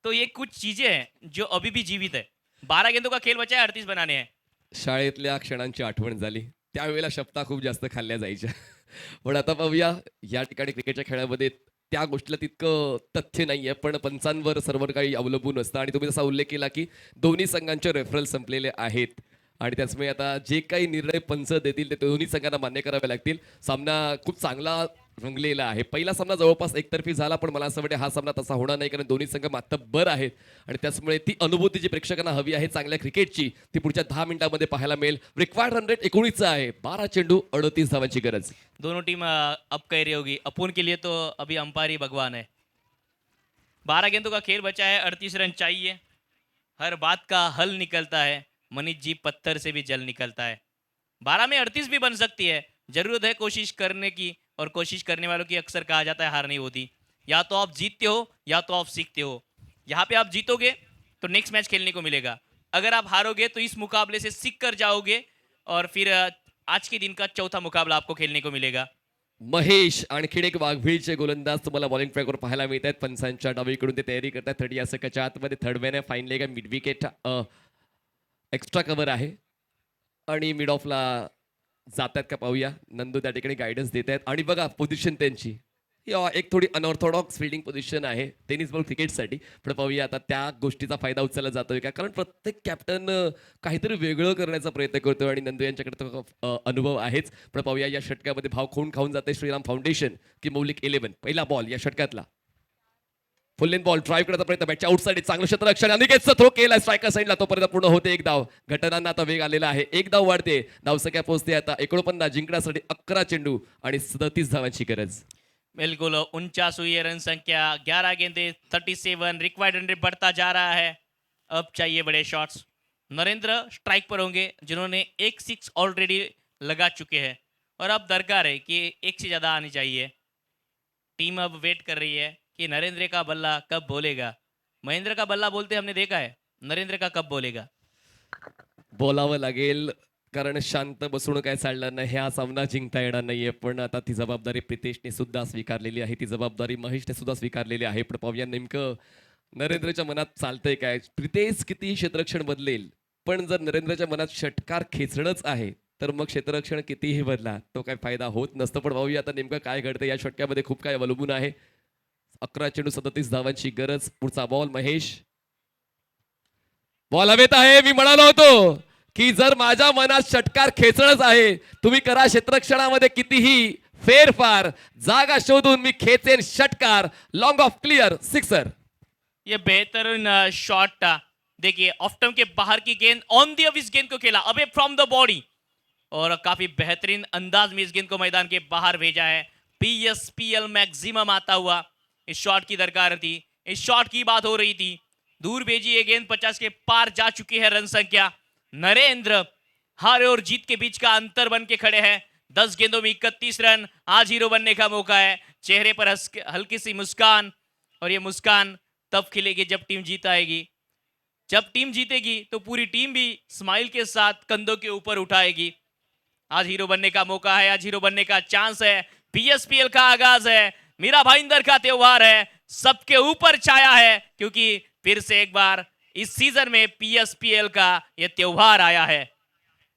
तो ये कुछ चीजें हैं जो अभी भी जीवित है। 12 गेंदों का खेल बचा है, 38 बनाने हैं। शाळेतल्या क्षणांची आठवण झाली. त्यावेळेला शपथा खूप जास्त खाल्ल्या जायच्या. पण आता पाहूया या ठिकाणी क्रिकेटच्या खेळामध्ये त्या गोष्टीला तितकं तथ्य नाहीये, पण पंचांवर सर्व काही अवलंबून असतं. आणि तुम्ही जसा उल्लेख केला की दोन्ही संघांचे रेफरल संपलेले आहेत आणि त्याचमुळे आता जे काही निर्णय पंच देतील ते दोन्ही संघांना मान्य करावे लागतील. सामना खूप चांगला रंगलेला आहे. पहिला सामना जवळपास एकतर्फी झाला, पण मला असं वाटतं हा सामना तसा होणार नाही, कारण दोन्ही संघ मातब्बर आहेत आणि त्याचमुळे ती अनुभूती जी प्रेक्षकांना हवी आहे चांगल्या क्रिकेटची ती पुढच्या 10 मिनिटांमध्ये पाहायला मिळेल. रिक्वायर्ड रन रेट 19चा आहे. 12 चेंडू 38 धावांची गरज. दोनों टीम अब कह रही होगी अपुन के लिए तो अभी अंपायर ही भगवान है। 12 गेंदों का खेल बचा है, 38 रन चाहिए। हर बात का हल निकलता है, मनीष जी पत्थर से भी जल निकलता है। 12 में 38 भी बन सकती है। जरूरत है कोशिश करने की, और कोशिश करने वालों की अक्सर कहा जाता है हार नहीं होती। या तो आप जीतते हो या तो आप सीखते हो। यहाँ पे आप जीतोगे तो नेक्स्ट मैच खेलने को मिलेगा, अगर आप हारोगे तो इस मुकाबले से सीख कर जाओगे और फिर आज के दिन का चौथा मुकाबला आपको खेलने को मिलेगा। महेश आणखीन एक वाघभिळचे गोलंदाज तुम्हाला बॉलिंग ट्रॅकवर पाहायला मिळत आहेत. पंचांच्या डावीकडून ते तयारी करतात. 30 या षटकाच्या आतमध्ये थर्ड मॅन आहे. फाईन लेग आहे. मिड विकेट एक्स्ट्रा कव्हर आहे आणि मिड ऑफला जातात का पाहूया. नंदू त्या ठिकाणी गायडन्स देत आहेत आणि बघा पोझिशन त्यांची एक थोडी अनऑर्थोडॉक्स फिल्डिंग पोझिशन आहे टेनिस बॉल क्रिकेटसाठी. पण पाहूया आता त्या गोष्टीचा फायदा उचलला जातोय का, कारण प्रत्येक कॅप्टन काहीतरी वेगळं करण्याचा प्रयत्न करतोय आणि नंदू यांच्याकडे तो अनुभव आहेच. पण पाहूया या षटकामध्ये भाव खून खाऊन जाते श्रीराम फाउंडेशन की मौलिक 11. पहिला बॉल या षटकातला. फुल लेन बॉल ड्राईव्ह करण्याचा प्रयत्न, बॅटच्या आउटसाइड चांगलं क्षेत्ररक्षण, अनिकेतचा थ्रो केला स्ट्रायकर साईडला, तोपर्यंत पूर्ण होते एक धाव. घटनांना आता वेग आलेला आहे. एक धाव वाढते. धावसंख्या पोहोचते आता 49. जिंकण्यासाठी 11 चेंडू आणि 37 धावांची गरज. बिल्कुल 49 हुई है रन संख्या, 11 गेंदे 37। रिक्वायर्ड रन रेट बढ़ता जा रहा है। अब चाहिए बड़े शॉट्स। नरेंद्र स्ट्राइक पर होंगे, जिन्होंने एक 6 ऑलरेडी लगा चुके हैं और अब दरकार है कि एक से ज़्यादा आनी चाहिए। टीम अब वेट कर रही है कि नरेंद्र का बल्ला कब बोलेगा। महेंद्र का बल्ला बोलते हमने देखा है, नरेंद्र का कब बोलेगा। बोलावं लागेल, कारण शांत बसून काय चालणार नाही. हा सामना जिंकता येणार नाहीये. पण आता ती जबाबदारी प्रितेशने सुद्धा स्वीकारलेली आहे. ती जबाबदारी महेशने सुद्धा स्वीकारलेली आहे. पण पाहूया नेमकं नरेंद्रच्या मनात चालतंय काय. प्रितेश कितीही क्षेत्ररक्षण बदलेल, पण जर नरेंद्रच्या मनात षटकार खेचणंच आहे तर मग क्षेत्ररक्षण कितीही बदला तो काय फायदा होत नसतं. पण पाहूया आता नेमकं काय घडतं. या षटक्यामध्ये खूप काय अवलंबून आहे. 11 चेंडू 37 धावांची गरज. पुढचा बॉल महेश. बॉल हवेत आहे. मी म्हणालो होतो की जर माझ्या मनात षटकार खेचणच आहे, तुम्ही करा क्षेत्ररक्षणामध्ये कितीही फेरफार, जागा शोधून मी खेचेन षटकार. Long off clear, sixer. ये बेहतरीन शॉट था। देखिए ऑफ टर्म के बाहर की गेंद, ऑन दी ऑफ इस गेंद को खेला अवे फ्रॉम द बॉडी, और काफी बेहतरीन अंदाज में इस गेंद को मैदान के बाहर भेजा है। PSPL मैक्सिमम आता हुआ इस शॉट की दरकार थी। इस शॉट की बात हो रही थी। दूर भेजी ये गेंद, 50 के पार जा चुकी है रन संख्या। नरेंद्र हार और जीत के बीच का अंतर बन के खड़े हैं। 10 गेंदों में 31 रन। आज हीरो बनने का मौका है। चेहरे पर हल्की सी मुस्कान, और ये मुस्कान तब खिलेगी जब टीम जीत आएगी। जब टीम जीतेगी तो पूरी टीम भी स्माइल के साथ कंधों के ऊपर उठाएगी। आज हीरो बनने का मौका है, आज हीरो बनने का चांस है। PSPL का आगाज है, मीरा भाईंदर का त्योहार है, सबके ऊपर छाया है, क्योंकि फिर से एक बार इस सीजन में PSPL का ये त्योहार आया है।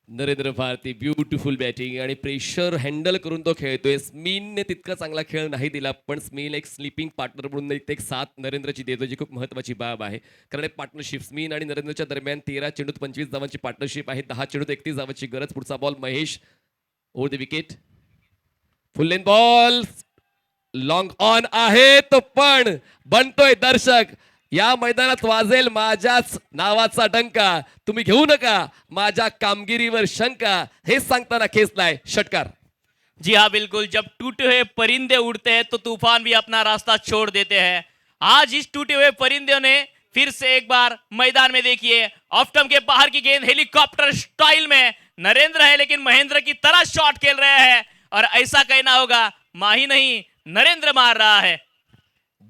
नरेंद्र भारती ब्युटिफुल बॅटिंग आणि प्रेशर हँडल करून तो खेळतोय. स्मिनने तितका चांगला खेळ नाही दिला, पण स्मिन एक स्लीपिंग पार्टनर म्हणून एक साथ नरेंद्रची देतो, जी खूप महत्वाची बाब आहे. कारण एक पार्टनरशिप स्मिन आणि नरेंद्रच्या दरम्यान 13 चेंडूत 25 धावांची पार्टनरशिप आहे. 10 चेंडूत 31 धावांची गरज. पुढचा ball Mahesh over the wicket. Full lane ball long on आहेत पण बनतोय दर्शक. या मैदानात वाजेल माझ्याच नावाचा डंका, तुम्ही घेऊ नका माझ्या कामगिरीवर शंका, हे सांगताना खेचलाय षटकार. जी हाँ बिल्कुल, जब टूटे हुए परिंदे उड़ते हैं तो तूफान भी अपना रास्ता छोड़ देते हैं. आज इस टूटे हुए परिंदे ने फिर से एक बार मैदान में देखिए, ऑफ स्टंप के बाहर की गेंद हेलीकॉप्टर स्टाइल में नरेंद्र है लेकिन महेंद्र की तरह शॉट खेल रहे हैं और ऐसा कहना होगा माही नहीं नरेंद्र मार रहा है.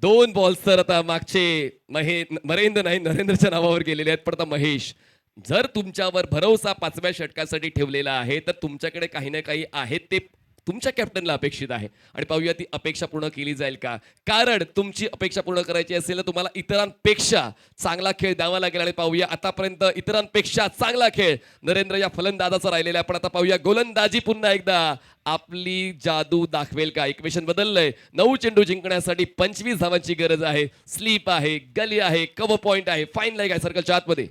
2 बॉल्स तर आता मागचे महेंद्र नाही नरेंद्रच्या नावावर गेलेले आहेत. पण आता महेश, जर तुमच्यावर भरोसा 5व्या षटकासाठी ठेवलेला आहे तर तुमच्याकडे काही ना काही आहे ते तुमच्या कॅप्टनला अपेक्षित आहे. आणि पाहूया ती अपेक्षा पूर्ण केली जाईल का. कारण तुमची अपेक्षा पूर्ण करायची असेल तर तुम्हाला इतरांपेक्षा चांगला खेळ द्यावा लागेल. आणि पाहूया आतापर्यंत इतरांपेक्षा चांगला खेळ नरेंद्र या फलंदाजाचा राहिलेला आहे. पण आता पाहूया गोलंदाजी पुन्हा एकदा आपली जादू दाखवेल का. इक्वेशन बदललंय. 9 चेंडू जिंकण्यासाठी 25 धावांची गरज आहे. स्लीप आहे, गली आहे, कव्हर पॉइंट आहे, फाईन लाईक आहे सर्कलच्या आतमध्ये.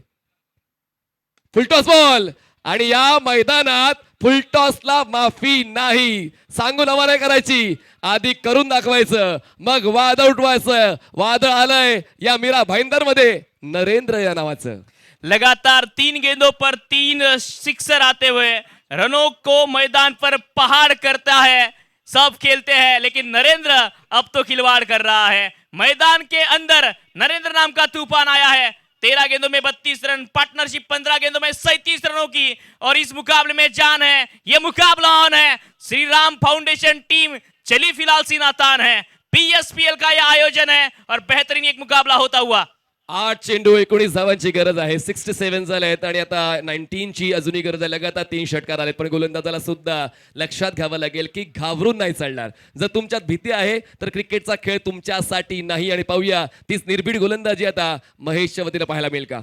फुलटॉस बॉल आणि या मैदानात फुलटॉसला माफी नाही. सांगून हवा नाही करायची, आधी करून दाखवायचं, मग वादळ उठवायचं. वादळ आलंय या मीरा भाईंदर मध्ये नरेंद्र या नावाचं. लगातार 3 गेंदों पर 3 सिक्सर आते हुए रनों को मैदान पर पहाड़ करता है. सब खेलते हैं लेकिन नरेंद्र अब तो खिलवाड़ कर रहा है. मैदान के अंदर नरेंद्र नाम का तूफान आया है. 13 गेंदों में 32 रन, पार्टनरशिप 15 गेंदों में 37 रनों की और इस मुकाबले में जान है. ये मुकाबला ऑन है. श्री राम फाउंडेशन टीम चली फिलहाल सीनातान है. पीएसपीएल का यह आयोजन है और बेहतरीन एक मुकाबला होता हुआ. 8 चेंडू 19 धावांची गरज आहे. 67 झाले आहेत आणि आता 19 ची अजूनही गरज आहे. लगातार 3 षटकार आले. पण गोलंदाजाला सुद्धा लक्षात घ्यावं लागेल की घाबरून नाही चालणार. जर तुमच्यात भीती आहे तर क्रिकेटचा खेळ तुमच्यासाठी नाही. आणि पाहूया तीच निर्भीड गोलंदाजी आता महेशच्या वतीनं पाहायला मिळेल का.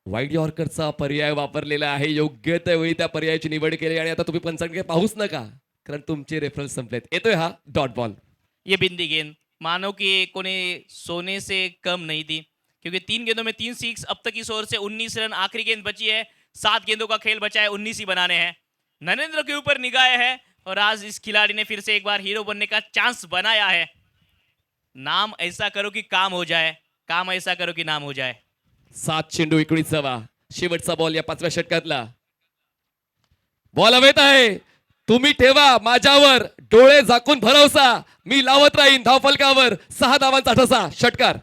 वाईड यॉर्करचा पर्याय वापरलेला आहे. योग्य त्या वेळी त्या पर्यायाची निवड केली आणि आता तुम्ही पंचांकडे पाहूच नका कारण तुमचे रेफरन्स संपलेत. येतोय हा डॉट बॉल. ये बिंदी गेंद मानो कि कोने सोने से कम नहीं थी क्योंकि 3 गेंदों में 3 सिक्स. अब तक इस ओवर से 19 रन. आखिरी गेंद बची है. 7 गेंदों का खेल बचा है, 19 ही बनाने हैं. नरेंद्र के ऊपर निगाहें है और आज इस खिलाड़ी ने फिर से एक बार हीरो बनने का चांस बनाया है. नाम ऐसा करो कि काम हो जाए, काम ऐसा करो कि नाम हो जाए. 7 चेंडू 19 धावा. शेवटचा बॉल या 5व्या षटकातला. बॉल हवेत आहे. तुम्ही ठेवा माझ्यावर डोळे झाकून भरवसा, मी लावत राहीन धावफलकावर. 6 धावांचा ठसा. षटकार.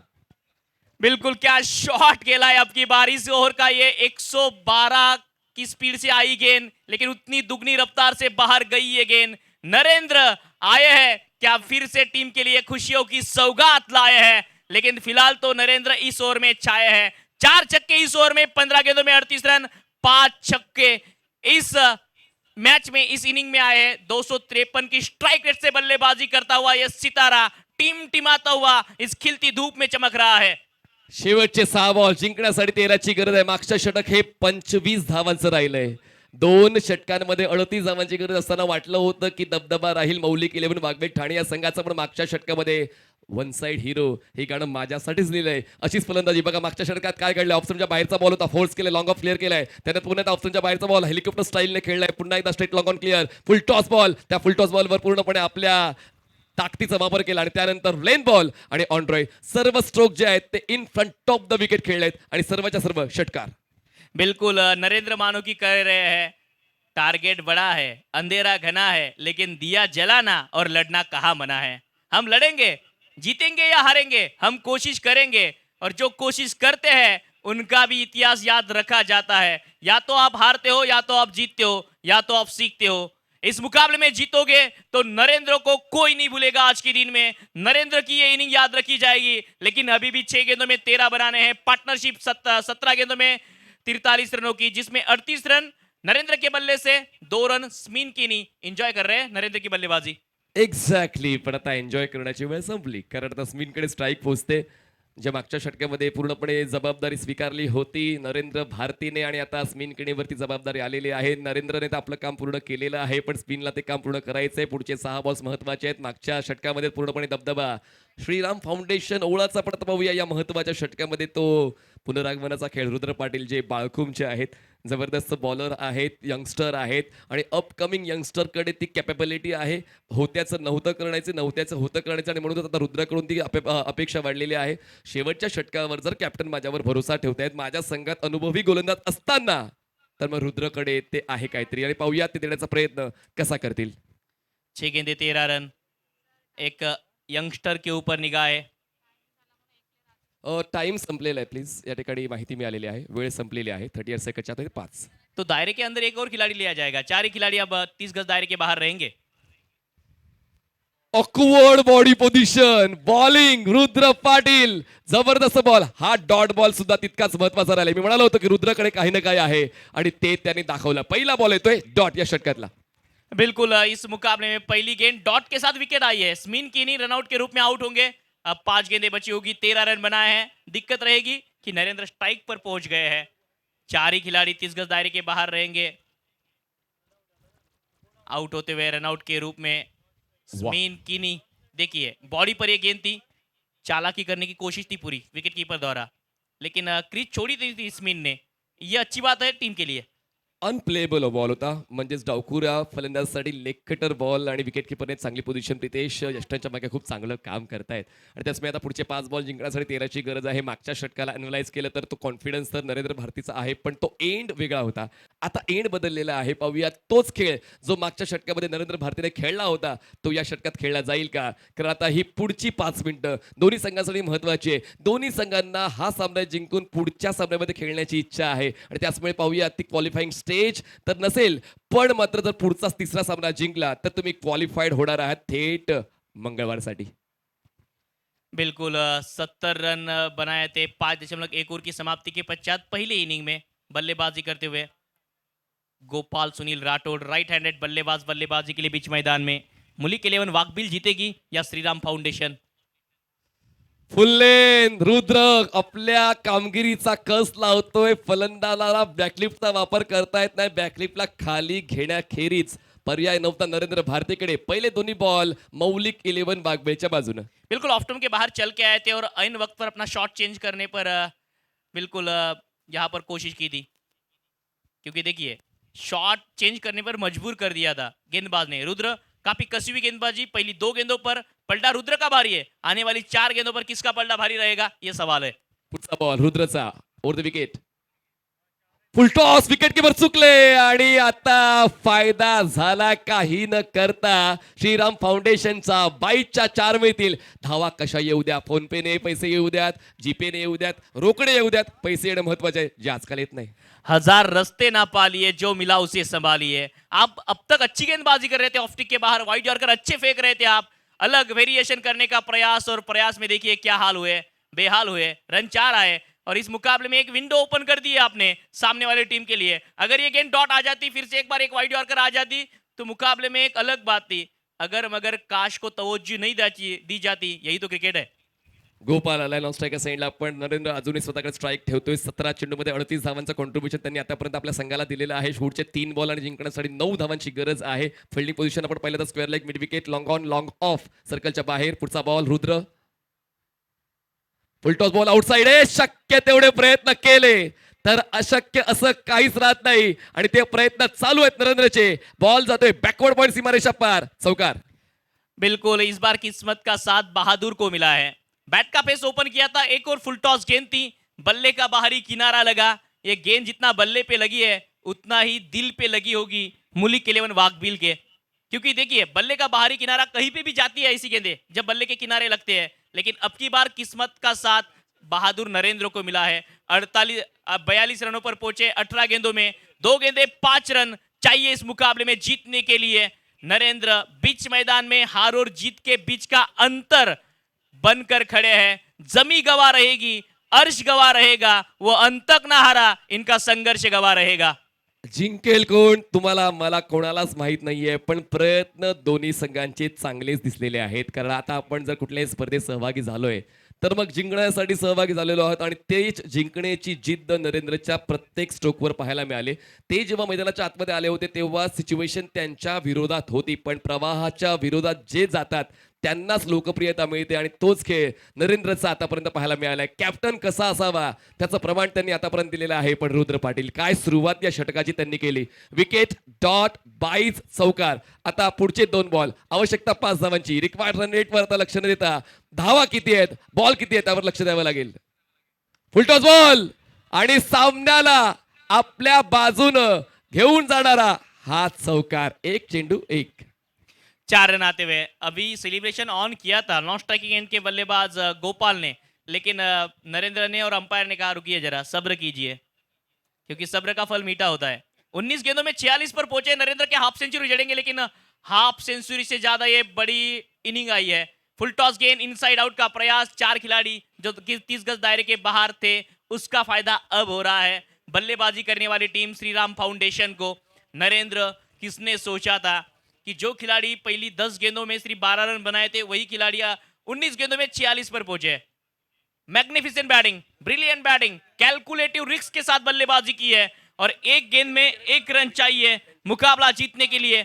बिल्कुल क्या शॉट खेला है अब की बार. इस ओवर का ये 112 की स्पीड से आई गेंद लेकिन उतनी दुगनी रफ्तार से बाहर गई ये गेंद. नरेंद्र आए हैं क्या फिर से टीम के लिए खुशियों की सौगात लाए हैं. लेकिन फिलहाल तो नरेंद्र इस ओवर में छाए हैं. 4 छक्के इस ओवर में. 15 गेंदों में 38 रन. 5 छक्के इस मैच में इस इनिंग में आए हैं. 253 की स्ट्राइक रेट से बल्लेबाजी करता हुआ यह सितारा टिमटिमाता हुआ इस खिलती धूप में चमक रहा है. शेवटचे 6 बॉल जिंकण्यासाठी 13 ची गरज आहे. मागच्या षटक हे 25 धावांचं राहिलंय. 2 षटकांमध्ये 38 धावांची गरज असताना वाटलं होतं की दबदबा राहील मौलिक 11 वाघवेग ठाणे या संघाचा. पण मागच्या षटकामध्ये वन साइड हिरो हे गाणं माझ्यासाठीच लिहिलंय. अशीच फलंदाजी बघा. मागच्या षटकात काय घडलं. ऑप्शनच्या बाहेरचा बॉल होता, फोर्स केले, लॉंग ऑफ क्लिअर केलाय. त्याने पुन्हा ऑप्शनच्या बाहेरचा बॉल हेलिकॉप्टर स्टाईलने खेळलाय. पुन्हा एकदा straight long on clear. Full toss ball. त्या फुल टॉस बॉलवर पूर्णपणे आपल्या ताकदीचा वापर केला आणि त्यानंतर लेन बॉल आणि ऑनड्रॉय. सर्व स्ट्रोक जे आहेत ते in front of the wicket खेळलेत आणि सर्वच्या सर्व षटकार. बिल्कुल नरेंद्र मानो की कह रहे हैं टारगेट बड़ा है, अंधेरा घना है, लेकिन दिया जलाना और लड़ना कहाँ मना है. हम लड़ेंगे, जीतेंगे या हारेंगे, हम कोशिश करेंगे और जो कोशिश करते हैं उनका भी इतिहास याद रखा जाता है. या तो आप हारते हो, या तो आप जीतते हो, या तो आप सीखते हो. इस मुकाबले में जीतोगे तो नरेंद्र को कोई नहीं भूलेगा. आज के दिन में नरेंद्र की ये इनिंग याद रखी जाएगी. लेकिन अभी भी 6 गेंदों में 13 बनाने हैं. पार्टनरशिप 17 गेंदों में 43 रनों की, जिसमें 38 रन नरेंद्र के बल्ले से, 2 रन स्मिन की नहीं. एंजॉय कर रहे हैं नरेंद्र की बल्लेबाजी. एक्झॅक्टली. पण आता एन्जॉय करण्याची वेळ संपली कारण आता स्मिनकडे स्ट्राईक पोहोचते. ज्या मागच्या षटकामध्ये पूर्णपणे जबाबदारी स्वीकारली होती नरेंद्र भारतीने आणि आता स्मिनकडे जबाबदारी आलेली आहे. नरेंद्रने तर आपलं काम पूर्ण केलेलं आहे पण स्पिनला ते काम पूर्ण करायचंय. पुढचे 6 बॉल्स महत्वाचे आहेत. मागच्या षटकामध्ये पूर्णपणे दबदबा श्रीराम फाउंडेशन ओळाचा पडता पाहूया या महत्वाच्या षटकामध्ये. तो पुनरागमनाचा खेळ रुद्र पाटील जे बाळकुमचे आहेत जबरदस्त बॉलर आहेत, यंगस्टर आहेत आणि अपकमिंग यंगस्टरकडे ती कॅपेबिलिटी आहे. होत्याचं नव्हतं करण्याची, नव्हत्याचं होतं करण्याचं आणि म्हणूनच आता रुद्राकडून ती अपेक्षा वाढलेली आहे. शेवटच्या षटकावर जर कॅप्टन माझ्यावर भरोसा ठेवतायत, माझ्या संघात अनुभवी गोलंदाज असताना, तर मग रुद्रकडे ते आहे काहीतरी आणि पाहूया ते देण्याचा प्रयत्न कसा करतील. 6 गेंदे 13 रन, एक यंगस्टर के ऊपर निगाह है. टाइम संपलेला आहे प्लीज. या ठिकाणी माहिती मिळालेली आहे, वेळ संपलेली आहे. 38 सेकंडच्या आत 5. तो दायरे के अंदर एक और खिलाड़ी लिया जाएगा. 4 ही खिलाड़ी अब 30 गज दायरे के बाहर रहेंगे. Awkward body position, bowling Rudra Patil, जबरदस्त बॉल. हा डॉट बॉल सुद्धा तितकाच महत्वाचा राहिला. मी म्हणालो होतो की रुद्रकडे काही ना काही आहे आणि ते त्यांनी दाखवलं. पहिला बॉल येतोय डॉट या षटकातला. बिल्कुल इस मुकाबले में पहली गेंद डॉट के साथ विकेट आई है. स्मिन कीनी रनआउट के रूप में आउट होंगे. अब 5 गेंदें बची होगी, 13 रन बनाए हैं. दिक्कत रहेगी कि नरेंद्र स्ट्राइक पर पहुंच गए हैं. 4 ही खिलाड़ी 30 गज दायरे के बाहर रहेंगे. आउट होते हुए रनआउट के रूप में स्मिन कीनी. देखिए बॉडी पर ये गेंद थी, चालाकी करने की कोशिश थी पूरी विकेट कीपर द्वारा, लेकिन क्रीज छोड़ी थी स्मिन ने. ये अच्छी बात है टीम के लिए. अनप्लेबल बॉल होता, म्हणजेच डावकुऱ्या फलंदाजासाठी लेग कटर बॉल आणि विकेट किपरने चांगली पोझिशन. प्रितेश यष्टांच्या मागे खूप चांगलं काम करतायत आणि त्याचमुळे आता पुढचे 5 बॉल जिंकण्यासाठी 13ची गरज आहे. मागच्या षटकाला अनलाइज केलं तर तो कॉन्फिडन्स तर नरेंद्र भारतीचा आहे, पण तो एंड वेगळा होता. आता एंड बदललेला आहे. पाहूया तोच खेळ जो मागच्या षटकामध्ये नरेंद्र भारतीने खेळला होता तो या षटकात खेळला जाईल का. कारण आता ही पुढची 5 मिनिटं दोन्ही संघांसाठी महत्वाची आहे. दोन्ही संघांना हा सामना जिंकून पुढच्या सामन्यामध्ये खेळण्याची इच्छा आहे आणि त्याचमुळे पाहूया ती क्वालिफाईंग स्टेज तर नसेल, पण मात्र जर पुढचा 3रा सामना जिंकला तर तुम्ही क्वालिफाईड होणार आहात थेट मंगळवारसाठी. बिल्कुल 70 रन बनाए थे 5.1 ओवर की समाप्ति के पश्चात पहले इनिंग में बल्लेबाजी करते हुए गोपाल सुनील राठौड़ राइट हैंडेड बल्लेबाजी के लिए बीच मैदान में. मुलिक 11 वाकबिल जीतेगी या श्रीराम फाउंडेशन. फुल्लेन रुद्र आपल्या कामगिरीचा कस लावतोय. फलंदाजाला बॅकलिफ्टचा वापर करता येत नाही. बॅकलिफ्टला खाली घेण्याखेरीज पर्याय नव्हता नरेंद्र भारतीकडे. पहिले दोन्ही बॉल मौलिक 11 वाघबेलच्या बाजूनं. बिल्कुल ऑफ स्टंप के बाहर चल के आए थे और ऐन वक्त पर अपना शॉट चेंज करने पर बिल्कुल यहाँ पर कोशिश की थी, क्योंकि देखिए शॉट चेंज करने पर मजबूर कर दिया था गेंदबाज ने. रुद्र काफी कसी हुई गेंदबाजी. पहली 2 गेंदों पर पलटा रुद्र का भारी है. आने वाली 4 गेंदों पर किसका पलटा भारी रहेगा ये सवाल है. पुढचा बॉल रुद्रचा over the wicket. Full toss, wicket keeper चुकले आणि आता फायदा झाला काही न करता श्रीराम फाउंडेशनचा. 22च्या 4 मिळतील. धावा कशा येऊ द्या, फोन पेने पैसे येऊ द्यात, जीपे ने येऊ द्यात, रोकडे येऊ द्यात, पैसे येणं महत्वाचे आहे जे आजकाल येत नाही. 1000 रस्ते ना पालिए, जो मिला उसे संभालिए. आप अब तक अच्छी गेंदबाजी कर रहे थे, ऑफ स्टिक के बाहर वाइड यॉर्कर अच्छे फेंक रहे थे आप. अलग वेरिएशन करने का प्रयास और प्रयास में देखिए क्या हाल हुए, बेहाल हुए. रन 4 आए और इस मुकाबले में एक विंडो ओपन कर दी है आपने सामने वाले टीम के लिए. अगर ये गेंद डॉट आ जाती, फिर से एक बार एक वाइड यॉर्कर आ जाती, तो मुकाबले में एक अलग बात थी. अगर मगर काश को तवज्जो नहीं दी जाती. यही तो क्रिकेट है. गोपाल आलाय नॉन स्ट्रायकर साईडला, पण नरेंद्र अजूनही स्वतःकडे स्ट्राईक ठेवतोय. 17 चेंडूमध्ये 38 धावांचं कॉन्ट्रीब्युशन त्यांनी आतापर्यंत आपल्या संघाला दिलेलं आहे. शेवटचे 3 बॉल आणि जिंकण्यासाठी 9 धावांची गरज आहे. फिल्डिंग पोझिशन आपण पाहिलं तर square leg, mid wicket, long on long of, सर्कलच्या बाहेर. पुढचा बॉल रुद्र, फुल टॉस बॉल आउटसाइड आहे. शक्य तेवढे प्रयत्न केले तर अशक्य असं काहीच राहत नाही आणि ते प्रयत्न चालू आहेत नरेंद्रचे. बॉल जातोय बॅकवर्ड पॉइंट, सीमारेषा पार, चौकार. बिल्कुल इस बार किस्मत का साथ बहादुर को मिला है. बैट का फेस ओपन किया था, एक और फुल टॉस गेंद थी, बल्ले का बाहरी किनारा लगा. ये गेंद जितना बल्ले पे लगी है उतना ही दिल पे लगी होगी मुलिक 11 वाकबिल के. क्योंकि देखिए बल्ले का बाहरी किनारा कहीं पे भी जाती है ऐसी गेंदें जब बल्ले के किनारे लगते हैं, लेकिन अब की बार किस्मत का साथ बहादुर नरेंद्र को मिला है. 42 रनों पर पहुंचे 18 गेंदों में. 2 गेंदे 5 रन चाहिए इस मुकाबले में जीतने के लिए. नरेंद्र बीच मैदान में हार और जीत के बीच का अंतर बनकर खड़े हैं. जमी गवा रहेगी, अर्श गवा रहेगा, वो अंतक ना हारा, इनका संघर्ष गवा रहेगा. जिंकेल कोण तुम्हाला मला कोणालाच माहित नाहीये, पण प्रयत्न दोन्ही संघांचे चांगलेच दिसलेले आहेत. कारण आता आपण जर कुठल्याही स्पर्धेत सहभागी झालोय तर मग जिंकण्यासाठी सहभागी झालेलो आहोत आणि तेच जिंकण्याची जिद्द नरेंद्रच्या प्रत्येक स्ट्रोकवर पाहायला मिळाले. ते जेव्हा मैदानाच्या आतमध्ये आले होते तेव्हा सिच्युएशन त्यांच्या विरोधात होती, पण प्रवाहाच्या विरोधात जे जातात त्यांनाच लोकप्रियता मिळते आणि तोच खेळ नरेंद्रचा आतापर्यंत पाहायला मिळालाय. कॅप्टन कसा असावा त्याचं प्रमाण त्यांनी आतापर्यंत दिलेलं आहे. पण रुद्र पाटील काय सुरुवात या षटकाची त्यांनी केली. विकेट, डॉट, बाईज, चौकार. आता पुढचे 2 बॉल, आवश्यकता 5 धावांची. रिक्वायर्ड रन रेटवर आता लक्ष न देता धावा किती आहेत, बॉल किती आहेत त्यावर लक्ष द्यावं लागेल. फुलटॉस बॉल आणि सामन्याला आपल्या बाजूनं घेऊन जाणारा हा चौकार. 1 चेंडू 1. 4 रन आते हुए अभी सेलिब्रेशन ऑन किया था नॉन स्ट्राइकिंग एंड के बल्लेबाज गोपाल ने, लेकिन नरेंद्र ने और अंपायर ने कहा रुकिए जरा, सब्र कीजिए, क्योंकि सब्र का फल मीठा होता है. 19 गेंदों में 46 पर पहुंचे नरेंद्र के हाफ सेंचुरी जड़ेंगे, लेकिन हाफ सेंचुरी से ज्यादा ये बड़ी इनिंग आई है. फुल टॉस गेंद इनसाइड आउट का प्रयास. 4 खिलाड़ी जो 30 गज दायरे के बाहर थे उसका फायदा अब हो रहा है बल्लेबाजी करने वाली टीम श्रीराम फाउंडेशन को. नरेंद्र, किसने सोचा था कि जो खिलाड़ी पहली 10 गेंदों में सिर्फ 12 रन बनाए थे वही खिलाड़ी 19 गेंदों में 46 पर पहुंचे. Magnificent batting, brilliant batting, calculative risk के साथ बल्लेबाजी की है और एक गेंद में 1 रन चाहिए मुकाबला जीतने के लिए.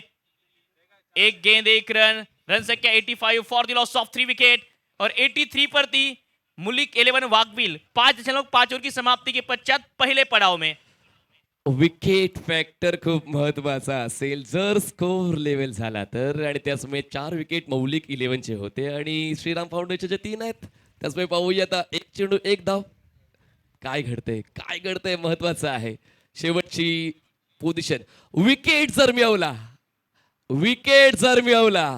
1 गेंद 1 रन, रन संख्या 85 for the loss of 3 wicket. और 83 पर थी मुलिक 11 वाकबिल. 5.5 ओव्हर की समाप्ति के पश्चात पहले पड़ाव में. विकेट फॅक्टर खूप महत्वाचा असेल जर स्कोर लेवल झाला तर. आणि त्याचमुळे 4 विकेट मौलिक 11चे होते आणि श्रीराम फाउंडेशनचे 3 आहेत. त्याचमुळे पाहूया आता 1 चेंडू 1 धाव. काय घडतंय, काय घडतंय महत्वाचं आहे. शेवटची पोझिशन. विकेट जर मिळवला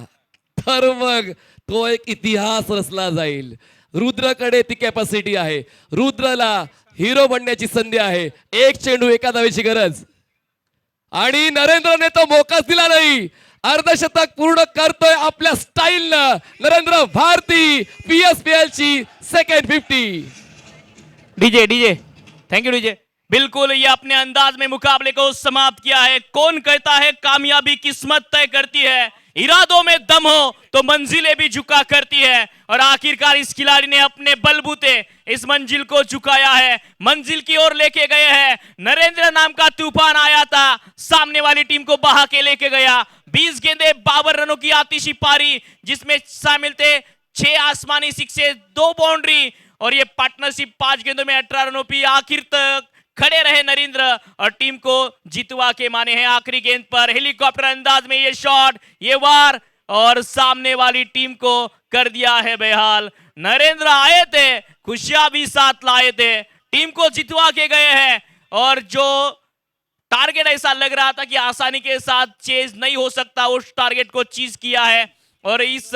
तर मग तो एक इतिहास रचला जाईल. रुद्रकडे ती कॅपॅसिटी आहे. रुद्रला हिरो बनण्याची संधी आहे. 1 चेंडू 1 धावेची गरज आणि नरेंद्रने तो मोकाच दिला नाही. अर्धशतक पूर्ण करतोय आपल्या स्टाईलनं नरेंद्र भारती. PSPL ची second 50. DJ thank you DJ. बिल्कुल ये अपने अंदाज में मुकाबले को समाप्त किया है. कौन कहता है कामयाबी किस्मत तय करती है, इरादों में दम हो तो मंजिलें भी झुका करती है. और आखिरकार इस खिलाड़ी ने अपने बलबूते इस मंजिल को झुकाया है, मंजिल की ओर लेके गए हैं. नरेंद्र नाम का तूफान आया था, सामने वाली टीम को बहा के लेके गया. 20 गेंदे 52 रनों की आतिशी पारी, जिसमें शामिल थे 6 आसमानी सिक्से, 2 बाउंड्री. और ये पार्टनरशिप 5 गेंदों में 18 रनों की. आखिर तक खड़े रहे नरेंद्र और टीम को जितवा के माने हैं. आखिरी गेंद पर हेलीकॉप्टर अंदाज में ये शॉट, ये वार और सामने वाली टीम को कर दिया है बेहाल. नरेंद्र आए थे, खुशियां भी साथ लाए थे, टीम को जितवा के गए हैं. और जो टारगेट ऐसा लग रहा था कि आसानी के साथ चेज नहीं हो सकता, उस टारगेट को चीज किया है. और इस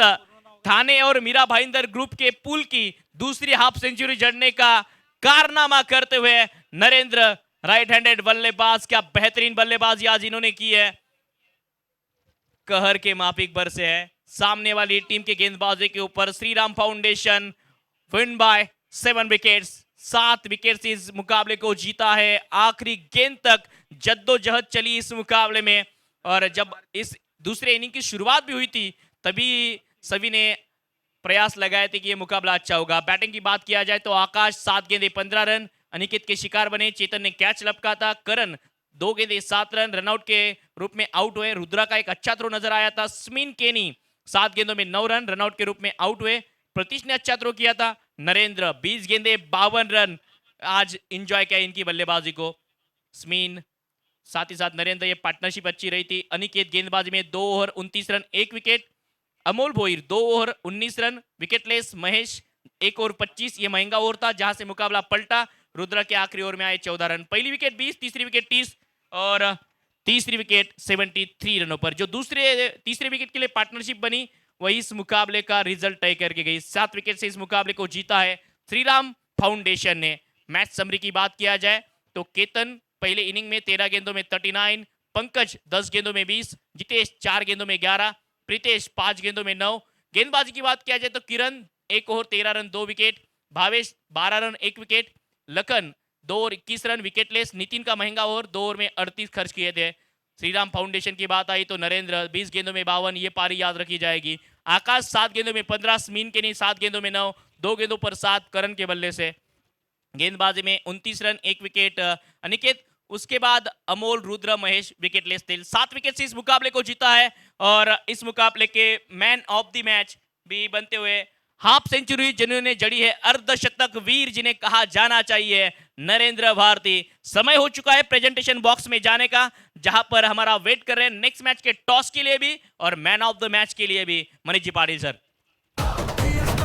थाने और मीरा भाईंदर ग्रुप के पुल की दूसरी हाफ सेंचुरी जड़ने का कारनामा करते हुए नरेंद्र, राइट हैंडेड बल्लेबाज, क्या बेहतरीन बल्लेबाजी आज इन्होंने की है. कहर के माफिक बरसे है सामने वाली टीम के गेंदबाजी के ऊपर. Shriram Foundation win by 7 wickets. 7 wicket से इस मुकाबले को जीता है. आखिरी गेंद तक जद्दोजहद चली इस मुकाबले में. और जब इस दूसरे इनिंग की शुरुआत भी हुई थी तभी सभी ने प्रयास लगाए थे कि ये मुकाबला अच्छा होगा. बैटिंग की बात किया जाए तो आकाश 7 गेंदे 15 रन अनिकेत के शिकार बने. चेतन ने कैच लपका था. करण 2 गेंदे 7 रन रनआउट के रूप में आउट हुए. रुद्रा का एक अच्छा थ्रो नजर आया था. स्मिन केनी 7 गेंदों में 9 रन रनआउट के रूप में आउट हुए. प्रतीश ने अच्छा थ्रो किया था. नरेंद्र 20 गेंदे 52 रन आज इंजॉय किया इनकी बल्लेबाजी को. स्मिन साथ ही साथ नरेंद्र, ये पार्टनरशिप अच्छी रही थी. अनिकेत गेंदबाजी में 2 over 29 run 1 wicket. Amol Bhoir 2 over 19 run wicketless. Mahesh 1 over 25, ये महंगा ओवर था जहां से मुकाबला पलटा. रुद्र के आखिरी ओवर में आए 14 रन. पहली विकेट 20, तीसरी विकेट 30 और तीसरी विकेट 73 रनों पर. जो तीसरे विकेट के लिए पार्टनरशिप बनी वही इस मुकाबले का रिजल्ट तय करके गई. 7 विकेट से इस मुकाबले को जीता है श्रीराम फाउंडेशन ने. मैच समरी की बात किया जाए तो केतन पहले इनिंग में 13 गेंदों में 39, पंकज 10 गेंदों में 20, जितेश 4 गेंदों में 11, प्रीतेश 5 गेंदों में 9. गेंदबाजी की बात किया जाए तो किरण 1 over 13 run 2 wicket, Bhavesh 12 run 1 wicket, Lakhan 2 over 21 run wicketless. Nitin का महंगा ओवर 2 ओवर में 38 खर्च किए थे. श्रीराम फाउंडेशन की बात आई तो नरेंद्र 20 गेंदों में 52, ये पारी याद रखी जाएगी. आकाश 7 गेंदों में 15, स्मीन के नहीं 7 गेंदों में 9, 2 गेंदों पर 7 करण के बल्ले से. गेंदबाजी में 29 रन 1 विकेट अनिकेत. उसके बाद अमोल, रुद्र, महेश विकेटलेस थे. 7 विकेट से इस मुकाबले को जीता है और इस मुकाबले के मैन ऑफ द मैच भी बनते हुए हाफ सेंचुरी जिन्होंने जड़ी है, अर्धशतक वीर जिन्हें कहा जाना चाहिए, नरेंद्र भारती। समय हो चुका है प्रेजेंटेशन बॉक्स में जाने का, जहां पर हमारा वेट कर रहे हैं नेक्स्ट मैच के टॉस के लिए भी और मैन ऑफ द मैच के लिए भी। Manish ji Patil sir.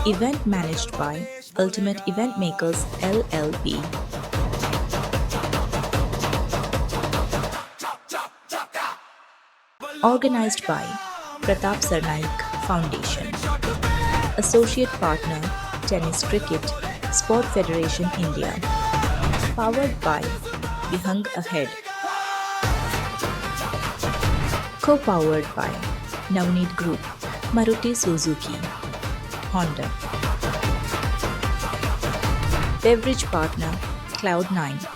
Event managed by Ultimate Event Makers LLP. Organized by Pratap Sarnaik Foundation. Associate Partner Tennis Cricket Sport Federation India. Powered by Bihang Ahead. Co-powered by Navneet Group, Maruti Suzuki, Honda. Beverage partner Cloud9.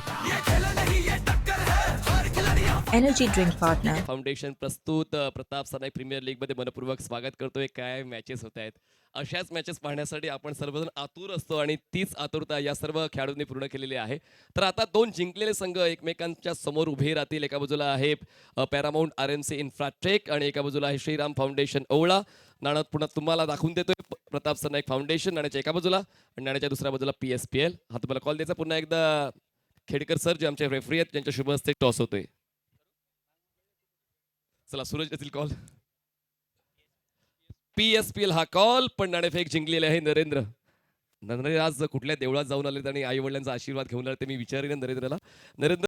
Energy drink partner foundation प्रस्तुत Pratap Sarnaik premier league मध्ये मनपूर्वक स्वागत करतोय. काय matches होत आहेत, अशाच matches पाहण्यासाठी आपण सर्वजण आतुर असतो आणि तीच आतुरता या सर्व खेळाडूंनी पूर्ण केलेली आहे. तर आता दोन जिंकलेले संघ एकमेकांच्या समोर उभे राहतील. एका बाजूला आहे पॅरामाउंट RMC इन्फ्राटेक आणि एका बाजूला आहे श्रीराम फाउंडेशन ओवळा. नाणं पुन्हा तुम्हाला दाखवून देतोय प्रताप सरनाईक फाउंडेशन नाण्याच्या एका बाजूला आणि नाण्याच्या दुसऱ्या बाजूला PSPL. हा तुम्हाला कॉल द्यायचा पुन्हा एकदा खेडकर सर जे आमचे रेफरी आहेत त्यांच्या शुभ हस्ते टॉस होतोय. चला सूरज येथील कॉल. PSPL हा कॉल, पण नाणेफेक जिंकलेले आहे नरेंद्र. नरेंद्र आज कुठल्या देवळात जाऊन आले आणि आई वडिलांचा आशीर्वाद घेऊन आले ते मी विचारेन नरेंद्रला. नरेंद्र